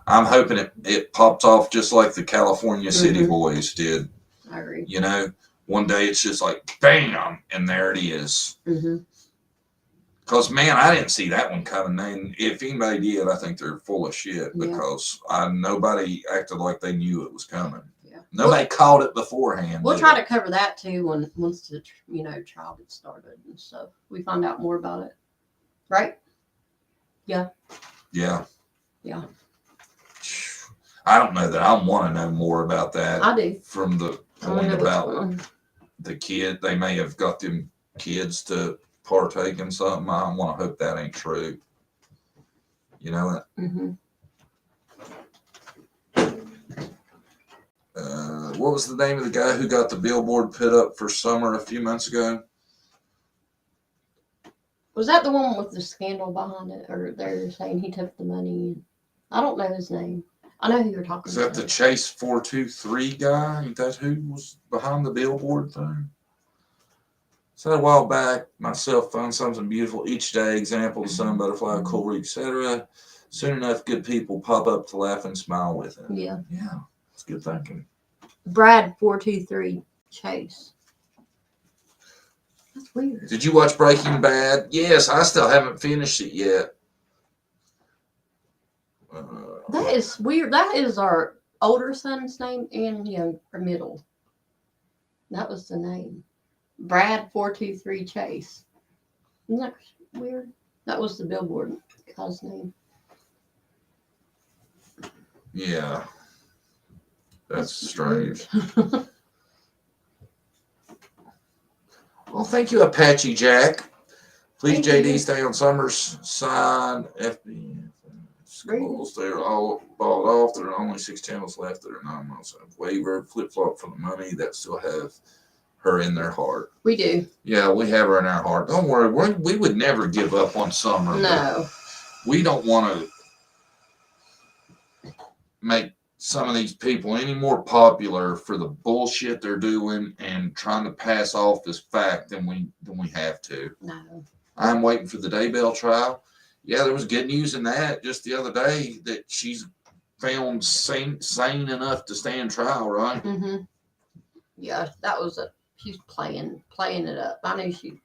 I'm hoping it pops off just like the California City Boys did. I agree. You know, one day it's just like, bam, and there it is. Because, man, I didn't see that one coming. And if anybody did, I think they're full of shit because nobody acted like they knew it was coming. Yeah. Nobody called it beforehand. We'll try to cover that too once the trial gets started and stuff. We find out more about it, right? Yeah. Yeah. Yeah. I don't know that I want to know more about that. I do. From the point about the kid, they may have got them kids to partake in something. I want to hope that ain't true. You know that? What was the name of the guy who got the billboard put up for summer a few months ago? Was that the one with the scandal behind it? Or they're saying he took the money? I don't know his name. I know who you're talking about. Is that the Chase 423 guy? Ain't that who was behind the billboard thing? So a while back, myself found something beautiful each day. Example, the sun, butterfly, coral, etc. Soon enough, good people pop up to laugh and smile with it. Yeah. Yeah. It's good thinking. Brad 423 Chase. That's weird. Did you watch Breaking Bad? Yes, I still haven't finished it yet. That is weird. That is our older son's name and our middle. That was the name. Brad 423 Chase. Isn't that weird? That was the billboard guy's name. Yeah. That's strange. Well, thank you, Apache Jack. Please, JD, stay on Summer's side. FB. schools. They're all bought off. There are only 6 channels left that are non-Muslim. Waiver, flip-flop for the money that still have her in their heart. We do. Yeah, we have her in our heart. Don't worry. We would never give up on Summer. No. We don't want to make some of these people any more popular for the bullshit they're doing and trying to pass off as fact than we have to. No. I'm waiting for the Daybell trial. Yeah, there was good news in that just the other day that she's found sane enough to stand trial, right? Mm-hmm. Yeah, that was she's playing it up. I knew she.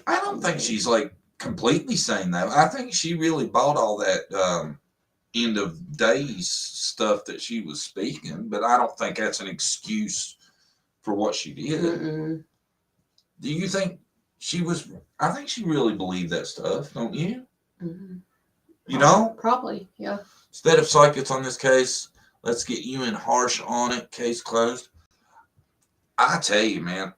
I don't think she's like completely sane though. I think she really bought all that end of days stuff that she was speaking, but I don't think that's an excuse for what she did. Mm-mm. Do you think she was? I think she really believed that stuff, don't you? Mm-hmm. You know? Probably, yeah. Instead of psychics on this case, let's get you in harsh on it. Case closed. I tell you, man,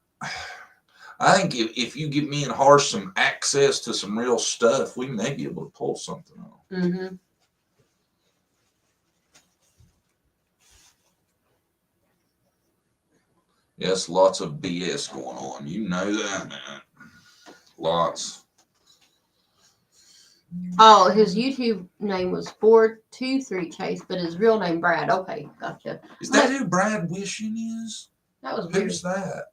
I think if you give me and Harsh some access to some real stuff, we may be able to pull something off. Mm-hmm. Yes, lots of BS going on. You know that, man. Lots. Oh, his YouTube name was 423 Chase, but his real name Brad. Okay, gotcha. Is that who Brad Wishing is? That was weird. Who's that?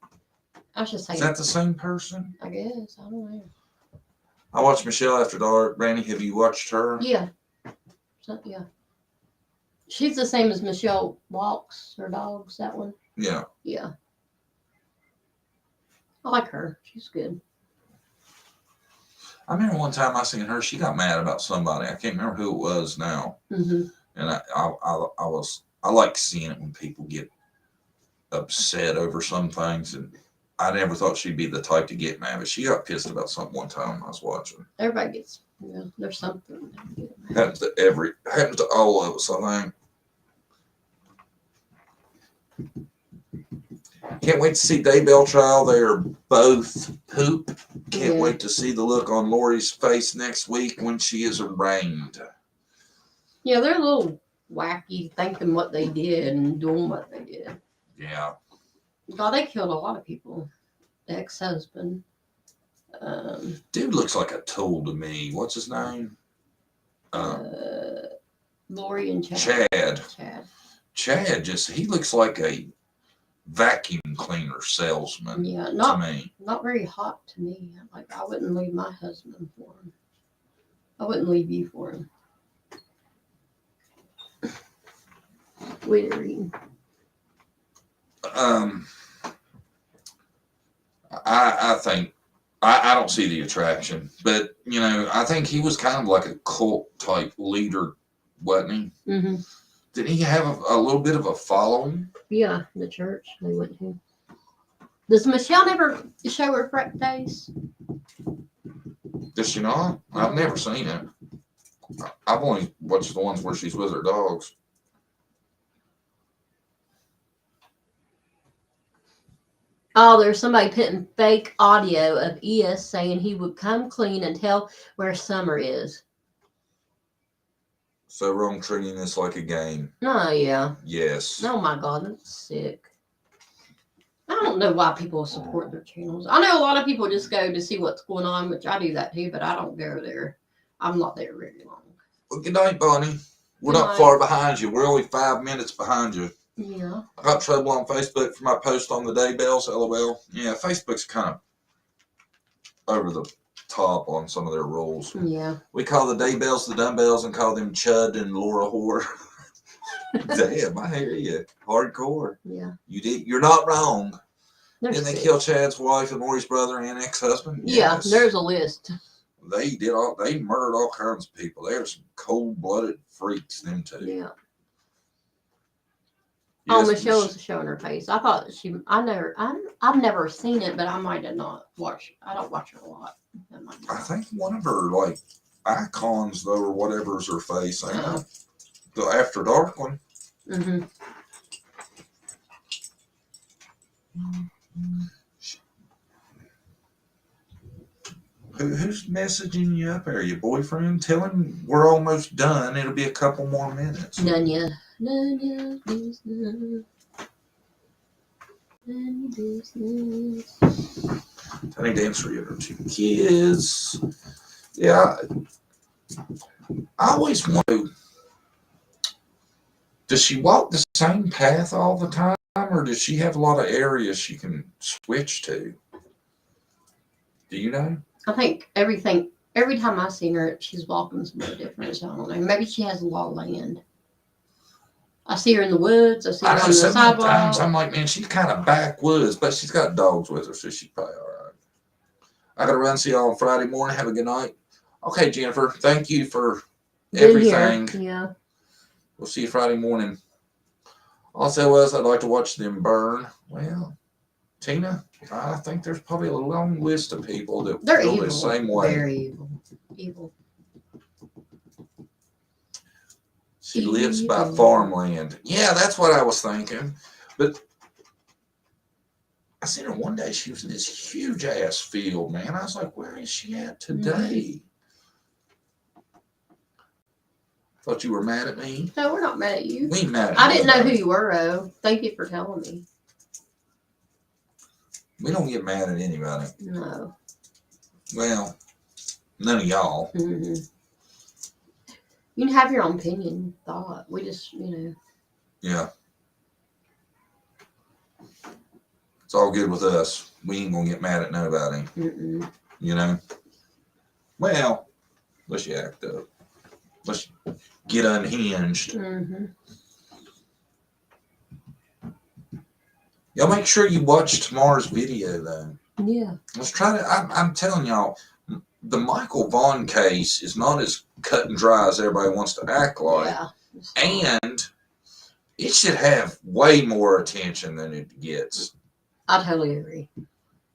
I should say. Is that the same person? I guess. I don't know. I watched Michelle After Dark. Brandy, have you watched her? Yeah. So, yeah. She's the same as Michelle Walks or Dogs, that one. Yeah. Yeah. I like her. She's good. I remember one time I seen her. She got mad about somebody. I can't remember who it was now. Mm-hmm. And I like seeing it when people get upset over some things. And I never thought she'd be the type to get mad, but she got pissed about something one time I was watching. Everybody gets, there's something. Happens to all of us, I think. Can't wait to see Daybell trial. They are both poop. Can't wait to see the look on Lori's face next week when she is arraigned. Yeah, they're a little wacky thinking what they did and doing what they did. Yeah. God, they killed a lot of people. The ex-husband. Dude looks like a tool to me. What's his name? Lori and Chad. Chad he looks like a vacuum cleaner salesman. Yeah, to me. Not very hot to me. Like, I wouldn't leave my husband for him. I wouldn't leave you for him. What are you reading? I think I don't see the attraction, but I think he was kind of like a cult type leader, wasn't he? Mm-hmm. Did he have a little bit of a following? Yeah, the church they went to. Does Michelle never show her frat days? Does she not? I've never seen it. I've only watched the ones where she's with her dogs. Oh, there's somebody putting fake audio of ES saying he would come clean and tell where Summer is. So wrong treating this like a game. Oh, yeah. Yes. Oh, my God, that's sick. I don't know why people support their channels. I know a lot of people just go to see what's going on, which I do that too, but I don't go there. I'm not there very long. Well, good night, Bonnie. We're not far behind you. We're only 5 minutes behind you. Yeah. I got trouble on Facebook for my post on the Daybells, LOL. Yeah, Facebook's kind of over the top on some of their rules. Yeah. We call the Daybells the Dumbbells and call them Chud and Laura Whore. Damn, I hear you. Hardcore. Yeah. You're not wrong. Didn't they sick. kill Chad's wife and Lori's brother and ex-husband? Yeah, Yes. there's a list. They murdered all kinds of people. They're some cold-blooded freaks, them two. Yeah. Yes, Michelle was showing her face. I thought I've never seen it, but I might have not watched. I don't watch her a lot. I think one of her icons though, or whatever's her face. The After Dark one. Mm-hmm. Who's messaging you up there? Your boyfriend? Tell him we're almost done. It'll be a couple more minutes. None business. None business. Tiny dancer with her 2 kids. Yeah. I always wonder, does she walk the same path all the time, or does she have a lot of areas she can switch to? Do you know? I think every time I see her, she's walking somewhere different. So I don't know. Maybe she has a lot of land. I see her in the woods. I see her on the sidewalk. Sometimes I'm like, man, she's kind of backwoods, but she's got dogs with her, so she's probably all right. I got to run. See y'all on Friday morning. Have a good night. Okay, Jennifer, thank you for everything. Yeah. We'll see you Friday morning. Also, I'd like to watch them burn. Well, Tina, I think there's probably a long list of people that feel the same way. Very evil. Evil. She lives by farmland. Yeah, that's what I was thinking. But I seen her one day. She was in this huge ass field, man. I was like, where is she at today? Thought you were mad at me. No, we're not mad at you. We ain't mad at I didn't know who you were, though. Thank you for telling me. We don't get mad at anybody. No. Well, none of y'all. Mm-hmm. You can have your own opinion, thought. We just, Yeah. It's all good with us. We ain't gonna get mad at nobody. Mm-mm. You know? Well, unless you act up. Unless you get unhinged. Mm-hmm. Y'all make sure you watch tomorrow's video, though. Yeah. Let's try to. I'm telling y'all, the Michael Vaughn case is not as cut and dry as everybody wants to act like. Yeah. And it should have way more attention than it gets. I totally agree.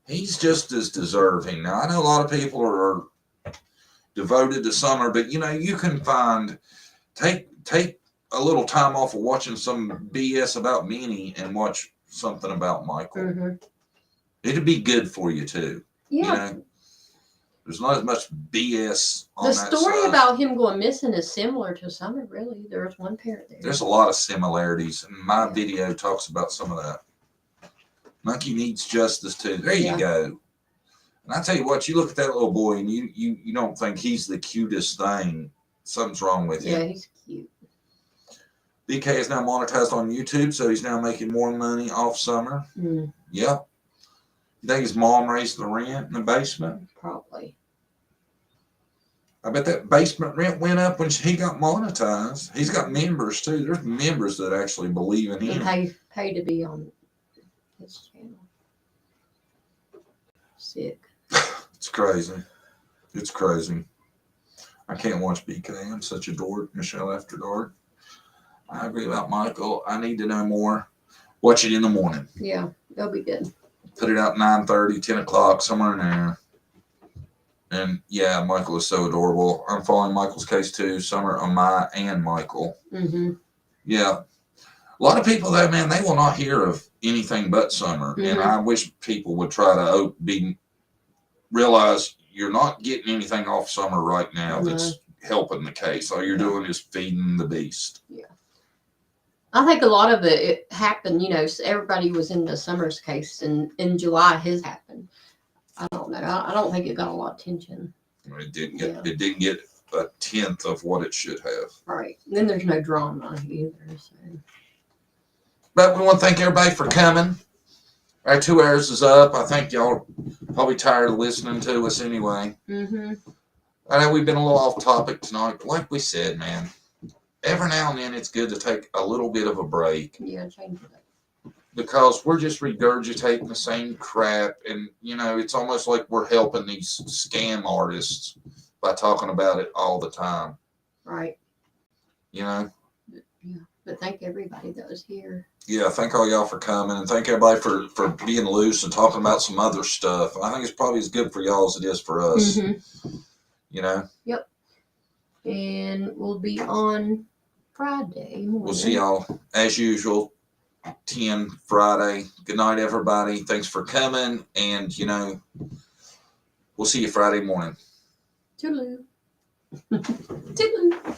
He's just as deserving. Now, I know a lot of people are devoted to Summer, but you can take a little time off of watching some BS about Minnie and watch something about Michael. Mm-hmm. It'd be good for you too. Yeah. There's not as much BS on the that story side. about him going missing is similar to Summer, really. There was one parent there. There's a lot of similarities, and my video talks about some of that. Monkey needs justice too. There you go. And I tell you what, you look at that little boy, and you don't think he's the cutest thing. Something's wrong with him. Yeah, he's cute. BK is now monetized on YouTube, so he's now making more money off Summer. Mm. Yep. You think his mom raised the rent in the basement? Probably. I bet that basement rent went up when he got monetized. He's got members too. There's members that actually believe in him. He pay to be on his channel. Sick. It's crazy. It's crazy. I can't watch BK. I'm such a dork. Michelle After Dark. I agree about Michael. I need to know more. Watch it in the morning. Yeah, that'll be good. Put it out 9:30, 10 o'clock, somewhere in there. And yeah, Michael is so adorable. I'm following Michael's case too. Summer, Amaya, and Michael. Mm-hmm. Yeah. A lot of people, though, man, they will not hear of anything but Summer. Mm-hmm. And I wish people would try to realize you're not getting anything off Summer right now that's helping the case. All you're doing is feeding the beast. Yeah. I think a lot of it happened, everybody was in the Summer's case, and in July his happened. I don't know. I don't think it got a lot of attention. It didn't get a tenth of what it should have. Right. And then there's no drama either. So. But we want to thank everybody for coming. Our 2 hours is up. I think y'all are probably tired of listening to us anyway. Mm-hmm. I know we've been a little off topic tonight. Like we said, man, every now and then it's good to take a little bit of a break. Yeah, change it up. Because we're just regurgitating the same crap. And, it's almost like we're helping these scam artists by talking about it all the time. Right. Yeah. But thank everybody that was here. Yeah, thank all y'all for coming. And thank everybody for being loose and talking about some other stuff. I think it's probably as good for y'all as it is for us. Mm-hmm. Yep. And we'll be on Friday morning. We'll see y'all as usual. 10 Friday. Good night, everybody. Thanks for coming. And, We'll see you Friday morning. Toodaloo. Toodaloo.